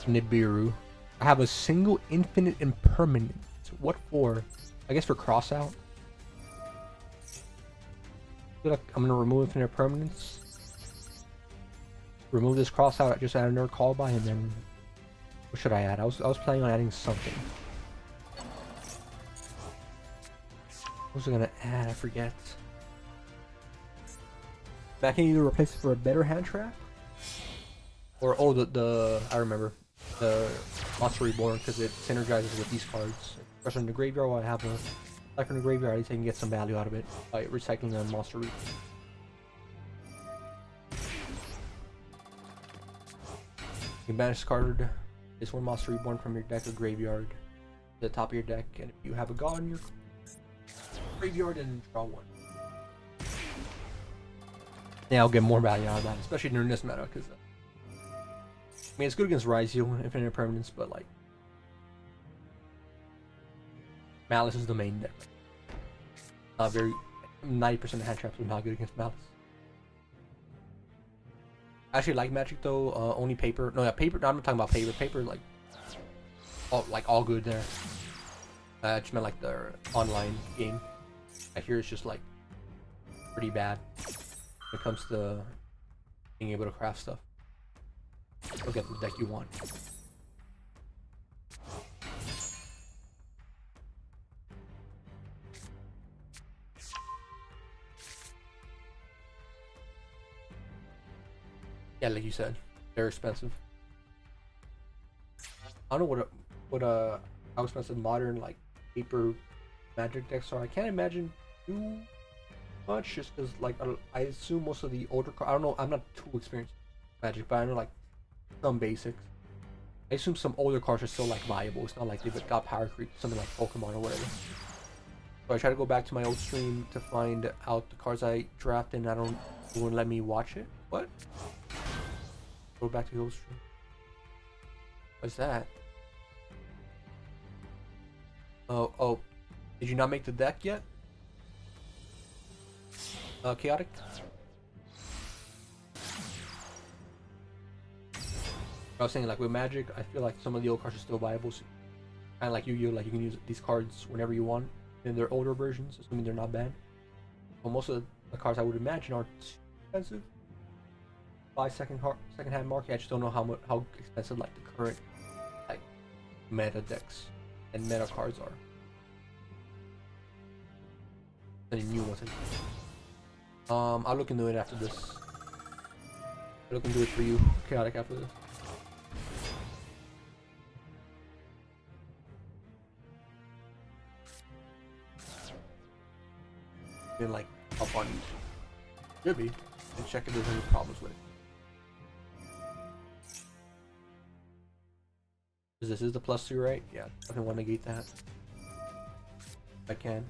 Nibiru. I have a single infinite impermanence. What for? I guess for cross out. I feel like I'm going to remove infinite permanence. Remove this cross out, just add another call by, and then what should I add? I was planning on adding something. What was I gonna add? I forget. Back can either replace it for a better hand trap, or the I remember the Monster Reborn because it synergizes with these cards. Especially in the graveyard, while I have a like in the graveyard, at least I can get some value out of it by recycling the Monster Reborn. You can banish card this one Monster Reborn from your deck or graveyard to the top of your deck, and if you have a god in your graveyard, and draw one. Yeah, I'll get more value out of that, especially during this meta, because I mean it's good against Ryzeo, Infinite Permanence, but like Malice is the main deck. Not very 90% of hand traps are not good against Malice. I actually like Magic though. Only paper. No, yeah, paper. No, I'm not talking about paper. Paper like all good there. I just meant like the online game. I hear it's just like pretty bad when it comes to being able to craft stuff. You'll get the deck you want. Yeah, like you said, they're expensive. I don't know how expensive modern like paper Magic decks are. I can't imagine too much, just because like I assume most of the older cards. I don't know. I'm not too experienced in Magic, but I know like some basics. I assume some older cards are still like viable. It's not like they've got power creep, something like Pokemon or whatever. So I try to go back to my old stream to find out the cards I drafted, and it won't let me watch it. What? Go back to the old stream. What's that? Oh, did you not make the deck yet? Chaotic? I was saying like with Magic, I feel like some of the old cards are still viable. So kind of like Yu-Gi-Oh, like you can use these cards whenever you want in their older versions, assuming they're not bad. But most of the cards I would imagine are too expensive. By second-hand market, I just don't know how expensive like the current like meta decks and meta cards are. Any new ones? I'll look into it after this. Looking good for you, chaotic after this. Been like up on YouTube. Should be. And check if there's any problems with it. This is the +2, right? Yeah, I don't want to negate that. If I can.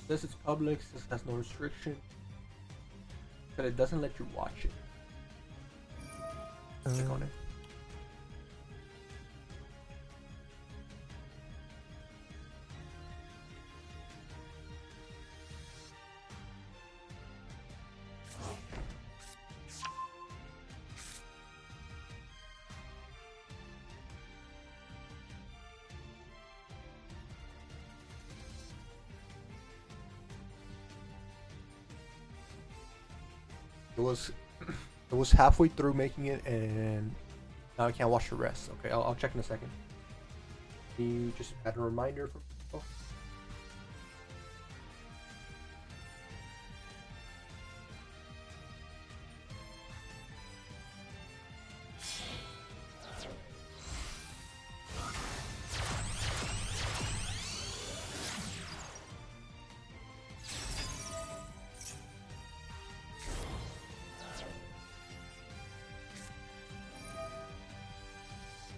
This is public, this has no restriction. But it doesn't let you watch it. Click on it. It was halfway through making it, and now I can't watch the rest. Okay, I'll check in a second. You just add a reminder for people.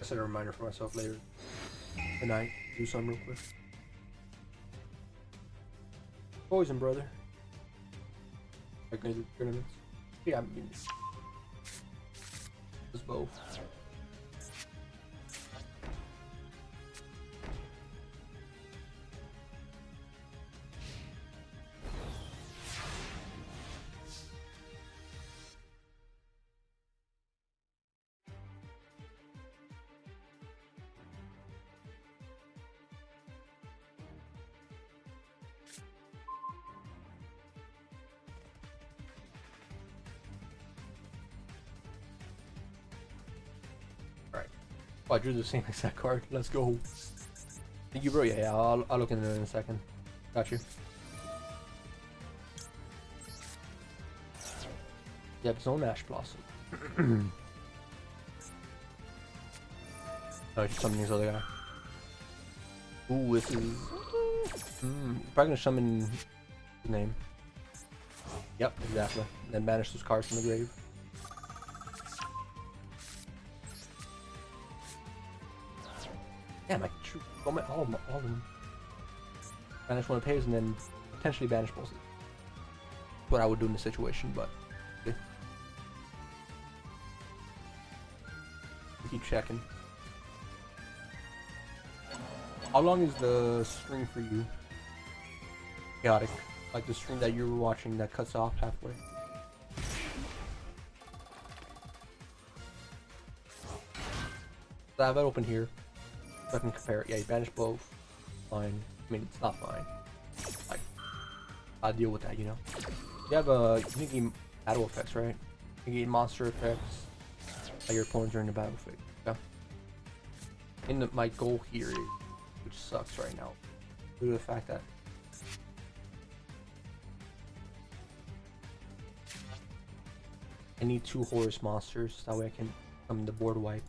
Set a reminder for myself later tonight. Do something real quick. Poison, brother. Like maybe tournaments. Yeah, I mean, it's both. Oh, I drew the same exact card. Let's go. Thank you, bro. Yeah, I'll look into it in a second. Got you. Yeah, it's own Ash Blossom. Oh, just summon this other guy. Ooh, this is. Probably gonna summon his name. Yep, exactly. And then banish those cards from the grave. Damn, I can all of them. Banish one of the pairs and then potentially banish both. That's what I would do in this situation, but okay. Keep checking. How long is the string for you? Chaotic. Like the string that you were watching that cuts off halfway. So I have it open here. So I can compare it. Yeah, you banish both. Fine. I mean, it's not fine. Like, I'll deal with that, you know? You have you can gain battle effects, right? You can gain monster effects. Like your opponents are in the battle phase. Yeah. And my goal here is, which sucks right now, due to the fact that I need 2 Horus monsters, that way I can come the board wipe.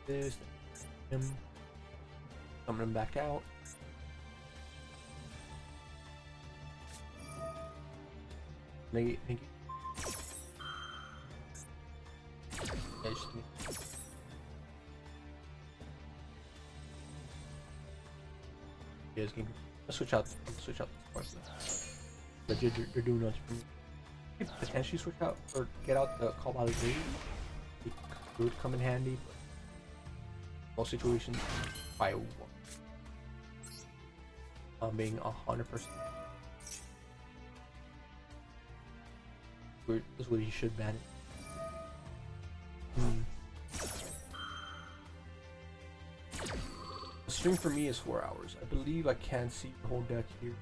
This him coming back out. Make it. Yeah, just game. Let's switch out this part. Legit, you're doing nothing for me. You could potentially switch out or get out the call by the grave. It would come in handy, but most situations, I won't. I'm being 100%. This is what he should ban it. Stream for me is 4 hours. I believe I can see the whole deck here.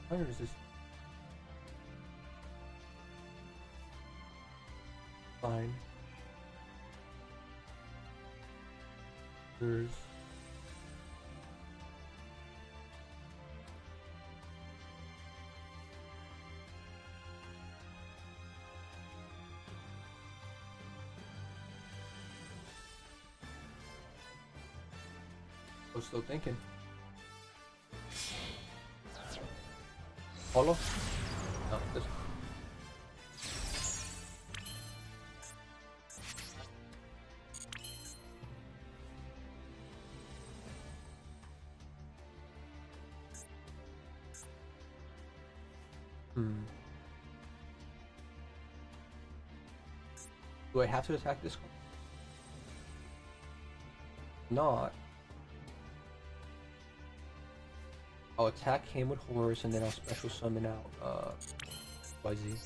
Where is this? Fine. There's I was still thinking. Hollow? No, this. Do I have to attack this one? Not. I'll attack him with Horus and then I'll special summon out YZ.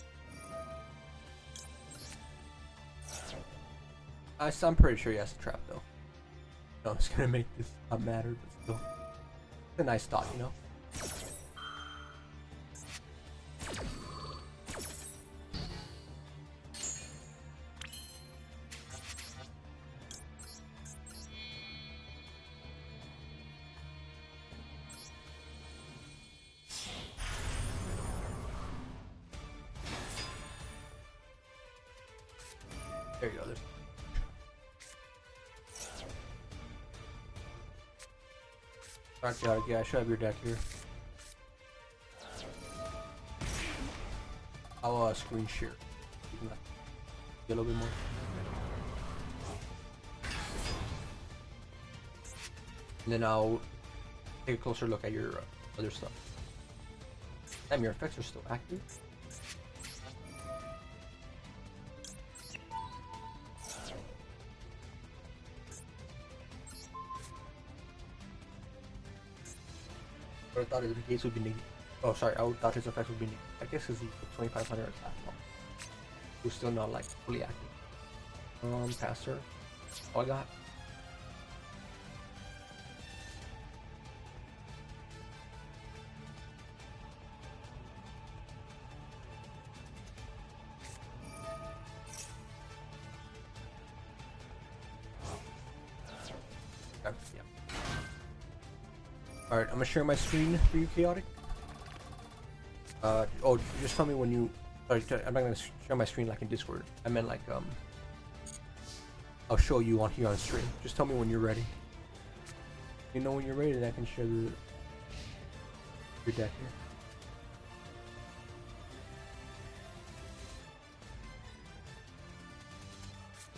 I'm pretty sure he has a trap though. No, it's gonna make this not matter, but still. It's a nice thought, you know? There you go. Alright, yeah, I should have your deck here. I'll screen share. You can get a little bit more. And then I'll take a closer look at your other stuff. Damn, your effects are still active. I thought his gates would be negated. Oh, sorry, I thought his effects would be negated. I guess because he put 2500 attack. He was still not like fully active. Passer. All I got. Yeah. Alright, I'm gonna share my screen for you, Chaotic. Oh, just tell me when you... Sorry, I'm not gonna share my screen like in Discord. I meant like, I'll show you on here on stream. Just tell me when you're ready. You know when you're ready, then I can share your deck here.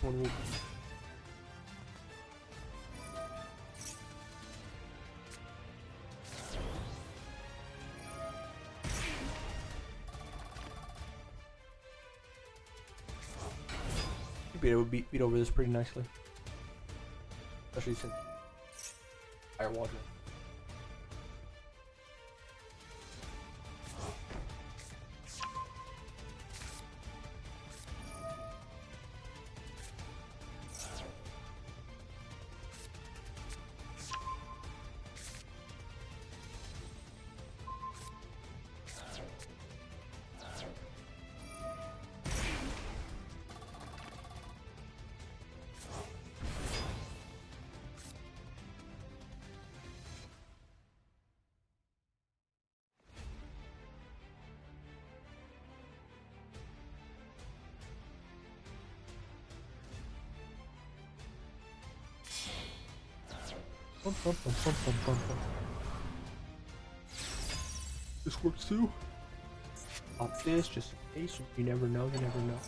When we... Be able to beat over this pretty nicely, especially since higher water. This works too. Pop this just in case. You never know. You never know.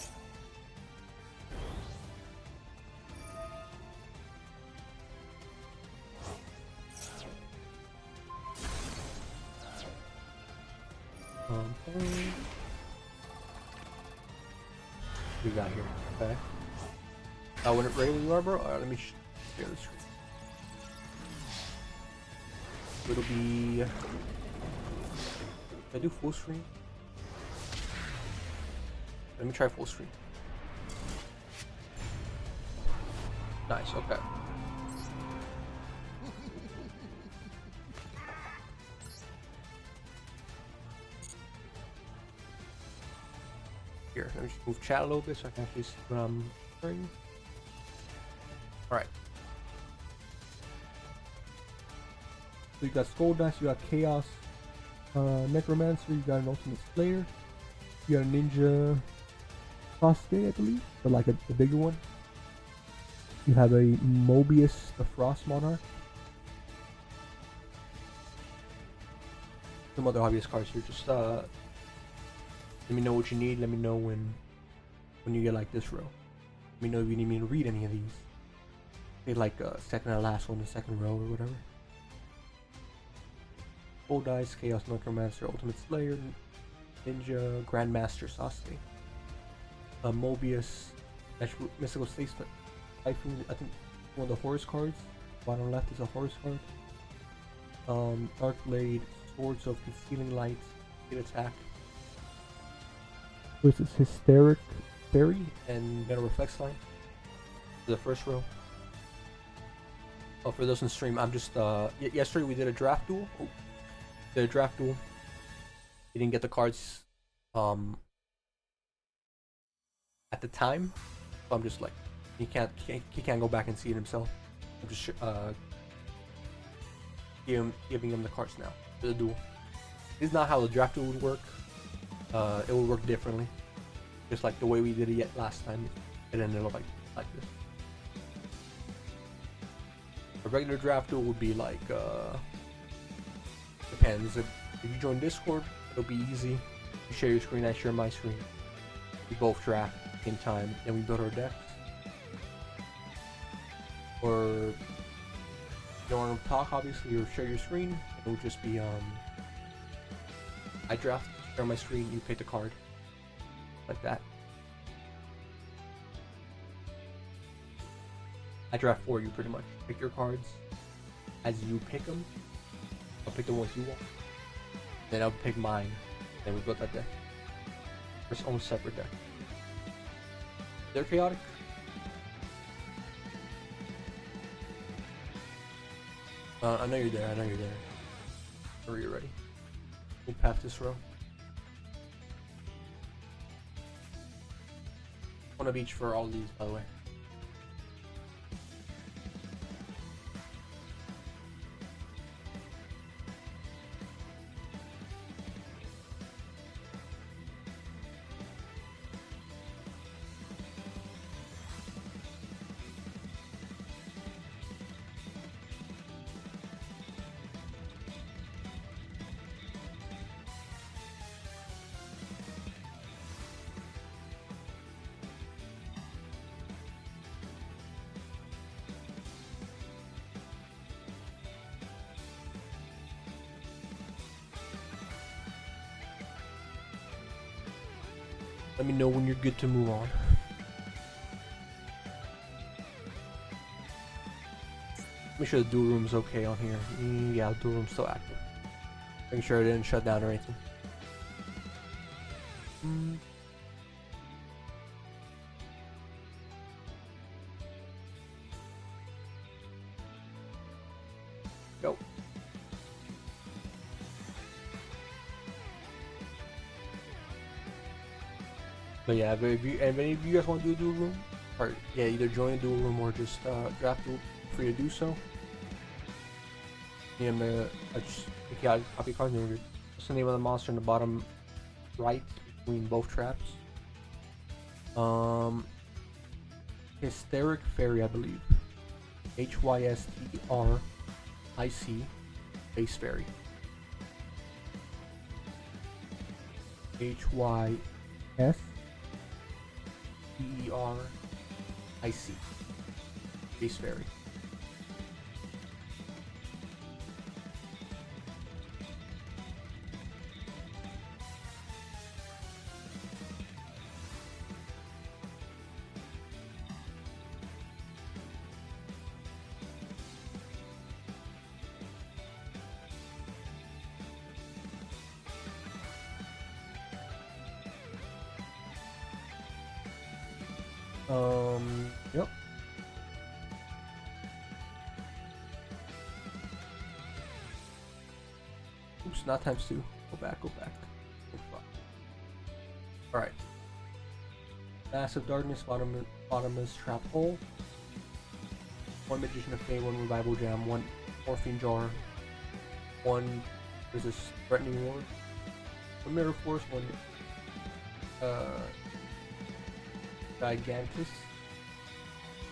We got here. Okay. When it ready when you are, bro. Alright, let me share the screen. It'll be. Can I do full screen? Let me try full screen. Nice. Okay. Here, let me just move chat a little bit so I can actually see what I'm doing. Alright. So you got Skull Dice, you got Chaos Necromancer, you got an Ultimate Slayer, you got a Ninja Sasuke, I believe, but like the bigger one. You have a Mobius, the Frost Monarch. Some other obvious cards here. Just let me know what you need. Let me know when you get like this row. Let me know if you need me to read any of these. Say like second and last one, the second row or whatever. Full Dice, Chaos Necromancer, Ultimate Slayer, Ninja, Grandmaster Sasuke, Mobius, Mystical Statesman, Typhoon. I think one of the Horus cards. Bottom left is a Horus card. Dark Blade, Swords of Concealing Light, Hit Attack. This is Hysteric Fairy and Metal Reflex Line. For the first row. Oh, for those in stream, I'm just yesterday we did a draft duel. Oh, did a draft duel. You didn't get the cards at the time, so I'm just like he can't go back and see it himself. I'm just giving him the cards now for the duel. This is not how the draft duel would work. It would work differently, just like the way we did it last time. It ended up like this. A regular draft duel would be like depends. If you join Discord, it'll be easy. You share your screen, I share my screen. We both draft in time, then we build our decks. Or you don't want to talk, obviously, or share your screen. It will just be I draft, share my screen, you pick the card, like that. I draft for you pretty much. Pick your cards as you pick them. I'll pick the ones you want. Then I'll pick mine. Then we build that deck. Its own separate deck. They're chaotic. I know you're there. I know you're there. Are you ready? We'll path this row. One of each for all these, by the way. Let me know when you're good to move on. Make sure the dual room's okay on here. Yeah, the dual room's still active. Making sure it didn't shut down or anything. Go. But yeah, if any of you guys want to do a dual room, or yeah, either join a dual room or just draft duel, free to do so. Yeah, I just copy cards. What's the name of the monster in the bottom right between both traps? Hysteric Fairy, I believe. HYSTRIC Base Fairy. HYSTERIC Base Fairy. Yep. Oops, not times 2. Go back, go back. Alright. Massive Darkness, Bottomless Trap Hole. 1 Magician of Fate, 1 Revival Gem, 1 Morphine Jar, 1 Resist Threatening Ward, 1 Mirror Force, 1 Gigantus,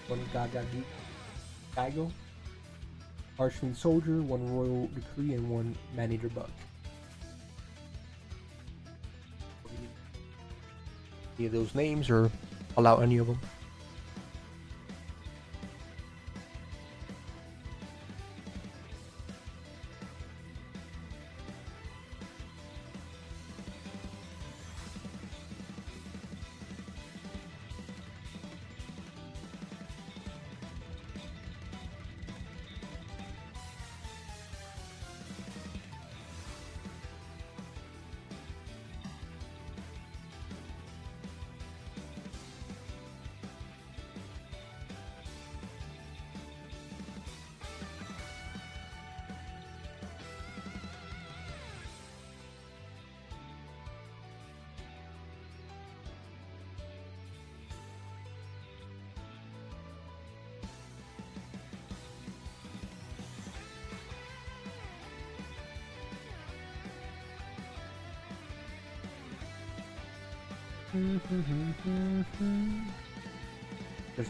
1 Gaigo, Archfiend Soldier, 1 Royal Decree, and 1 Man-Eater Bug. Any of those names, or allow any of them?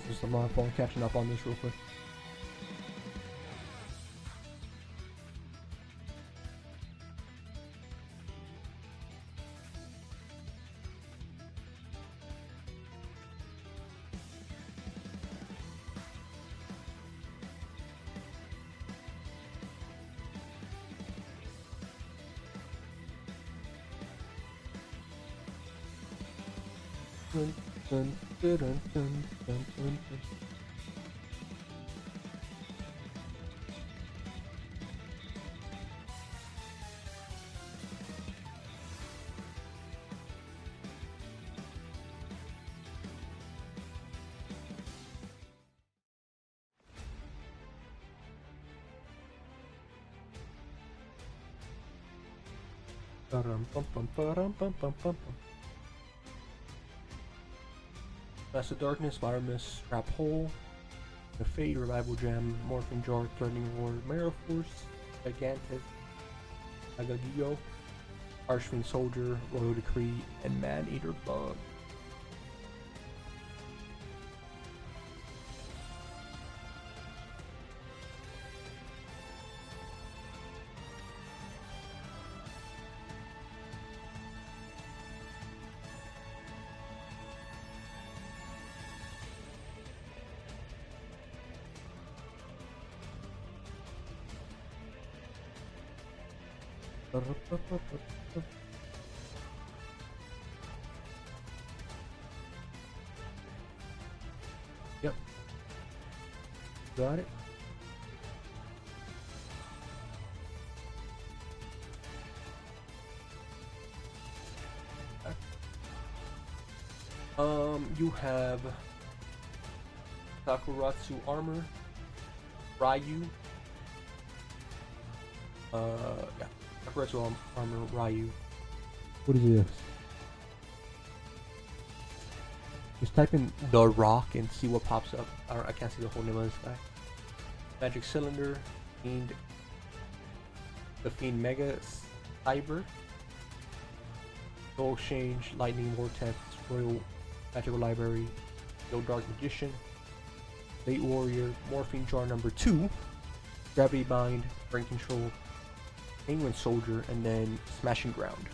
Just on my phone, catching up on this real quick. Dun, dun, dun, dun, dun, dun, dun. Param, pum, pum, param, pum, pum, pum, pum. Master Darkness, Bottomless Trap Hole, the Fade, Revival Gem, Morphing Jar, Threatening Ward, Mirror Force, Gigantic, Agagio, Archfiend Soldier, Royal Decree, and Man-Eater Bug. Yep. Got it. You have Sakuratsu Armor, Ryu. Yeah. Sakuratsu Armor, Ryu. What is this? Just type in The Rock and see what pops up. I can't see the whole name of this guy. Magic Cylinder, Fiend, the Fiend Mega Cyber, Soul Exchange, Lightning Vortex, Royal Magical Library, Yo Dark Magician, Late Warrior, Morphine Jar number 2, Gravity Bind, Brain Control, Penguin Soldier, and then Smashing Ground.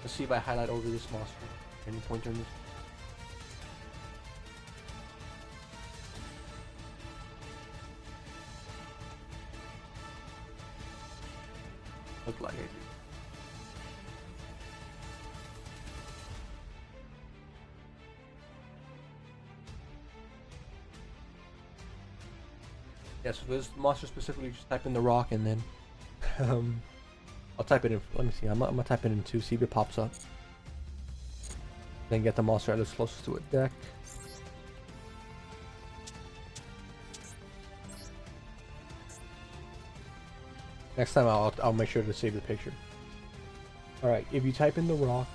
Let's see if I highlight over this monster. Any pointer in this? Look like it. Yeah, so this monster specifically, just type in The Rock and then I'll type it in. Let me see. I'm gonna type it in too, see if it pops up. Then get the monster that's closest to a deck. Next time I'll make sure to save the picture. Alright, if you type in the rock,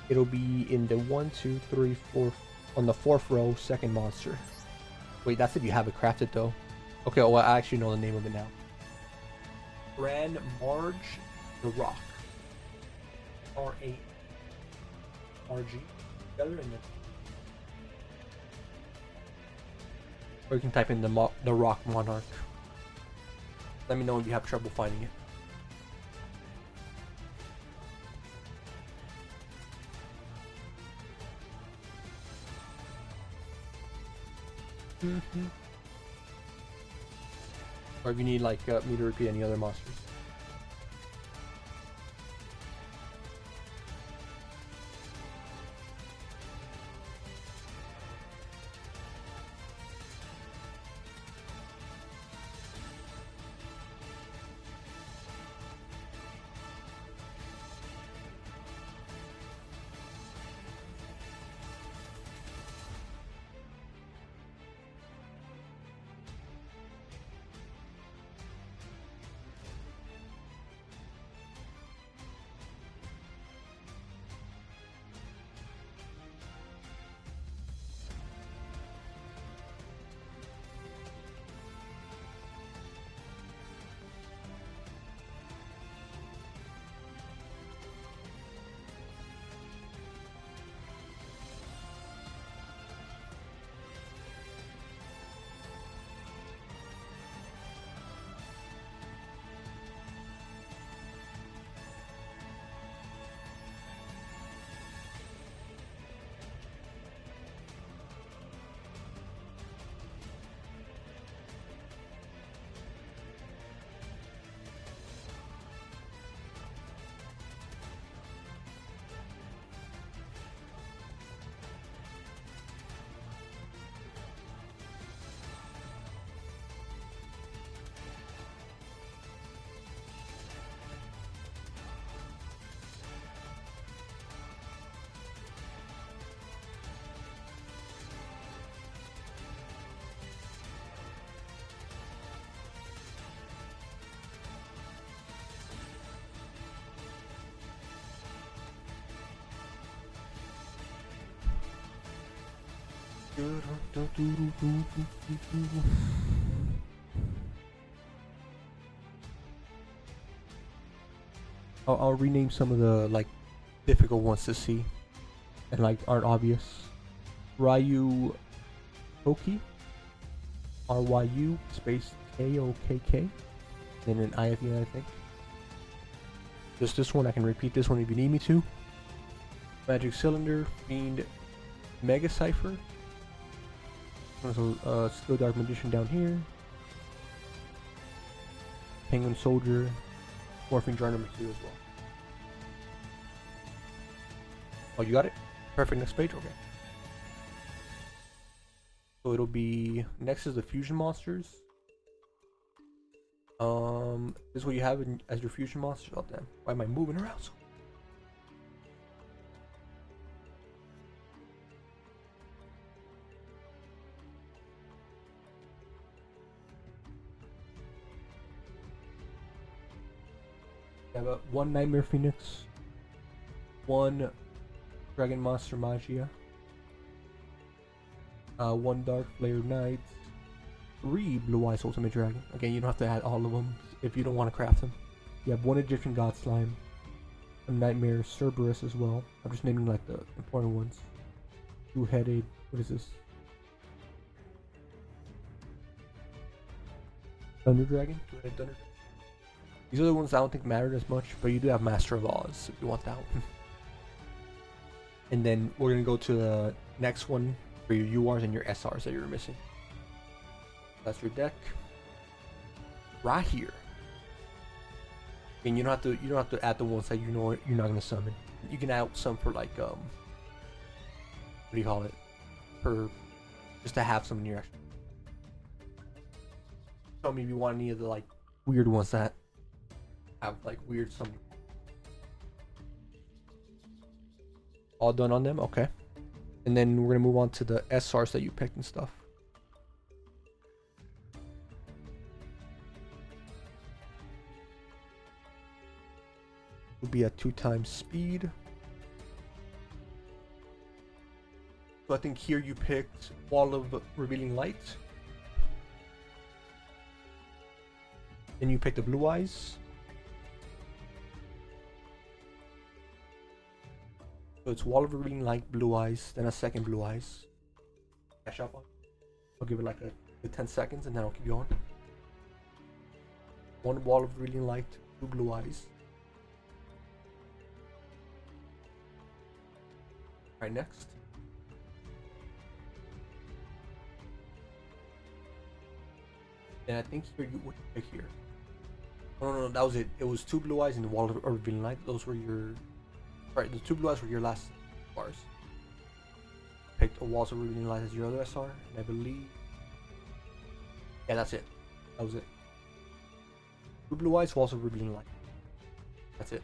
it'll be in the 1, 2, 3, 4 on the 4th row, second monster. Wait, that's if you have it crafted though. Okay, well I actually know the name of it now. Grand Marge the Rock. R-A-R-G together and then. Or you can type in the Rock Monarch. Let me know if you have trouble finding it. Or if you need like me to repeat any other monsters. I'll rename some of the like difficult ones to see and like aren't obvious. Ryu Koki, RYU space KOKK, then an I at the end, I think. Just this one, I can repeat this one if you need me to. Magic Cylinder, Fiend, Mega Cipher. There's a Skill Dark Magician down here. Penguin Soldier, Morphing Jar number 2 as well. Oh, you got it? Perfect, next page? Okay. So it'll be, next is the Fusion Monsters. This is what you have as your Fusion Monsters. Oh damn, why am I moving around so? I have one Nightmare Phoenix, one Dragon Monster Magia, one Dark Flare Knight, 3 Blue Eyes Ultimate Dragon. Again, you don't have to add all of them if you don't want to craft them. You have one Egyptian God Slime, a Nightmare Cerberus as well. I'm just naming like the important ones. 2-headed, what is this? Thunder Dragon? 2-headed Thunder Dragon. These are the ones I don't think mattered as much, but you do have Master of Oz if you want that one. And then we're gonna go to the next one for your URs and your SRs that you're missing. That's your deck. Right here. And you don't have to add the ones that you know you're not gonna summon. You can add some for like what do you call it? For just to have some in your action. Tell me if you want any of the like weird ones that have like weird something. All done on them? Okay. And then we're gonna move on to the SRs that you picked and stuff. be at 2 times speed. So I think here you picked Wall of Revealing Light. Then you picked the Blue Eyes. So it's Wall of Revealing Light, Blue Eyes, then a second Blue Eyes. Cash up on. I'll give it like a 10 seconds and then I'll keep going. 1 Wall of Revealing Light, 2 Blue Eyes. Alright, next. And I think here you would pick here. Oh, no, that was it. It was 2 Blue Eyes and the Wall of Revealing Light. Those were your... Right, the 2 Blue Eyes were your last bars. Picked a Walls of Revealing Light as your other SR, and I believe... Yeah, that's it. That was it. 2 Blue Eyes, Walls of Revealing Light. That's it.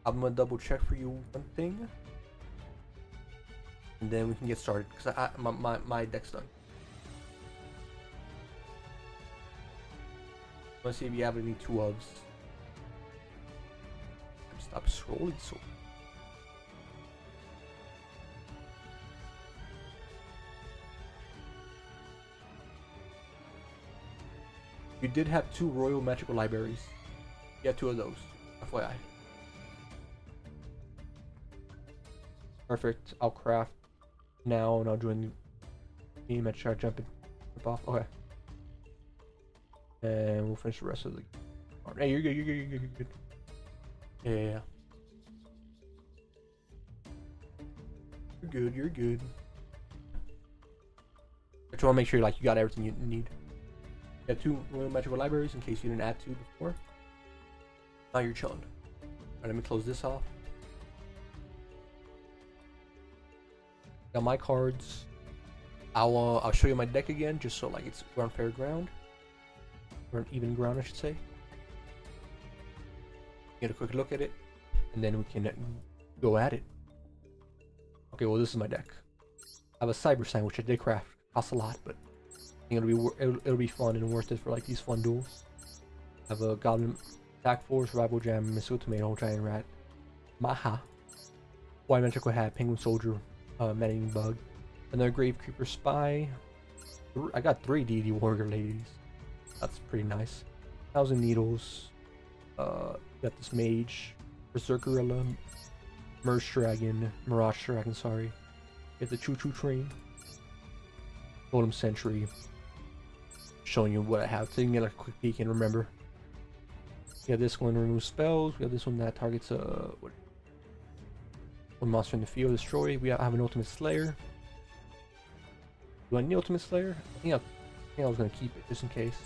I'm gonna double check for you one thing. And then we can get started, because my deck's done. Let's see if you have any 2 ofs. Stop scrolling so. You did have 2 Royal Magical Libraries. You have 2 of those, FYI. Perfect. I'll craft now and I'll join the game and try to jump off. Okay. And we'll finish the rest of the game. Hey, you're good, you're good, you're good. Yeah. You're good, you're good. I just want to make sure like you got everything you need. You have 2 Royal Magical Libraries in case you didn't add 2 before. Now you're chilling. Alright, let me close this off. Got my cards. I'll show you my deck again just so like we're on fair ground. Or an even ground, I should say. Get a quick look at it, and then we can go at it. Okay, well this is my deck. I have a Cyber Sign, which I did craft. Costs a lot, but I think it'll be fun and worth it for like these fun duels. I have a Goblin Attack Force, Rival Jam, Missile Tomato, Giant Rat, Maha, White Magical Hat, Penguin Soldier, Man-Eating Bug, another Grave Creeper Spy. I got 3 Deity Warrior Ladies. That's pretty nice. 1,000 Needles. Got this Mage, Berserkerilla, Mirage Dragon, sorry. Get the Choo Choo Train, Golem Sentry. Showing you what I have so you can get like a quick peek and remember. We have this one removes spells. We have this one that targets one monster in the field, destroy. We have an Ultimate Slayer. Do I need Ultimate Slayer? I think I was gonna keep it just in case.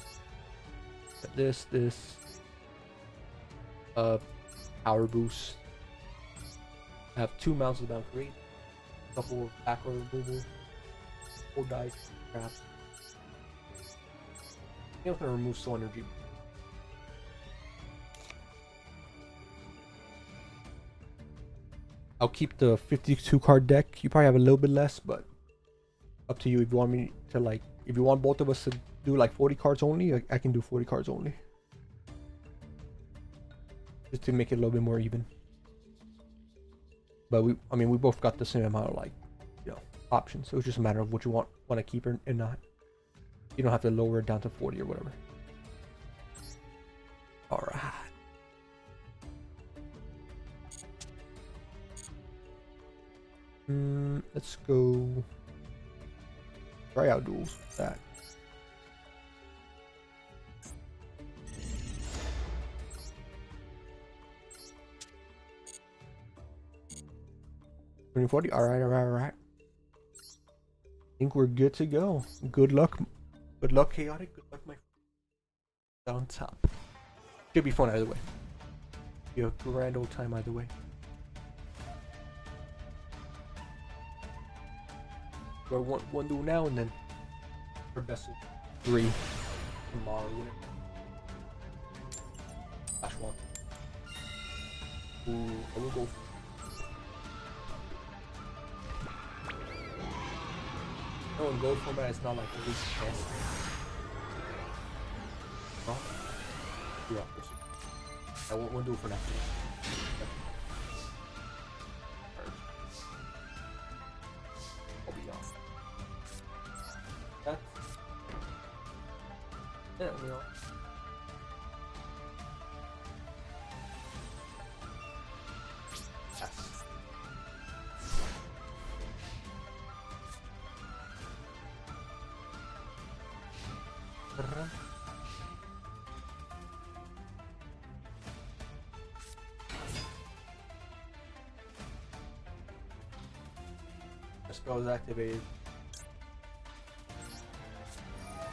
Got this. Power boost. I have 2 Mounts of Bound Create, a couple of back row removal, 4 dice, crap. I think I'm gonna remove Soul Energy. I'll keep the 52 card deck. You probably have a little bit less, but up to you if you want me to like, if you want both of us to do like 40 cards only, I can do 40 cards only. Just to make it a little bit more even. But we both got the same amount of like, options. So it's just a matter of what you want to keep or not. You don't have to lower it down to 40 or whatever. Alright. Let's go try out duels with that. $2040. Alright. I think we're good to go. Good luck. Good luck, Chaotic. Good luck, my friend. On top. Should be fun either way. Be a grand old time either way. We're one duel now and then for best of 3 tomorrow. Last one. Ooh, I will go. No, in gold format, it's not like the least best. Oh. Yeah, I won't do it for now. I'll be off. That. Yeah, you know. Yes. The spell is activated.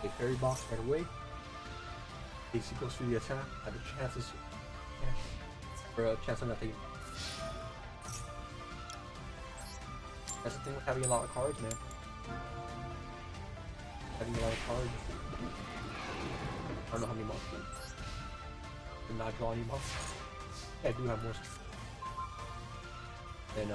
A fairy box right away. AC goes through the attack. Have a chance for a chance of nothing. That's the thing with having a lot of cards, man. Having a lot of cards. I don't know how many monsters. Did not draw any monsters. Yeah, I do have more. Then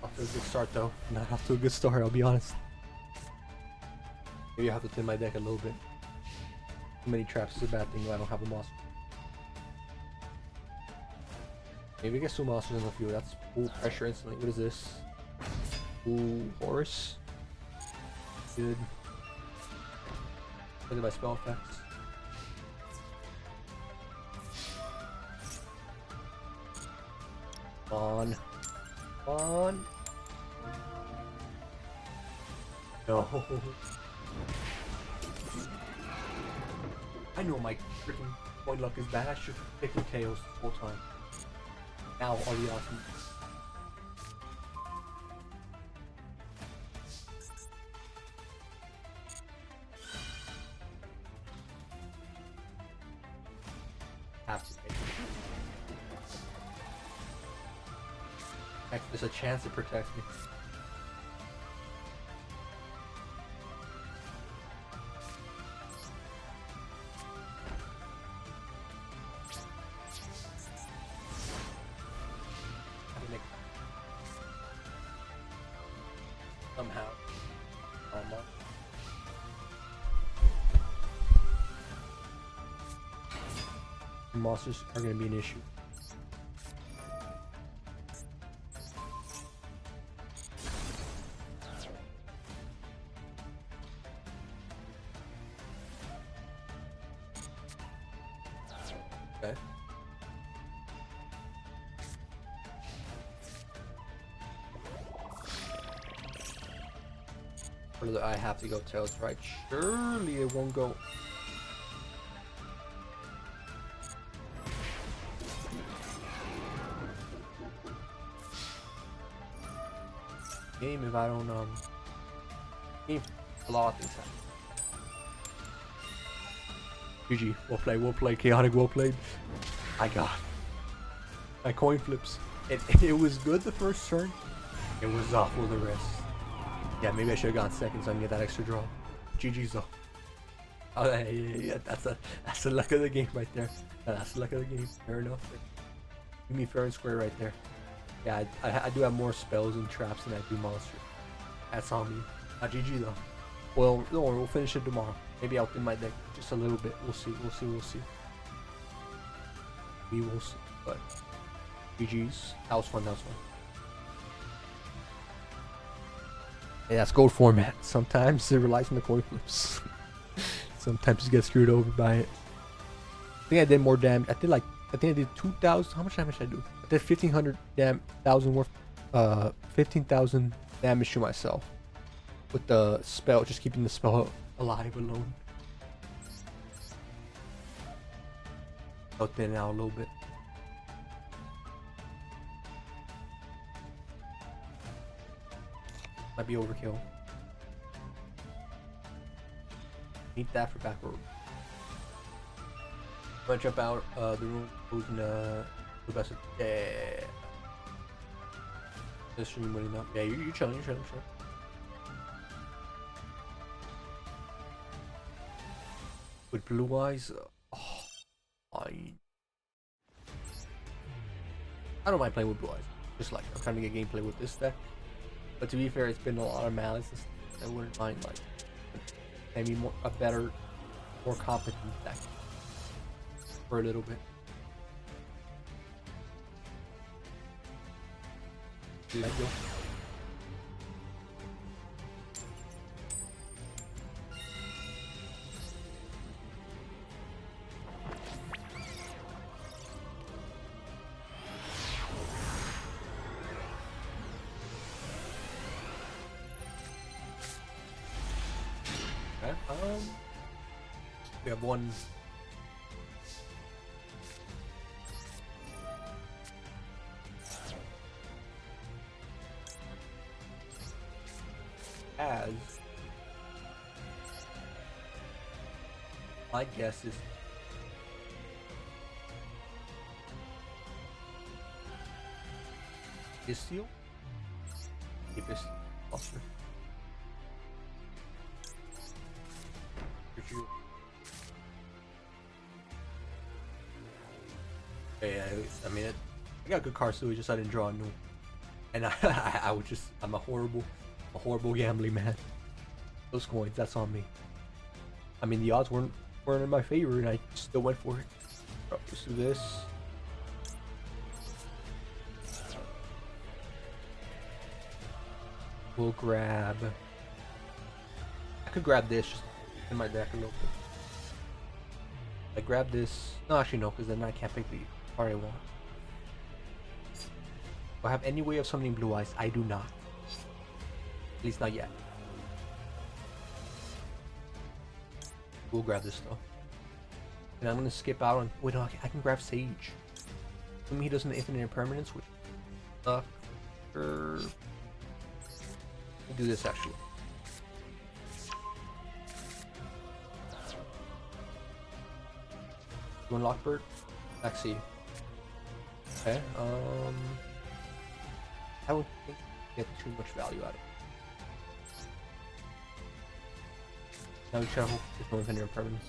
off to a good start though. Not off to a good start, I'll be honest. Maybe I have to thin my deck a little bit. Too many traps is a bad thing when I don't have a monster. Maybe get 2 monsters in the field. That's full pressure instantly. What is this? Ooh, horse. Good. Look at my spell effects. On. On. No. I know my freaking point luck is bad. I should pick the tails the whole time. Now I'll be awesome. Have to take it. Heck, there's a chance it protects me. Somehow. Monsters are going to be an issue. Okay. Or I have to go tails, right? Surely it won't go. Game if I don't game a lot of things happen. GG, well played, chaotic, well played. I got my coin flips. It was good the first turn. It was awful the rest. Yeah, maybe I should have gone second so I can get that extra draw. GG's though. Oh yeah, that's the luck of the game right there. That's the luck of the game. Fair enough. Give me fair and square right there. Yeah, I do have more spells and traps than I do monsters. That's on me. GG though. Well, don't worry, we'll finish it tomorrow. Maybe I'll thin my deck just a little bit. We'll see. We will see. But GG's. That was fun. Yeah, that's gold format. Sometimes it relies on the coin flips. Sometimes you get screwed over by it. I think I did more damage. I think I did 2,000. How much damage did I do? I did 1,500 thousand worth. 15,000 damage to myself with the spell, just keeping the spell alive alone. I'll thin it out a little bit. Might be overkill. Need that for back row. I'm gonna jump out the room, losing the best. Yeah. This stream winning up. Yeah, you're chilling, you're chilling. With blue eyes, oh, I don't mind playing with blue eyes. Just like I'm trying to get gameplay with this deck. But to be fair, it's been a lot of malice. I wouldn't mind like maybe a better, more competent deck for a little bit. Let go. Okay, we have one. As my guess is Istio? Deepest cluster. Yeah, I mean, I got good cards too. Just I didn't draw a new, and I was just I'm a horrible gambling man. Those coins, that's on me. I mean, the odds weren't in my favor, and I still went for it. Let's do this. We'll grab. I could grab this just in my deck a little bit. I grab this. No, actually no, because then I can't pick the card I want. Do I have any way of summoning blue eyes? I do not. At least not yet. We'll grab this though. And I'm gonna skip out on. Wait, no, I can grab Sage. Assuming he doesn't infinite impermanence, which sucks. Sure. We'll do this actually. You want Lockbird? Actually. Okay. I would think get too much value out of it. Now we try to hope there's no infinite impermanence.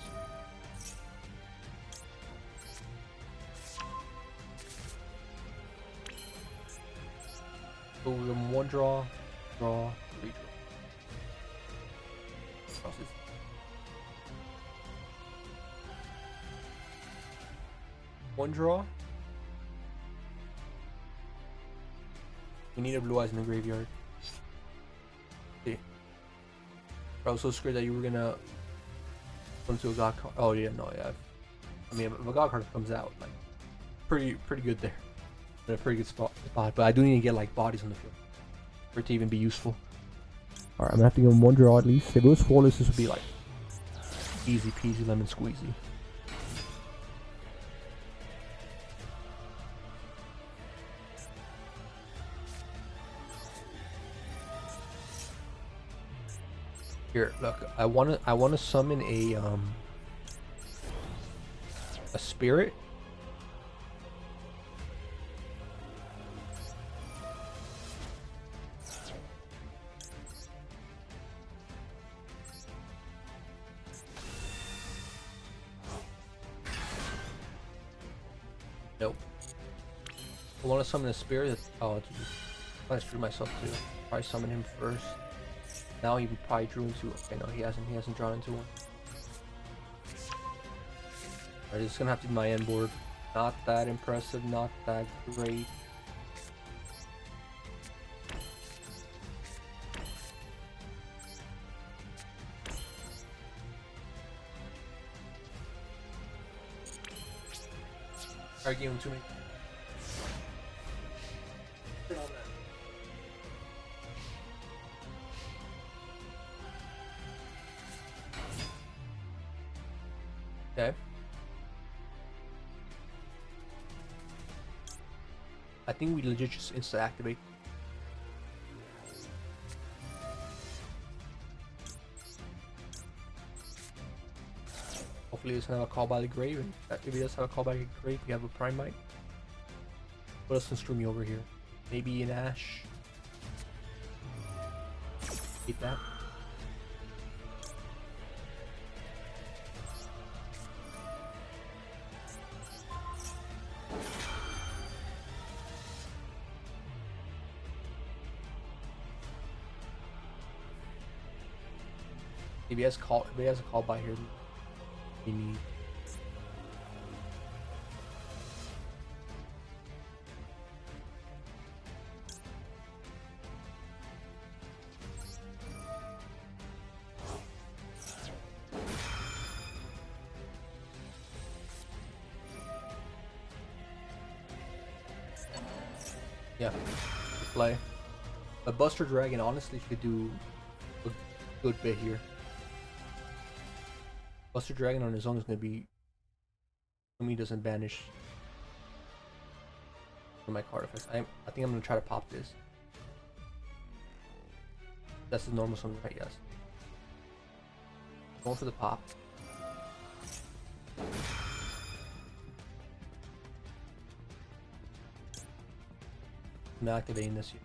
So we're going one draw, redraw. Crosses. One draw. We need a blue eyes in the graveyard. See. I was so scared that you were gonna go into a god card. Oh yeah, no, yeah. I mean, if a god card comes out, like pretty good there. In a pretty good spot. But I do need to get like bodies on the field for it to even be useful. Alright, I'm gonna have to give him one draw at least. If it was flawless, this would be like easy peasy lemon squeezy. Here, look. I wanna summon a spirit. Nope. I want to summon a spirit. Oh, I screwed myself too. Probably summon him first. Now he probably drew into. Okay, no, he hasn't drawn into one. Alright, this is gonna have to be my end board. Not that impressive. Not that great. Alright, give him to me. Okay. I think we legit just insta activate. Hopefully he doesn't have a call by the grave, and if he does have a call by the grave, we have a prime might. What else can screw me over here? Maybe an Ash. Hate that. If he has a call by here, we need. Yeah, play. A Buster Dragon honestly should do a good bit here. Buster Dragon on his own is gonna be. He doesn't banish my card effects. I think I'm gonna try to pop this. That's the normal summon, right? Yes. Going for the pop. I'm not activating this yet.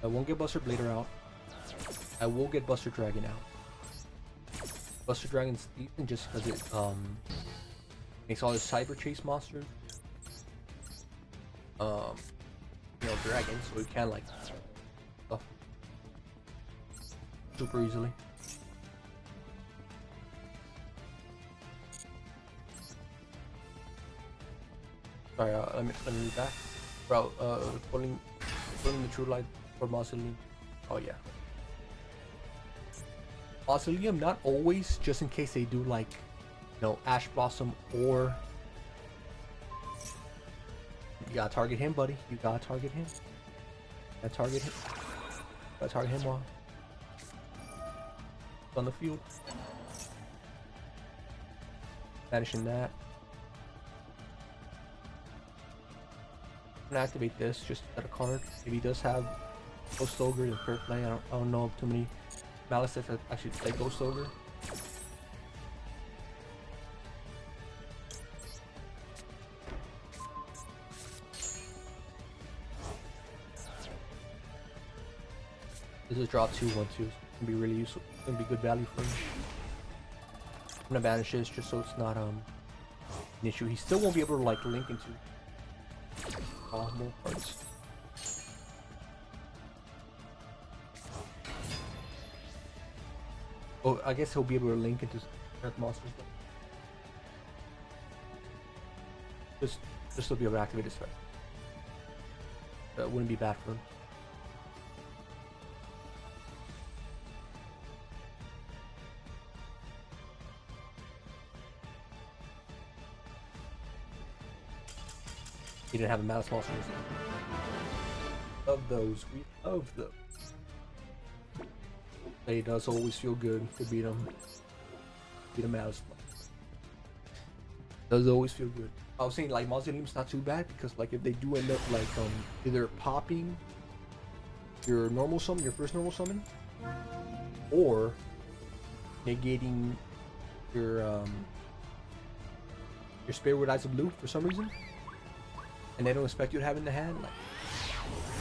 I won't get Buster Blader out. I will get Buster Dragon out. Buster Dragon's decent just because it makes all his Cyber Chase monsters dragons, so he can like stuff super easily. Sorry, let me read back. Bro, pulling the True Light for Mausoleum. Oh yeah. Mausoleum, not always, just in case they do like, Ash Blossom or... You gotta target him, buddy. You gotta target him. Gotta target him. Gotta target him while he's on the field. Banishing that. I'm gonna activate this just to get a card. If he does have Ghost Ogre in fair play, I don't know of too many Malice that actually play Ghost Ogre. This is draw 2-1-2. It's gonna be really useful. It's gonna be good value for him. I'm gonna banish this just so it's not an issue. He still won't be able to like link into more cards. Oh, I guess he'll be able to link into Earth monsters. Just to be able to activate his effect. That wouldn't be bad for him. He didn't have a Malice monster. Love those. We love them. It does always feel good to beat him. Beat a Malice monster. Does always feel good. I was saying like Mausoleum's not too bad because like if they do end up like either popping your normal summon, your first normal summon, or negating your Spirit with Eyes of Blue for some reason, and they don't expect you to have it in the hand, like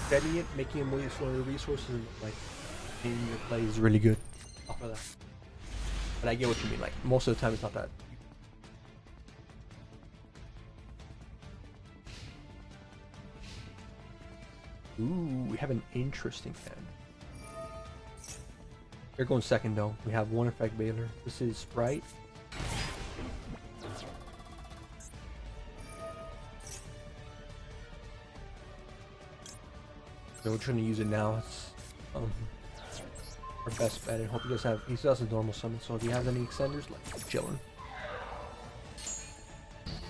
betting it, making him waste one of the resources, like in your play is really good off of that. But I get what you mean, like most of the time it's not that. Ooh, we have an interesting hand. They're going second though. We have one effect Baylor. This is Sprite. So we're trying to use it now. It's our best bet. I hope he does have. He still has a normal summon. So if he has any extenders, like chilling.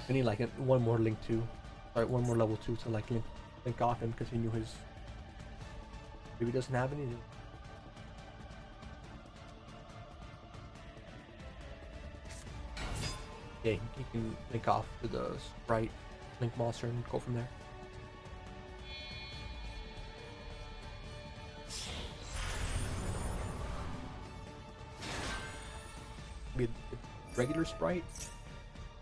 We need like one more link 2. Alright, one more level 2 to like link off and continue his. If he doesn't have any. Yeah, he can link off to the Sprite Link monster and go from there. Be a regular Sprite,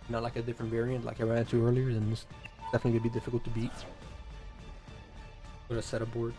not like a different variant like I ran into earlier, then this definitely gonna be difficult to beat. With a set of board.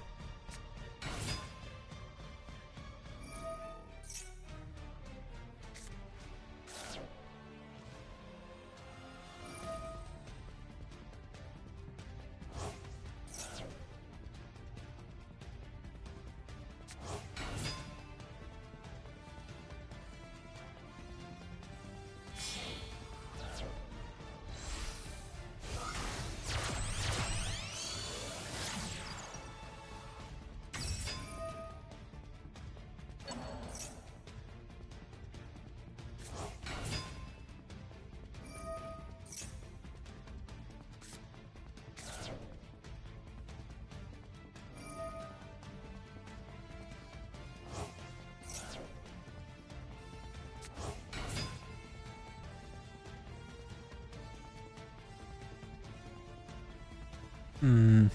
Hmm.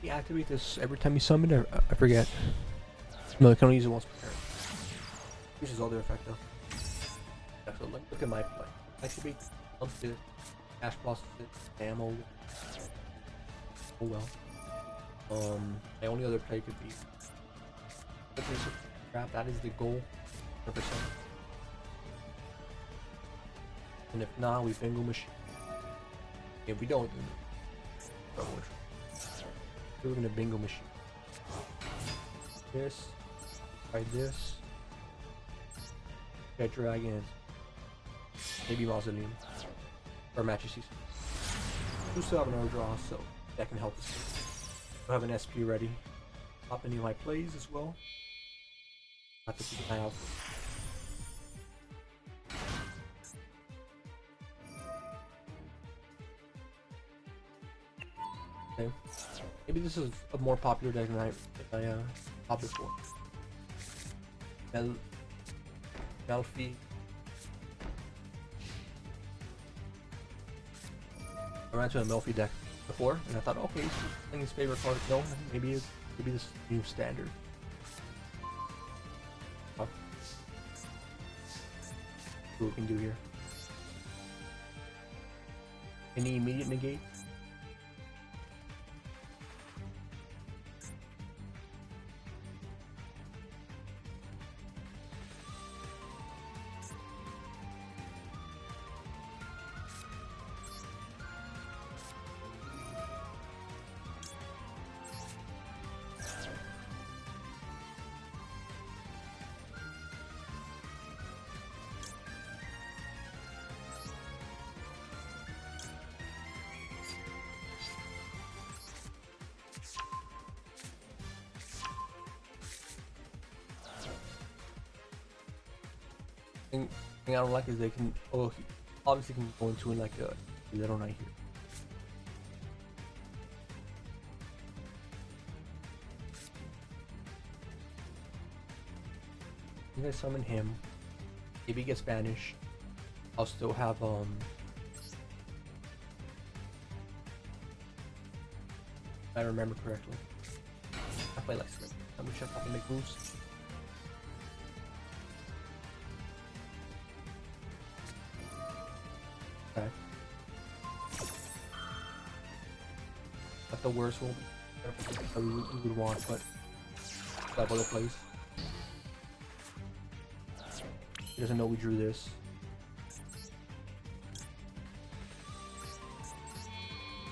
You activate this every time you summon it? I forget. No, you can only use it once per turn. Uses all their effect though. Yeah, so look at my play. Activate something, cash process it, ammo. Oh well. My only other play could be crap. That is the goal, 100%. And if not, we bingo machine. If we don't, then we're gonna bingo machine. This, try this. Get dragons. Maybe mausoleum or majesty. We still have another draw, so that can help us. I have an SP ready. Pop any of my plays as well. Have to keep an eye out. Okay. Maybe this is a more popular deck than I opted for. Melfi. I ran to a Melfi deck before, and I thought, okay, he's playing his favorite card. No, maybe this new standard. Oh. See what we can do here. Any immediate negate? Thing I don't like is they can obviously can go into like a little knight here. I'm gonna summon him. If he gets banished, I'll still have if I remember correctly. I play like Spring. Let me check if I can make moves. Okay. Not the worst will be that we would want, but that other place. He doesn't know we drew this.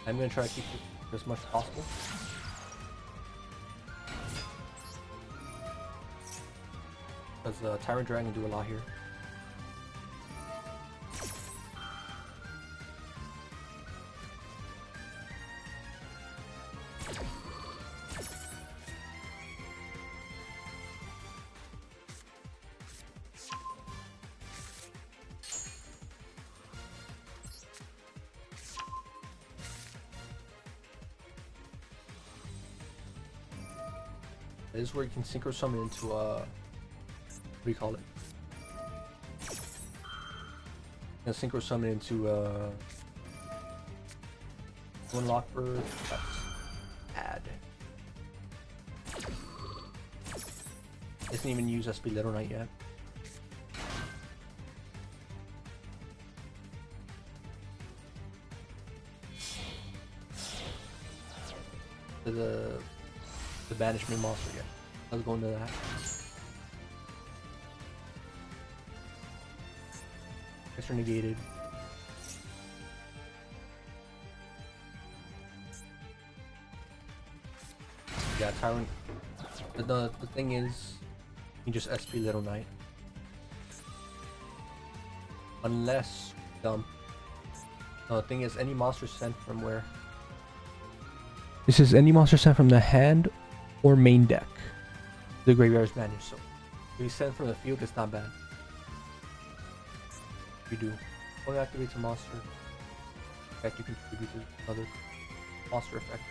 I'm gonna try to keep it as much as possible. Because Tyrant Dragon do a lot here. This is where you can synchro summon into what do you call it? You can synchro summon into one Lockbird. Add. Doesn't even use SP Little Knight yet. The banishment monster yet. Let's go into that. Extra negated. Yeah, Tyrant. The thing is, you just SP Little Knight. Unless dump. The thing is, any monster sent from where? This is any monster sent from the hand or main deck. The graveyard is banished, so if you send from the field, it's not bad. If you do, only activates a monster effect, you contribute to another monster effect.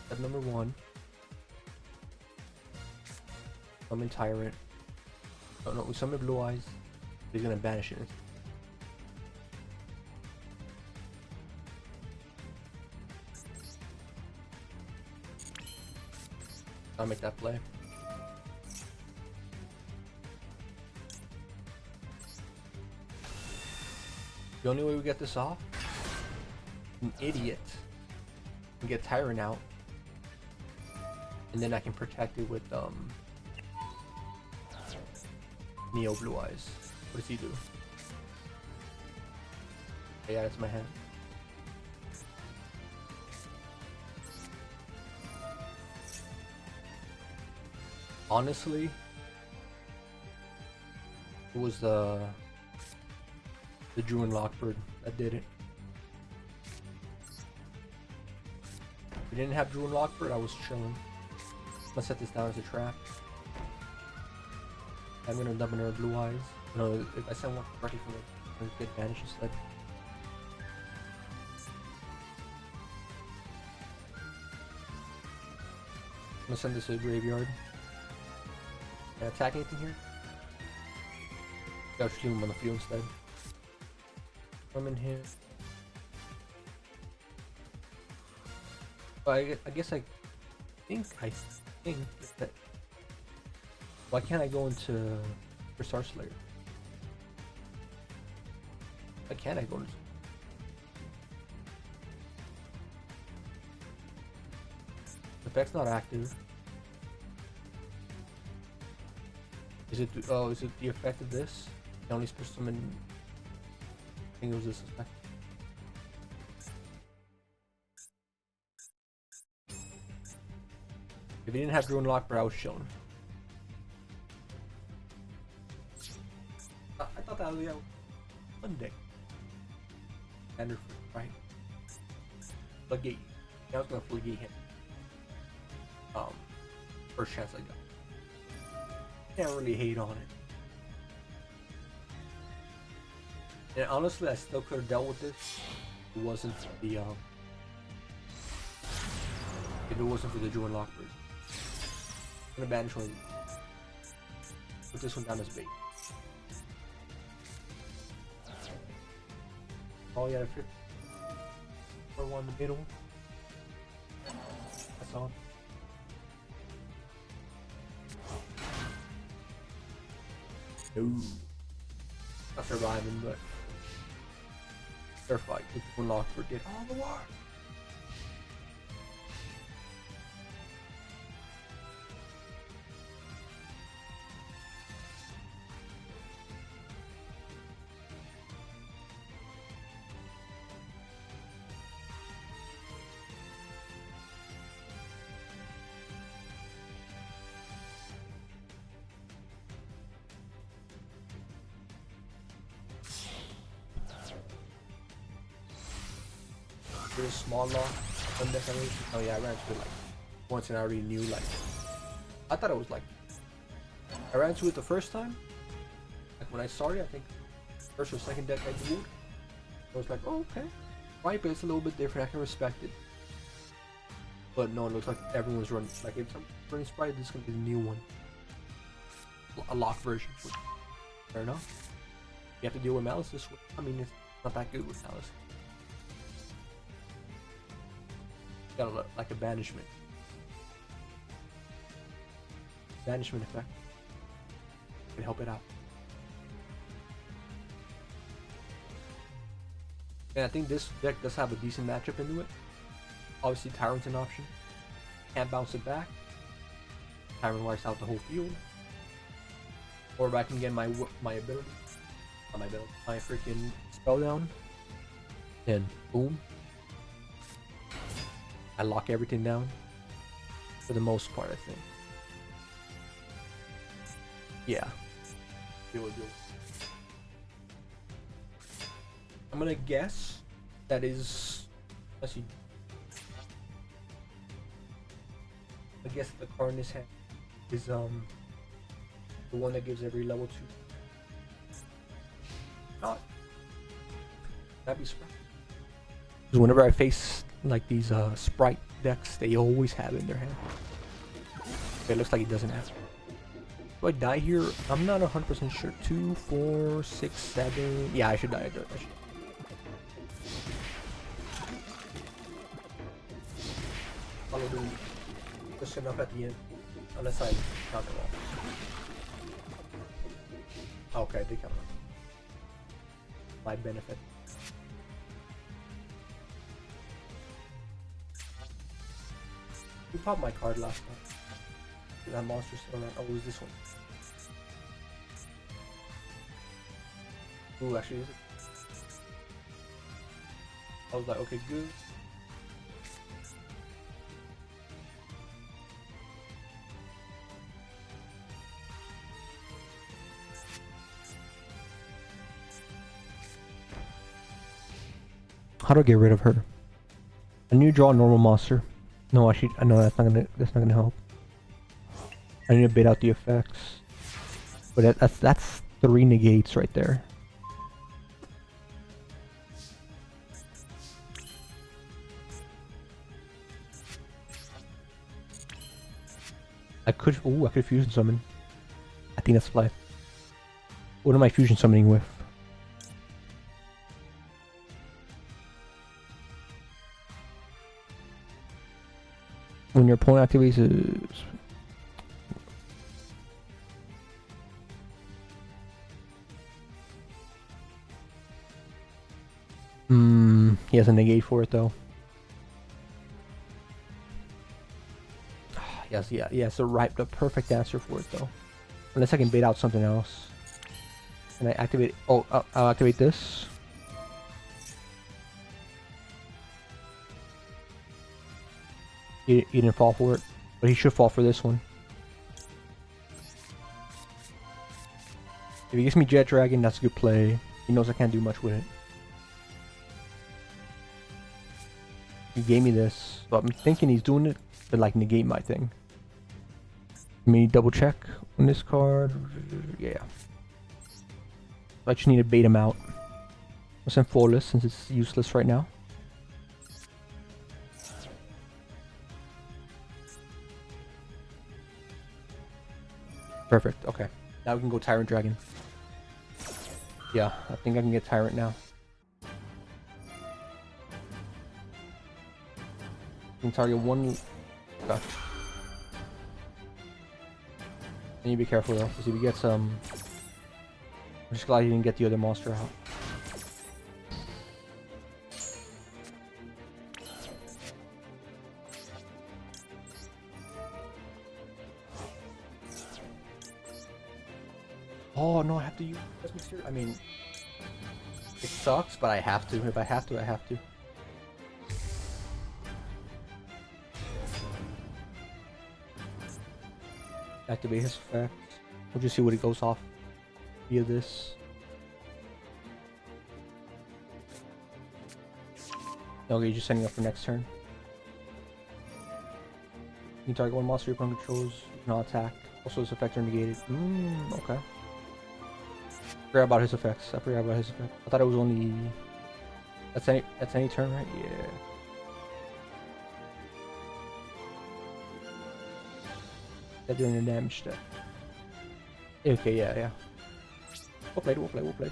Step number 1. Summon Tyrant. Oh no, we summon Blue Eyes. He's gonna banish it. I'll make that play. The only way we get this off, an idiot, and get Tyrant out, and then I can protect it with Neo Blue Eyes. What does he do? Yeah, that's my hand. Honestly, it was the Druin Lockbird that did it. If we didn't have Druin Lockbird, I was chilling. I'm gonna set this down as a trap. I'm gonna dump another Blue Eyes. No, if I send one directly from the get advantage instead. I'm gonna send this to the graveyard. Can I attack anything here? I'll just leave him on the field instead. I'm in here. But I guess I think that. Why can't I go into for Star Slayer? Why can't I go into? The effect's not active. Is it? Oh, is it the effect of this? The only supposed to summon. I think it was this effect. If he didn't have Druin Lockbird, I was shown. I thought that was one deck. Standard, right? Floodgate. I was gonna Floodgate him. First chance I got. Can't really hate on it. And honestly, I still could have dealt with this if it wasn't for the Druin Lockbird. I'm gonna banish one. Put this one down as bait. Oh yeah, the 4-1 in the middle. That's all. No. Not surviving, but fair fight. The Druin Lockbird did all the work. A small lock. Oh yeah, I ran into it like once and I already knew like I thought it was like I ran into it the first time. Like when I saw it, I think first or second deck I dueled. I was like, oh okay. Right, but it's a little bit different, I can respect it. But no, it looks like everyone's running like if I'm running Sprite, this is gonna be the new one. A lock version. Fair enough. You have to deal with Malice this way. I mean it's not that good with Malice. Got like a banishment effect. Can help it out. And I think this deck does have a decent matchup into it. Obviously, Tyrant's an option. Can't bounce it back. Tyrant wipes out the whole field. Or if I can get my ability, my freaking spell down, then boom. I lock everything down for the most part, I think. Yeah. Deal. I'm gonna guess that is. Let's see. I guess the card in his hand is the one that gives every level 2. Not. That'd be surprising. Because whenever I face like these Sprite decks, they always have it in their hand. Okay, it looks like he doesn't have it. Do I die here? I'm not 100% sure. 2, 4, 6, 7. Yeah, I should die. I should. I'll do just enough at the end. Unless I count them all. Okay, they count them. My benefit. Who popped my card last time? That monster still not. Oh, it was this one. Ooh, actually, is it? I was like, okay, good. How do I get rid of her? I need to draw a normal monster. No, actually, I know that's not gonna help. I need to bait out the effects. But that's 3 negates right there. I could fusion summon. I think that's life. What am I fusion summoning with? When your opponent activates his... he has a negate for it though. Yes, yeah, the perfect answer for it though. Unless I can bait out something else. And I activate... Oh, I'll activate this. He didn't fall for it, but he should fall for this one. If he gives me Jet Dragon, that's a good play. He knows I can't do much with it. He gave me this, so I'm thinking he's doing it to like negate my thing. Let me double check on this card. Yeah. I just need to bait him out. I'll send Flawless since it's useless right now. Perfect, okay. Now we can go Tyrant Dragon. Yeah, I think I can get Tyrant now. You can target one... Okay. I need to be careful though, because if he gets I'm just glad he didn't get the other monster out. Oh no, I have to use this material. I mean, it sucks, but I have to. If I have to, I have to. Activate his effect. We'll just see what it goes off via this. Okay, just setting up for next turn. You can target one monster your opponent controls. You cannot attack. Also, his effects are negated. Okay. I forgot about his effects. I thought it was only... That's any turn, right? Yeah. They're doing the damage stuff. Okay, yeah. We'll play.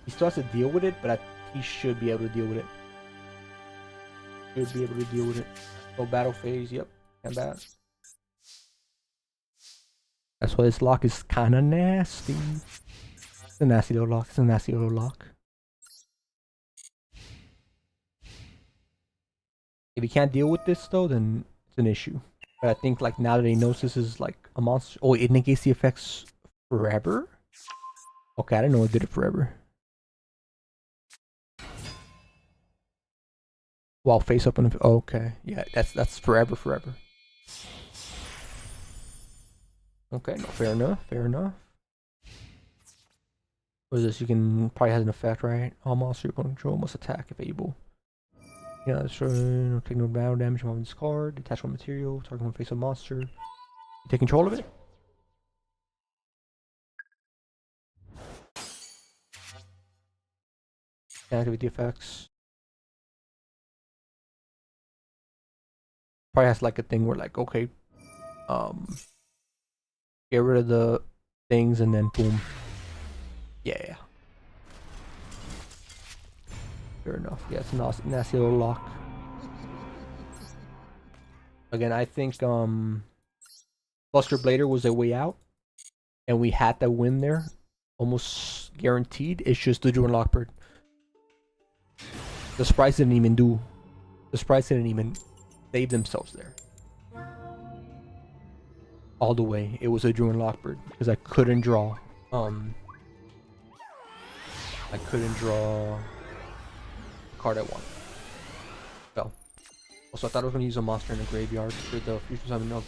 He still has to deal with it, but he should be able to deal with it. Oh, battle phase, yep. Not bad. That's why this lock is kinda nasty. It's a nasty little lock. If he can't deal with this though, then it's an issue. But I think like now that he knows this is like a monster... Oh, it negates the effects forever? Okay, I didn't know it did it forever. While face up on the... Okay, yeah, that's forever. Okay, no, fair enough. What is this? You can... Probably has an effect, right? All monsters you can control must attack if able. Yeah, destroy, no, take no battle damage on this card. Detach one material, target one face of monster. You take control of it? Activate the effects. Probably has like a thing where like, okay, get rid of the things, and then boom. Yeah. Fair enough. Yeah, it's a nasty little lock. Again, I think Buster Blader was a way out, and we had that win there, almost guaranteed. It's just the Duel Lockbird. The sprites didn't even save themselves there. All the way, it was a Duel Lockbird because I couldn't draw. I couldn't draw the card I wanted. So, also I thought I was gonna use a monster in the graveyard for the future summon. No,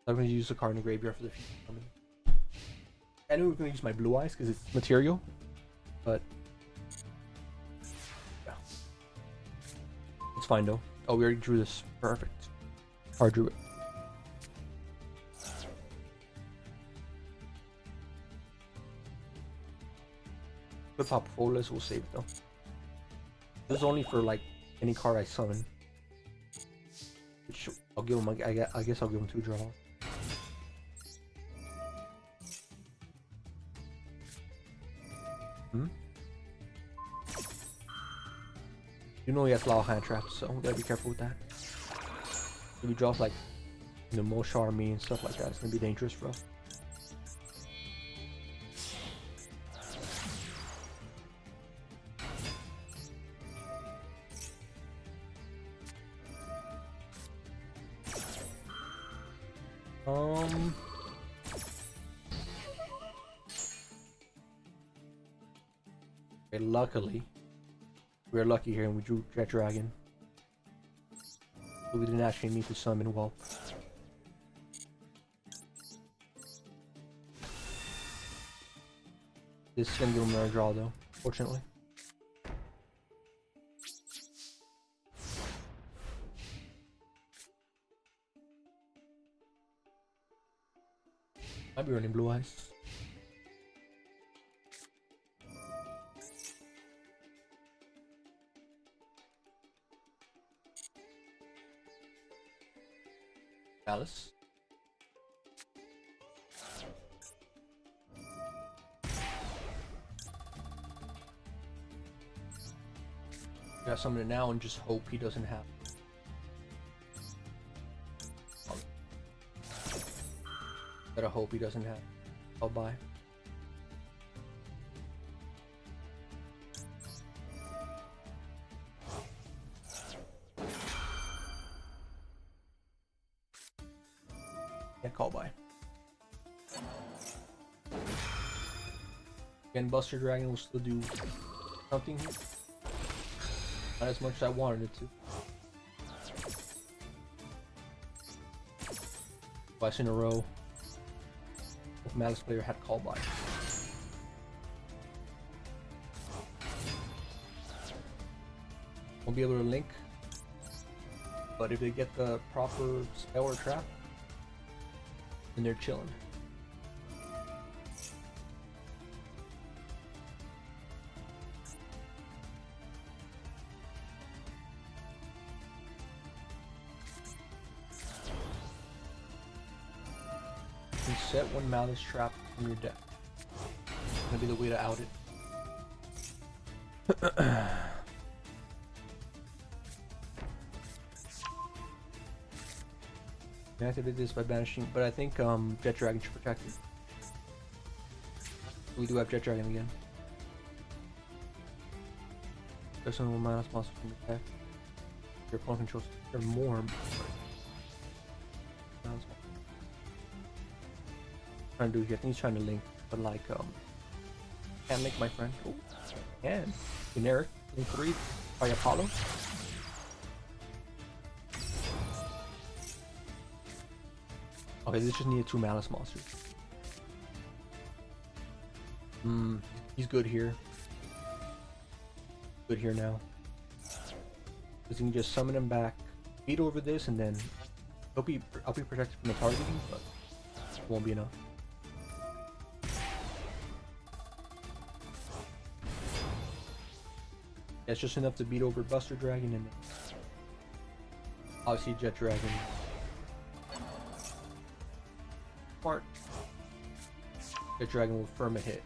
I'm gonna use a card in the graveyard for the future summon. I knew we were gonna use my blue eyes because it's material, but yeah, it's fine though. Oh, we already drew this. Perfect. Hard drew it. Flip pop Folas will save it though. This is only for like any card I summon. Which I'll give him. I guess I'll give him 2 draws. You know he has a lot of hand traps, so we gotta be careful with that. If he draws like, you know, Mosha Army and stuff like that, it's gonna be dangerous for us. Okay, luckily, we were lucky here and we drew Jet Dragon. So we didn't actually need to summon well. This is gonna give him another draw though, fortunately. Might be running blue eyes. Alice. Got summon it now and just hope he doesn't have. Gotta hope he doesn't have. I'll buy. Yeah, call buy. Again, Buster Dragon will still do something here. Not as much as I wanted it to. Twice in a row. If Malice player had call buy. Won't be able to link. But if they get the proper spell or trap, and they're chilling. You can set one Malice trap from your deck. It's gonna be the way to out it. I activated this by banishing, but I think Jet Dragon should protect it. We do have Jet Dragon again. There's some minus monster from the deck. Your opponent controls or more. Trying to do here. I think he's trying to link, but like can't link my friend. Oh, can generic link 3 by Apollo. Okay, this just needed 2 Malice monsters. He's good here. Good here now. Because you can just summon him back, beat over this, and then I'll be protected from the targeting, but it won't be enough. Yeah, it's just enough to beat over Buster Dragon and obviously Jet Dragon. part, Jet Dragon will firm a hit.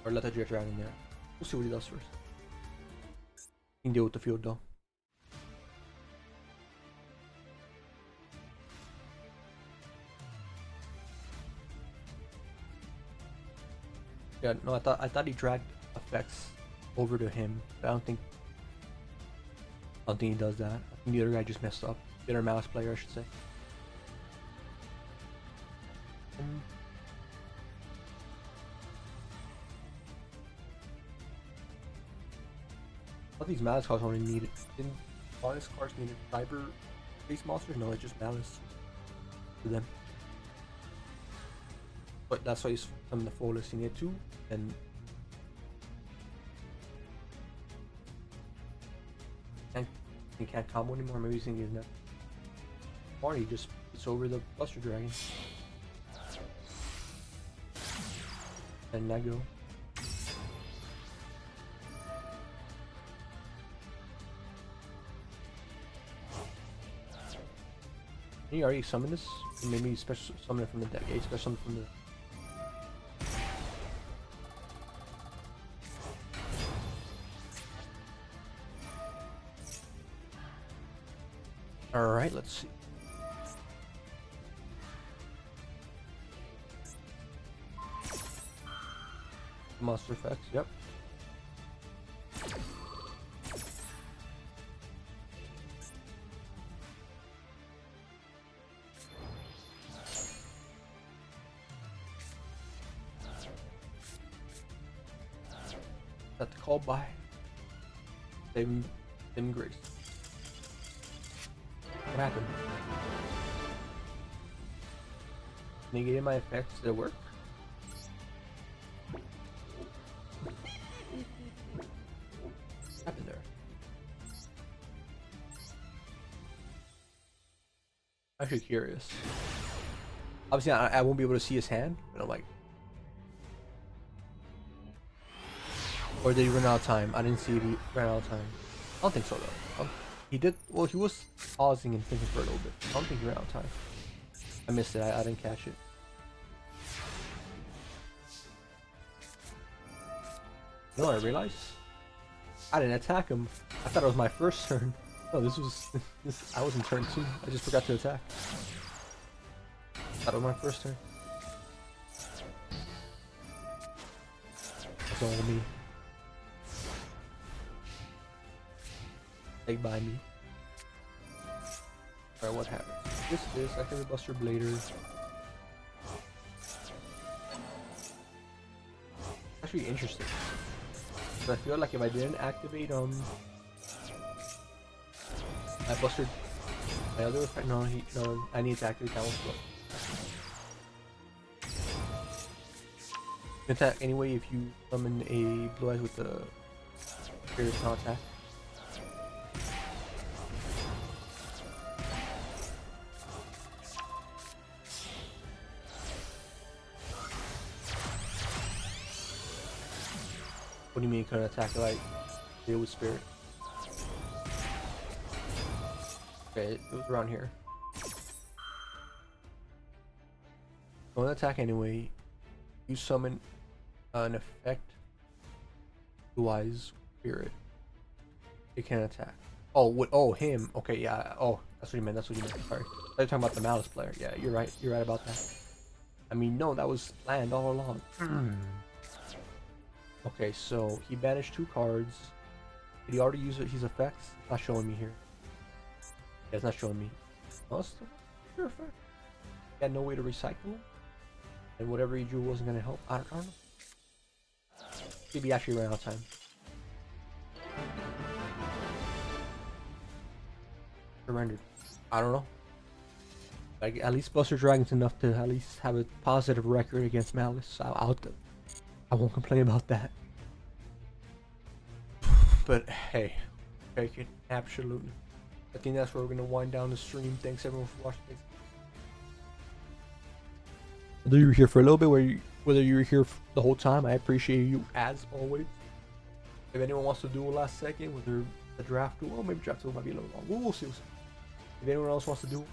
Or let the Jet Dragon there. We'll see what he does first. He can deal with the field though. Yeah, no, I thought he dragged effects over to him, but I don't think he does that. I think the other guy just messed up. The other mouse player, I should say. All these Malice cards only needed. Didn't Malice cards needed cyber base monsters? No, it's just Malice for them. But that's why he's from the full listing it too, and he can't combo anymore. Maybe he's thinking he's not. Or he just puts over the Buster Dragon. And let go. He already summoned this? Maybe he special summon it from the deck. Yeah, he special summon from the. Alright, let's see. Monster effects, yep. Got the call by. Save him grace. What happened? Negated my effects. Did it work? What happened there? I'm actually curious. Obviously, I won't be able to see his hand, but I'm like, or did he run out of time? I didn't see it. He ran out of time. I don't think so though. He did. Well, he was pausing and thinking for a little bit. I don't think he ran out of time. I missed it. I didn't catch it. You know what I realized? I didn't attack him. I thought it was my first turn. No, this. I was in turn 2. I just forgot to attack. That was my first turn. That's all me. Take by me. Alright, what happened? This, I can Buster Blader. Actually interesting. But I feel like if I didn't activate I Buster my other effect. No, I need to activate that one slow. You can attack anyway if you summon a Blue Eyes with the Spirit of attack. What do you mean you couldn't attack it like deal with Spirit? Okay, it was around here. Don't attack anyway. You summon an effect. Blue Eyes Spirit. It can attack. Oh, what? Oh, him. Okay, yeah. Oh, that's what you meant. That's what you meant. Sorry. You're talking about the Malice player. Yeah, you're right. You're right about that. I mean, no, that was planned all along. Okay, so he banished 2 cards. Did he already use his effects? It's not showing me here. Yeah, it's not showing me. Oh, it's still your effect. He had no way to recycle them. And whatever he drew wasn't going to help. I don't know. Maybe he actually ran out of time. Surrendered. I don't know. Like, at least Buster Dragon's enough to at least have a positive record against Malice. I won't complain about that. But hey, take it. Absolutely. I think that's where we're gonna wind down the stream. Thanks everyone for watching. Whether you were here for a little bit, whether you were here the whole time, I appreciate you as always. If anyone wants to do a last second, whether the draft duel, well, maybe draft duel might be a little long. We'll see. If anyone else wants to do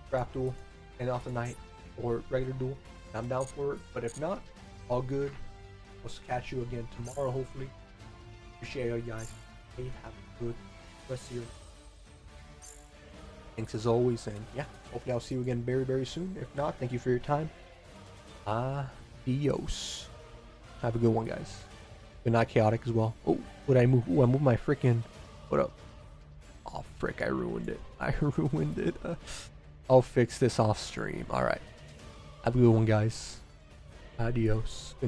draft duel, end off the night, or regular duel, I'm down for it. But if not, all good. We'll catch you again tomorrow, hopefully. Appreciate you guys. Hey, have a good rest of your. Thanks as always, and yeah, hopefully I'll see you again very, very soon. If not, thank you for your time. Adios. Have a good one, guys. But not chaotic as well. Oh, what I move? Oh, I moved my freaking. What up? Oh, frick, I ruined it. I ruined it. I'll fix this off stream. Alright. Have a good one, guys. Adios. Good